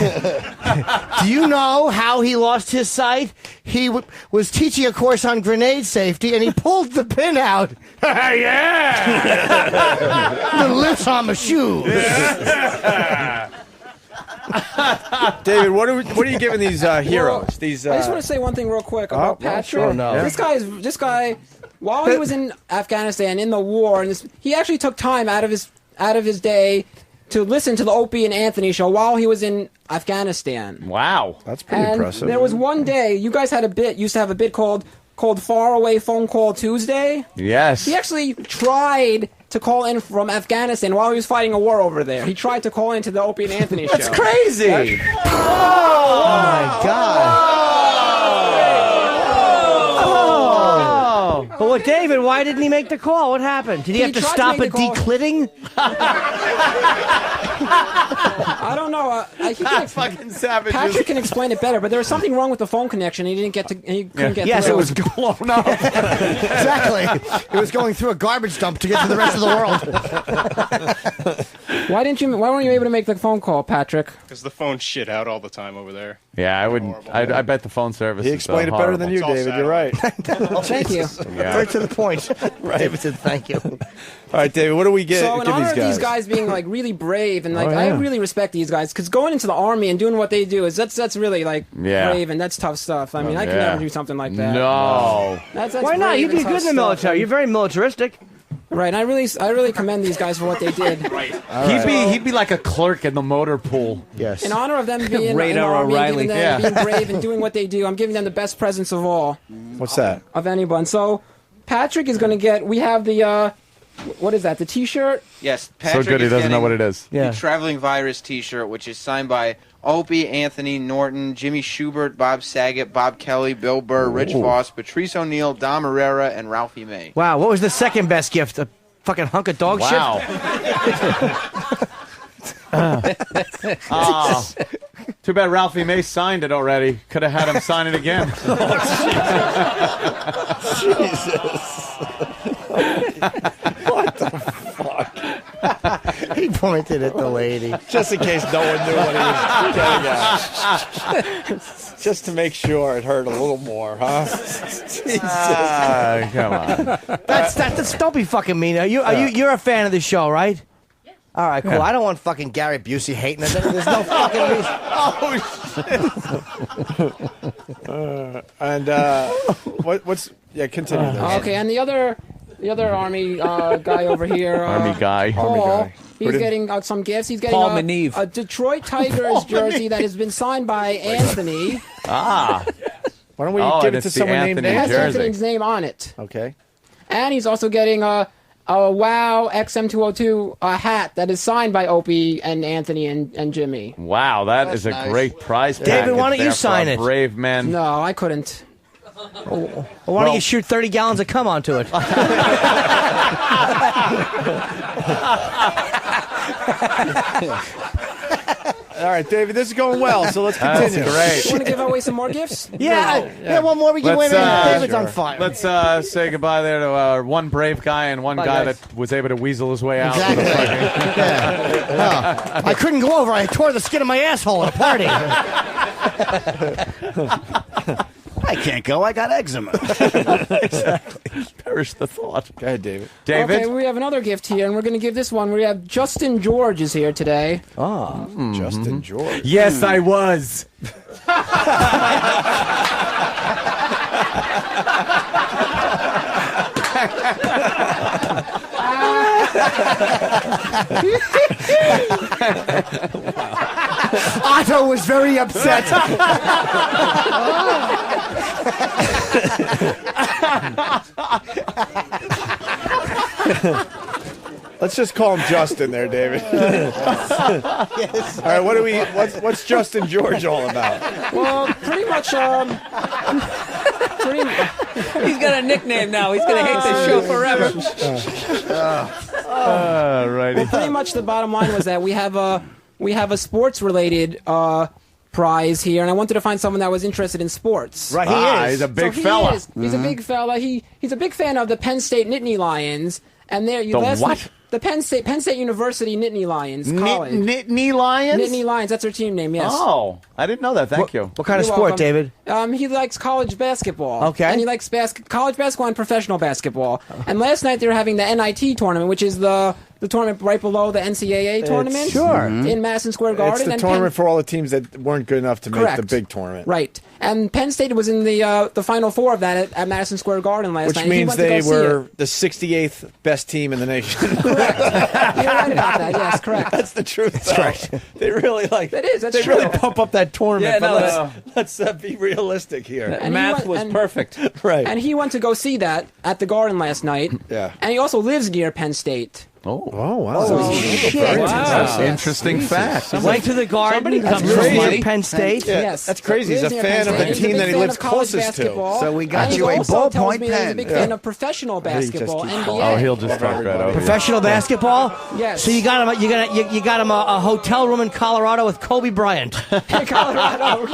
Do you know how he lost his sight? He was teaching a course on grenade safety, and he pulled the pin out. Yeah. The lips on my shoe. David, what are you giving these heroes? These. I just want to say one thing real quick about yeah, Patrick. sure, no. This guy, while he was in Afghanistan in the war, and he actually took time out of his day to listen to the Opie and Anthony show while he was in Afghanistan. Wow, that's pretty And impressive. there was one day you guys used to have a bit called Far Away Phone Call Tuesday. Yes. He actually tried to call in from Afghanistan while he was fighting a war over there. He tried to call into the Opie and Anthony show. That's crazy. Oh my God. But what, David? Why didn't he make the call? What happened? Did he have to stop at declitting? I don't know. Fucking savages. Patrick can explain it better, but there was something wrong with the phone connection. He didn't get to. He couldn't get. Yes, through. it was blown up. Exactly. It was going through a garbage dump to get to the rest of the world. Why weren't you able to make the phone call, Patrick? Because the phone's shit out all the time over there. Yeah, I wouldn't. I bet the phone service. He is, explained it better than you, David. You're right. Thank you. Yeah. Right to the point. Right. David said thank you. All right, David. What do we get? So in give honor these of guys? these guys being like really brave and like Oh, I yeah. really respect these guys because going into the army and doing what they do is that's really like Yeah. brave and that's tough stuff. I mean, I could Yeah. never do something like that. No. That's Why not? brave You and did tough good in the stuff. military. You're very militaristic. Right, and I really commend these guys for what they did. He'd be like a clerk in the motor pool. Yes. In honor of them being in the Radar army and O'Reilly. giving them, being brave and doing what they do, I'm giving them the best presents of all. What's that? Of anyone. So Patrick is going to get. We have the. What is that? The T-shirt. Yes, Patrick good he is doesn't know getting what it is. The Traveling Virus T-shirt, which is signed by Opie, Anthony, Norton, Jimmy Schubert, Bob Saget, Bob Kelly, Bill Burr, Rich Voss, Patrice O'Neill, Dom Herrera, and Ralphie May. Wow. What was the second best gift? A fucking hunk of dog shit. Oh. Too bad Ralphie May signed it already. Could have had him sign it again. What the fuck? He pointed at the lady. Just in case no one knew what he was getting at. Just to make sure it hurt a little more, huh? Jesus. Come on. That's don't be fucking mean. You're a fan of the show, right? Yeah. All right, cool. Yeah. I don't want fucking Gary Busey hating it. There's no fucking reason. What's continue this. Okay, and the other army guy over here. Army guy. Paul. He's Who did- getting some gifts. He's getting Paul Maneve. a Detroit Tigers jersey that has been signed by Anthony. Ah. Why don't we Oh, give and it to it's the someone named It Anthony has jersey. Anthony's name on it. Okay. And he's also getting a WOW XM202 hat that is signed by Opie and Anthony and Jimmy. Wow, that is a great prize package. David, why don't you there for sign a it? Brave men. No, I couldn't. Well, why don't you shoot 30 gallons of cum onto it? All right, David, this is going well, so let's continue. That's Want to give away some more gifts? Yeah, one more. We can win. David's on fire. Let's say goodbye there to one brave guy and one guy guys. that was able to weasel his way out. Exactly. Yeah. I couldn't go over. I tore the skin of my asshole at a party. I can't go. I got eczema. Exactly. Perish the thought. Go ahead, David. David? Okay, we have another gift here, and we're going to give this one. We have Justin George is here today. Ah, Justin George. Yes, I was. Otto was very upset. Let's just call him Justin there, David. Yes. All right, what do we? What's Justin George all about? Well, pretty much. He's got a nickname now. He's going to hate this show forever. Righty. Well, pretty much the bottom line was that we have a sports related prize here, and I wanted to find someone that was interested in sports. Right, he is. He's a big So fella. He's a big fella. He's a big fan of the Penn State Nittany Lions, and they're what? The Penn State University Nittany Lions College. Nittany Lions? Nittany Lions. That's their team name. Yes. Oh, I didn't know that. Thank you. What kind of You're sport, welcome. David? He likes college basketball. Okay. And he likes college basketball and professional basketball. And last night they were having the NIT tournament, which is the tournament right below the NCAA tournament. Sure. In Madison Square Garden. It's the and tournament for all the teams that weren't good enough to make Correct. the big tournament. Right. And Penn State was in the Final Four of that at Madison Square Garden last Which night. And he means went to they go see were it. the 68th best team in the nation. Correct. correct. You're right about that. Yes, correct. That's the truth. That's correct. They really That is. That's they true. really pump up that tournament. Yeah, but no, let's be realistic here. And Math was perfect. Right. And he went to go see that at the Garden last night. Yeah. And he also lives near Penn State. Oh wow! So- shit. That's Wow. interesting fact. Went to the Garden. That's lives crazy. near Penn State. Yeah, Yes. that's crazy. He's a Lives near fan Penn of the State. He's a team big that he fan lives of college closest to. basketball. So we got And you he a also tells ballpoint me that he's a pen. big Yeah. fan of professional basketball, NBA. Oh, he'll just talk right over you. Professional basketball. Yes. So you got him. You got him a hotel room in Colorado with Kobe Bryant. Colorado.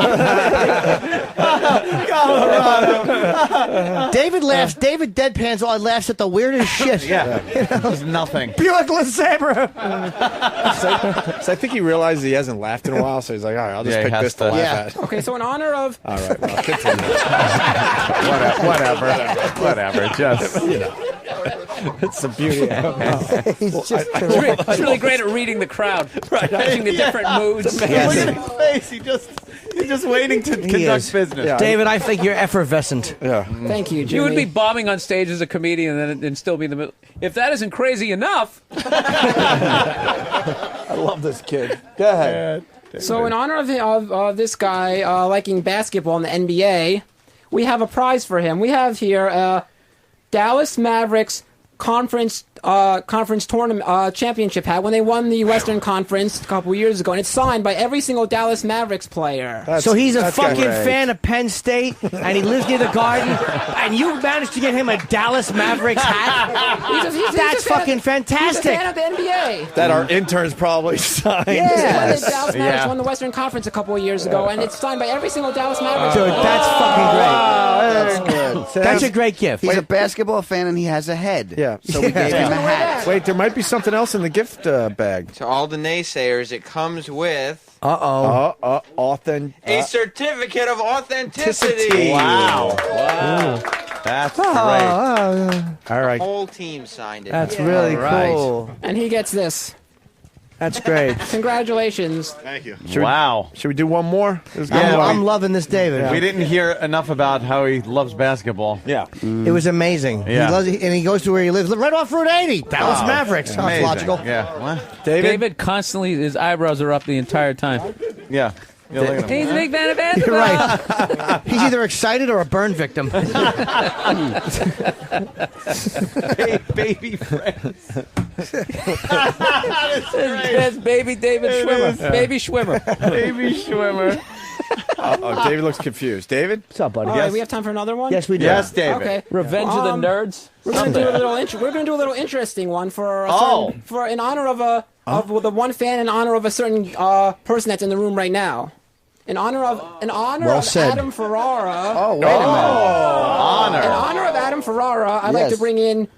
David laughs. David deadpans all. Laughs at the weirdest shit. Yeah. It's nothing. Buick LeSabre. So I think he realizes he hasn't laughed in a while, so he's like, all right, I'll just Yeah, he pick has this to to- laugh at. Okay, so in honor of All right, well, continue. Whatever. Just It's the beauty of it. He's really great at reading the crowd, catching the different moods. Look at his face. He's just waiting to conduct business. Yeah. David, I think you're effervescent. Yeah. Thank you, Jimmy. You would be bombing on stage as a comedian and still be in the middle. If that isn't crazy enough, I love this kid. Go ahead. So in honor of this guy liking basketball in the NBA, we have a prize for him. We have here Dallas Mavericks conference tournament championship hat when they won the Western Conference a couple years ago, and it's signed by every single Dallas Mavericks player. So he's a fucking great. fan of Penn State, and he lives near the Garden, and you managed to get him a Dallas Mavericks hat? That's fucking fantastic. He's a fan of the NBA. That our interns probably signed. Yeah. The Dallas Mavericks won the Western Conference a couple of years ago, and it's signed by every single Dallas Mavericks Dude, player. that's fucking great. That's good. That's a great gift. He's a basketball fan and he has a head. Yeah. So we gave him a hat. Wait, there might be something else in the gift bag. To all the naysayers, it comes with Authentic. a certificate of authenticity. Wow. That's great. All right. The whole team signed it. That's really right. cool. And he gets this. That's great. Congratulations. Thank you. Wow. Should we do one more? I'm loving this, David. We didn't hear enough about how he loves basketball. Yeah. It was amazing. Yeah. He loves it, and he goes to where he lives, right off Route 80. Dallas Mavericks. Sounds Amazing. logical. Yeah. What? David constantly, his eyebrows are up the entire time. Yeah. Yeah, look at him. He's a big fan of You're basketball. right. He's either excited or a burn victim. Baby friends. That's baby David Schwimmer. Baby Schwimmer. Baby Schwimmer. David looks confused. David? What's up, buddy? All right, we have time for another one? Yes, we do. Yes, David. Okay. Revenge of the Nerds. We're going to do a little. We're going to do a little interesting one for in honor of the one fan, in honor of a certain person that's in the room right now. In honor of said. Adam Ferrara. Oh, wait a minute. In honor of Adam Ferrara, I'd like to bring in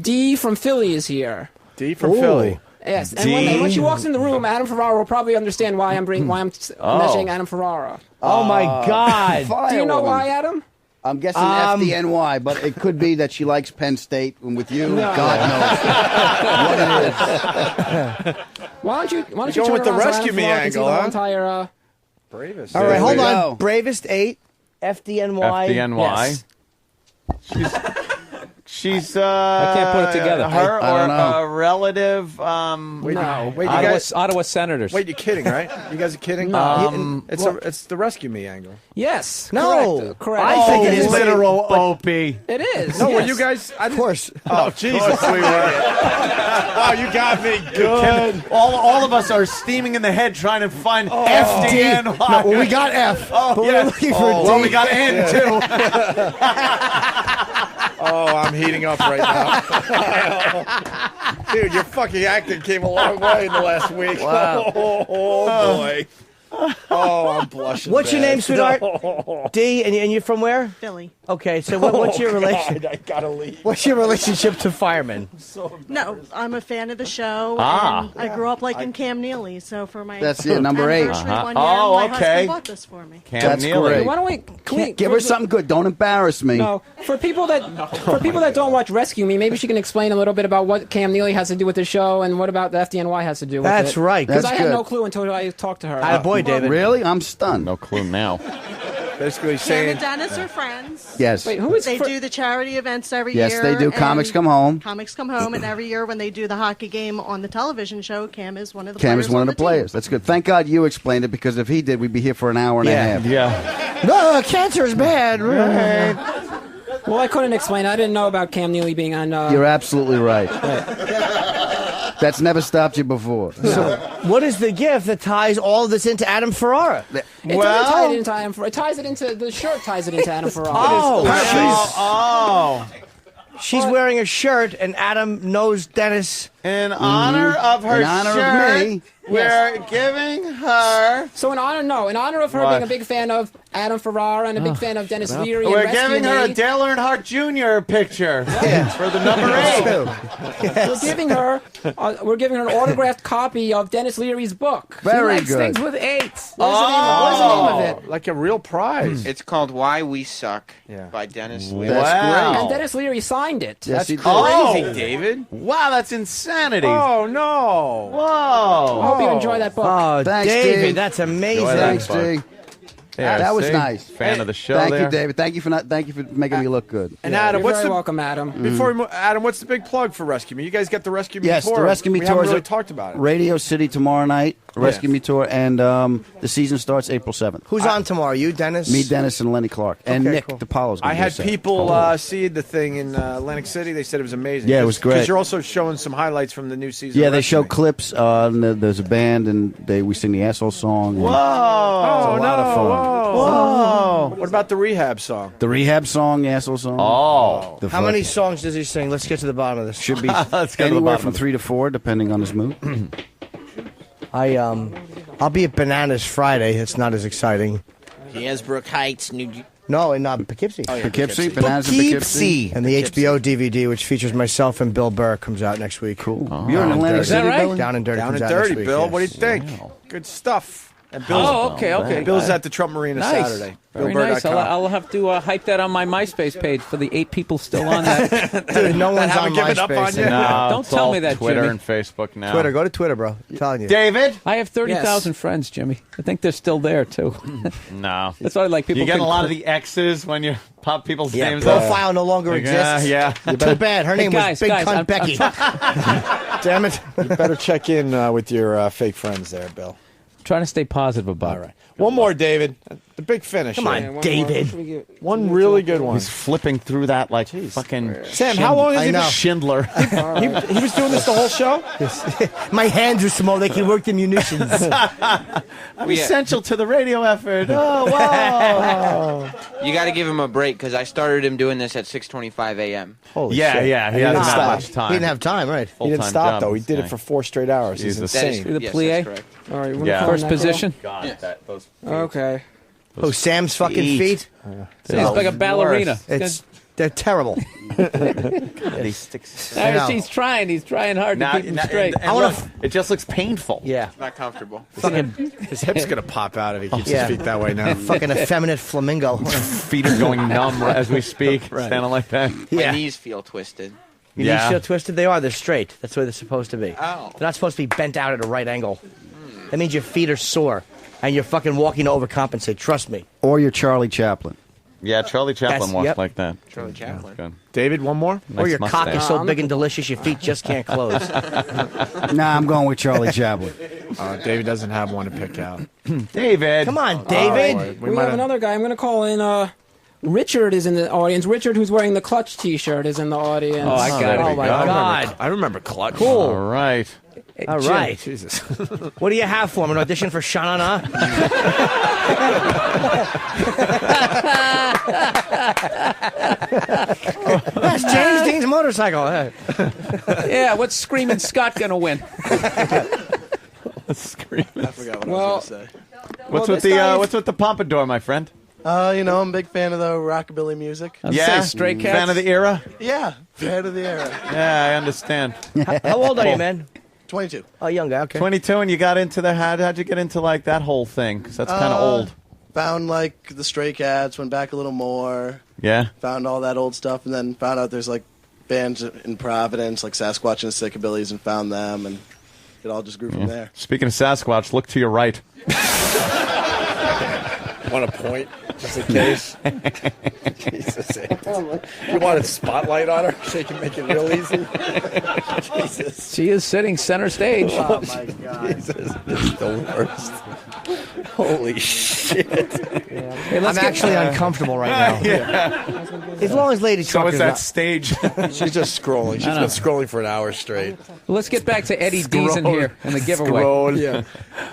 Dee from Philly is here. D from Philly. Yes, and when she walks in the room, Adam Ferrara will probably understand why I'm mentioning Adam Ferrara. Oh, my God. Do you know why, Adam? I'm guessing FDNY, but it could be that she likes Penn State, and with you, God knows what it is. Why don't you going turn with the around so rescue Adam me Ferrara can see angle, the huh? whole entire, Bravest. All right, hold we on. go. Bravest 8, FDNY. FDNY. Yes. She's I can't put it together. Her I don't or know. a relative. Wait, No. wait, you guys. Ottawa Senators. Wait, you're kidding, right? You guys are kidding? It's the rescue me angle. Yes. No. Correct. I think it is literal Opie. It is. No, were yes. you guys? Of course. Oh, Jesus. we were. Wow, you got me good. All of us are steaming in the head trying to find FDNY. No, well, we got F. But we're looking for D. Well, we got N too. Oh, I'm heating up right now. Dude, your fucking acting came a long way in the last week. Wow. Oh, boy. Oh, I'm blushing. What's your bad. name, sweetheart? D, and you're from where? Philly. Okay, so what's your relation? God, I gotta leave. What's your relationship to firemen? No, I'm a fan of the show. Ah. And I grew up liking Cam Neely, so for my That's number 8. anniversary one year, Oh, my okay. husband bought this for me. Cam That's Neely. great. Why don't we? Give her something good. Don't embarrass me. No, for people that don't watch Rescue Me, maybe she can explain a little bit about what Cam Neely has to do with the show and what about the FDNY has to do with it. That's right. Because That's I had good. no clue until I talked to her. Attaboy, David. Really? I'm stunned. No clue now. Basically Cam saying. and Dennis are friends. Yes. Wait, who is They do the charity events every Yes, year. they do. and Comics Come Home. Comics Come Home, and every year when they do the hockey game on the television show, Cam is one of the Cam players is one of on the players. That's good. Thank God you explained it, because if he did, we'd be here for an hour and a half. Yeah. No, cancer is bad. Right. Well, I couldn't explain. I didn't know about Cam Neely being on. You're absolutely right. That's never stopped you before. So, what is the gift that ties all of this into Adam Ferrara? It doesn't tie it into Adam Ferrara. It ties it into the shirt. Ties it into Adam Ferrara. She's wearing a shirt, and Adam knows Dennis. In honor of her In honor of shirt, me. we're giving her. So in honor of her What? being a big fan of Adam Ferrara and a big fan of Dennis Leary, and We're Rescue giving her a Me, Dale Earnhardt Jr. picture for the number 8. we're giving her an autographed copy of Dennis Leary's book. Very She likes good. things with 8s. What is the name of it? Like a real prize. It's called Why We Suck by Dennis Leary. Wow. And Dennis Leary signed it. Yes, he did. Crazy, David. Wow, that's insanity. Oh, no. Whoa. I hope you enjoy that book. Oh, Thanks, David, Steve. that's amazing. Thanks, D. Yeah, That was see? nice. Fan of the show Thank there. you, David. Thank you for making me look good. And Adam, You're what's very the welcome, Adam. before we move, Adam? What's the big plug for Rescue Me? You guys got the Rescue Me Yes, tour. the Rescue Me we tour haven't is really at talked about it. Radio City tomorrow night. Rescue Me tour, and the season starts April 7th. Who's on tomorrow? You, Dennis? Me, Dennis, and Lenny Clark, and Okay, Nick cool. DiPaolo's. I had people see the thing in Atlantic City. They said it was amazing. Yeah, it was great. Because you're also showing some highlights from the new season. Yeah, of they Rescue show Me. clips. And there's a band, and we sing the asshole song. Whoa. It's a lot of fun. Whoa. What about the rehab song? The rehab song, the asshole song. Oh. The How many songs does he sing? Let's get to the bottom of this. Should be Let's go to the anywhere bottom from of it. 3 to 4, depending on his mood. I'll be at Bananas Friday. It's not as exciting. Hasbrook Heights, New. No, in Poughkeepsie. Poughkeepsie, Bananas in Poughkeepsie. And the HBO DVD, which features myself and Bill Burr, comes out next week. Cool. You're in Atlantic Is City, that right? Bill? Down and Dirty Down comes and out next dirty, week, Bill. yes. What do you think? Good stuff. And Bill's, okay. Bill's at the Trump Marina Nice. Saturday. Very nice. BillBurr.com. I'll have to hype that on my MySpace page for the 8 people still on that. Dude, no one's haven't on given up MySpace on you? anymore. No, Don't it's tell all me that, Twitter Jimmy. and Facebook now. Twitter, go to Twitter, bro. I'm telling you. David? I have 30,000 friends, Jimmy. I think they're still there, too. No. That's why I like people. You get a can lot of click- the X's when you pop people's Yeah, names up. profile no longer exists. Yeah. Too bad. Her name guys, was Big guys, Cunt I'm- Becky. Damn it. You better check in with your fake friends there, Bill. Trying to stay positive about it. One more, David. The big finish. Come here. on, David. One really good one. He's flipping through that like fucking Sam, how long has he been? Schindler. He was doing this the whole show? My hands are small. They can work the munitions. I'm essential to the radio effort. Oh, wow. You got to give him a break because I started him doing this at 6:25 a.m. Holy Yeah, shit. yeah. He And doesn't didn't have stop. much time. He didn't have time, right? He didn't Full-time stop, job, though. He this did it guy. for 4 straight hours. He's That is, insane. The yes, plie? that's correct. All right, you want Yeah. to call First that, Bill? position. Those Okay. Oh, Sam's fucking feet? He's like a ballerina. They're terrible. He's trying. He's trying hard to keep him straight. It just looks painful. Yeah. It's not comfortable. His hip's going to pop out if he keeps Yeah. his feet that way now. Fucking effeminate flamingo. Feet are going numb as we speak. Standing like that. My knees feel twisted. Your knees feel twisted? They are. They're straight. That's where they're supposed to be. Oh. They're not supposed to be bent out at a right angle. That means your feet are sore. And you're fucking walking to overcompensate. Trust me. Or you're Charlie Chaplin. Yeah, Charlie Chaplin That's- walked yep. like that. Charlie Chaplin. Good. David, one more? Or your Nice cock mustache. is so big and delicious your feet just can't close. Nah, I'm going with Charlie Chaplin. David doesn't have one to pick out. David. Come on, David. boy. We have another guy. I'm going to call in. Richard is in the audience. Richard, who's wearing the Clutch T-shirt, is in the audience. Oh, I got it. Oh my God. I remember Clutch. Cool. All right. All right. Jesus. What do you have for him? An audition for Sha-Na-Na? That's James Dean's motorcycle. Yeah, what's Screaming Scott gonna win? Screaming. I forgot what I Well, was going to say. What's Well, with this the guy- what's with the pompadour, my friend? I'm a big fan of the rockabilly music. I'd Yeah, say Stray Cats. fan of the era. Yeah, fan of the era. Yeah, I understand. How old are you, man? 22. Oh, young guy. Okay. 22, and you got into the how'd you get into like that whole thing? Because that's kind of old. Found like the Stray Cats, went back a little more, Yeah. found all that old stuff, and then found out there's like bands in Providence, like Sasquatch and the Sickabillies, and found them, and it all just grew from there. Speaking of Sasquatch, look to your right. Want a point? Just in case. Jesus. You wanted spotlight on her so you can make it real easy? Jesus. She is sitting center stage. Oh, my God. Jesus. This is the worst. Holy shit. Hey, I'm actually uncomfortable right now. As long as Lady So Trucker's it's that not- stage. She's just scrolling. She's been scrolling for an hour straight. Let's get back to Eddie D's in here and the giveaway. Scroll. Yeah.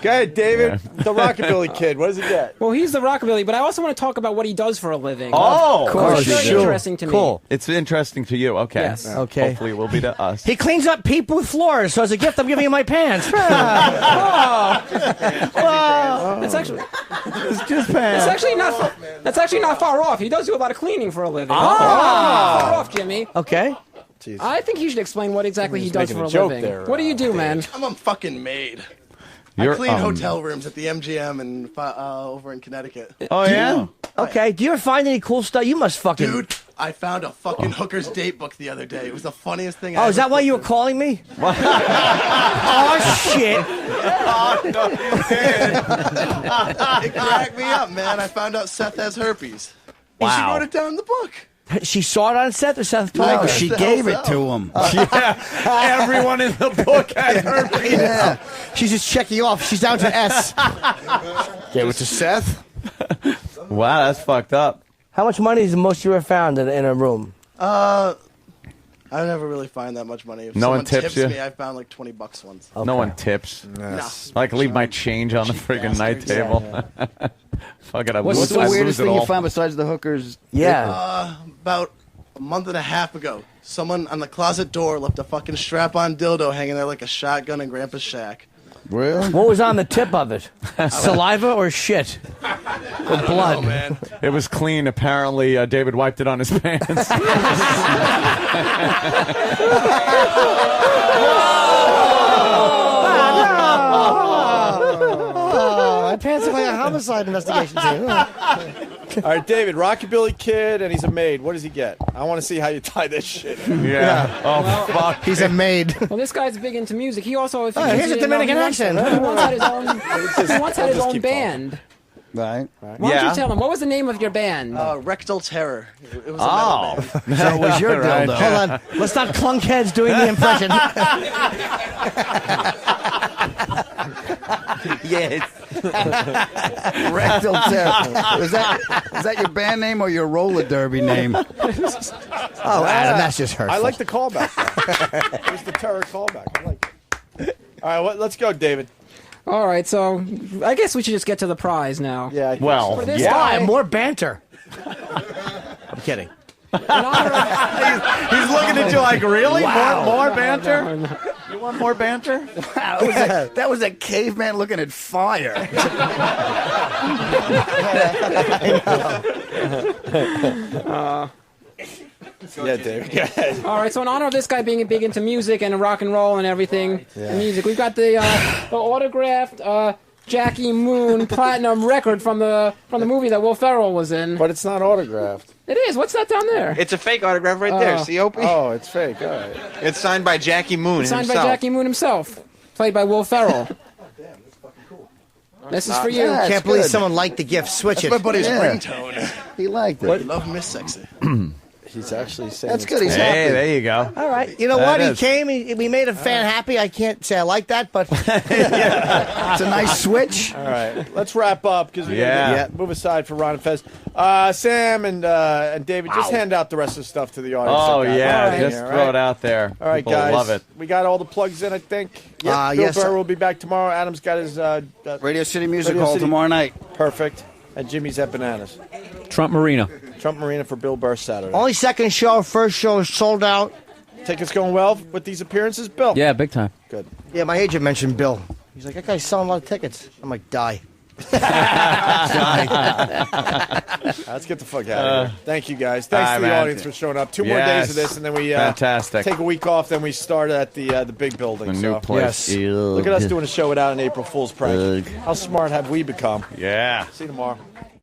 Go ahead, David. The Rockabilly Kid. What does he get? Well, he's the rockabilly, but I also want to talk about what he does for a living. Oh, of course. It's very interesting to me. Cool. It's interesting to you. Okay. Yes. Okay. Hopefully it will be to us. He cleans up people with floors, so as a gift, I'm giving you my pants. That's actually It's just pants. that's actually not far off. He does do a lot of cleaning for a living. Ah. Not far off, Jimmy. Okay. I think he should explain what exactly he He's does making for a a joke living. there, What do you do, man? I'm a fucking maid. You're, I clean hotel rooms at the MGM and over in Connecticut. Oh, yeah? Okay. Do you ever find any cool stuff? You must fucking. Dude, I found a fucking hooker's date book the other day. It was the funniest thing Oh, is that why you were calling me? Oh shit! It cracked me up, man. I found out Seth has herpes. Wow. She wrote it down in the book. She saw it on Seth, or Seth told No, her? she She gave it to him. Everyone in the book had herpes. Yeah. She's just checking off. She's down to S. Gave it to Seth. Wow, that's fucked up. How much money is the most you ever found in a room? I never really find that much money. If No one someone tips tips you? me, I found like $20 once. No one tips. No. I like leave my change on the friggin' night table. Fuck it, I What's lose, the I weirdest lose it thing you all. found besides the hookers? About a month and a half ago, someone on the closet door left a fucking strap-on dildo hanging there like a shotgun in Grandpa's shack. Really? What was on the tip of it? Saliva or shit? Or blood? Oh, man. It was clean. Apparently, David wiped it on his pants. My pants look like a homicide investigation scene. All right, David, Rockabilly Kid, and he's a maid. What does he get? I want to see how you tie this shit. Yeah. Oh, fuck. He's a maid. Well, this guy's big into music. He also, if you Oh, here's a Dominican accent. He once had his own, he once had his Just own keep band. Right. Why don't you tell him, what was the name of your band? Rectal Terror. It was a metal band. So it was your Right. dildo. Hold on. Let's not clunk heads doing the impression. Yes. Rectal terror. Was that your band name or your roller derby name? Oh, Adam, that's just hurtful. I like the callback. It was the terror callback. I like it. All right, let's go, David. All right, so I guess we should just get to the prize now. Yeah. Well, For this Why? guy, More banter. I'm kidding. he's looking at you like, really? More banter? No. You want more banter? That was a caveman looking at fire. Yeah, David. Go ahead. All right, so in honor of this guy being big into music and rock and roll and everything, and music, we've got the autographed Jackie Moon platinum record from the movie that Will Ferrell was in. But it's not autographed. It is. What's that down there? It's a fake autograph right there. See, Opie? Oh, it's fake. All right. It's signed by Jackie Moon It's signed himself. by Jackie Moon himself, played by Will Ferrell. This is for you. I can't believe someone liked the gift. Switch That's my it. buddy's Yeah. ringtone. He liked I it. love Miss Sexy. He's actually saying That's it's good. He's cool. happy. Hey, there you go. All right. You know That what? He is. came. We made a fan happy. I can't say I like that, but It's a nice switch. All right, let's wrap up because we Yeah. gotta move aside for Ron and Fez. Sam and David, just hand out the rest of the stuff to the audience. Oh, I've got yeah. right Just here, throw right? it out there. All right, People guys. love it. We got all the plugs in, I think. Bill yes, Burr sir. will be back tomorrow. Adam's got his Radio City Music Radio Hall City. tomorrow night. Perfect. And Jimmy's at Bananas. Trump Marina. Trump Marina for Bill Burr Saturday. only second show. First show is sold out. Tickets going well with these appearances, Bill? Yeah, big time. Good. Yeah, my agent mentioned Bill. He's like, that guy's selling a lot of tickets. I'm like, die. Let's get the fuck out of here. Thank you, guys. Thanks All to the right, audience man. for showing up. 2 more days of this, and then we Fantastic. take a week off. Then we start at the big building. The so. new place. Yes. Look at us doing a show without an April Fool's prank. How smart have we become? Yeah. See you tomorrow.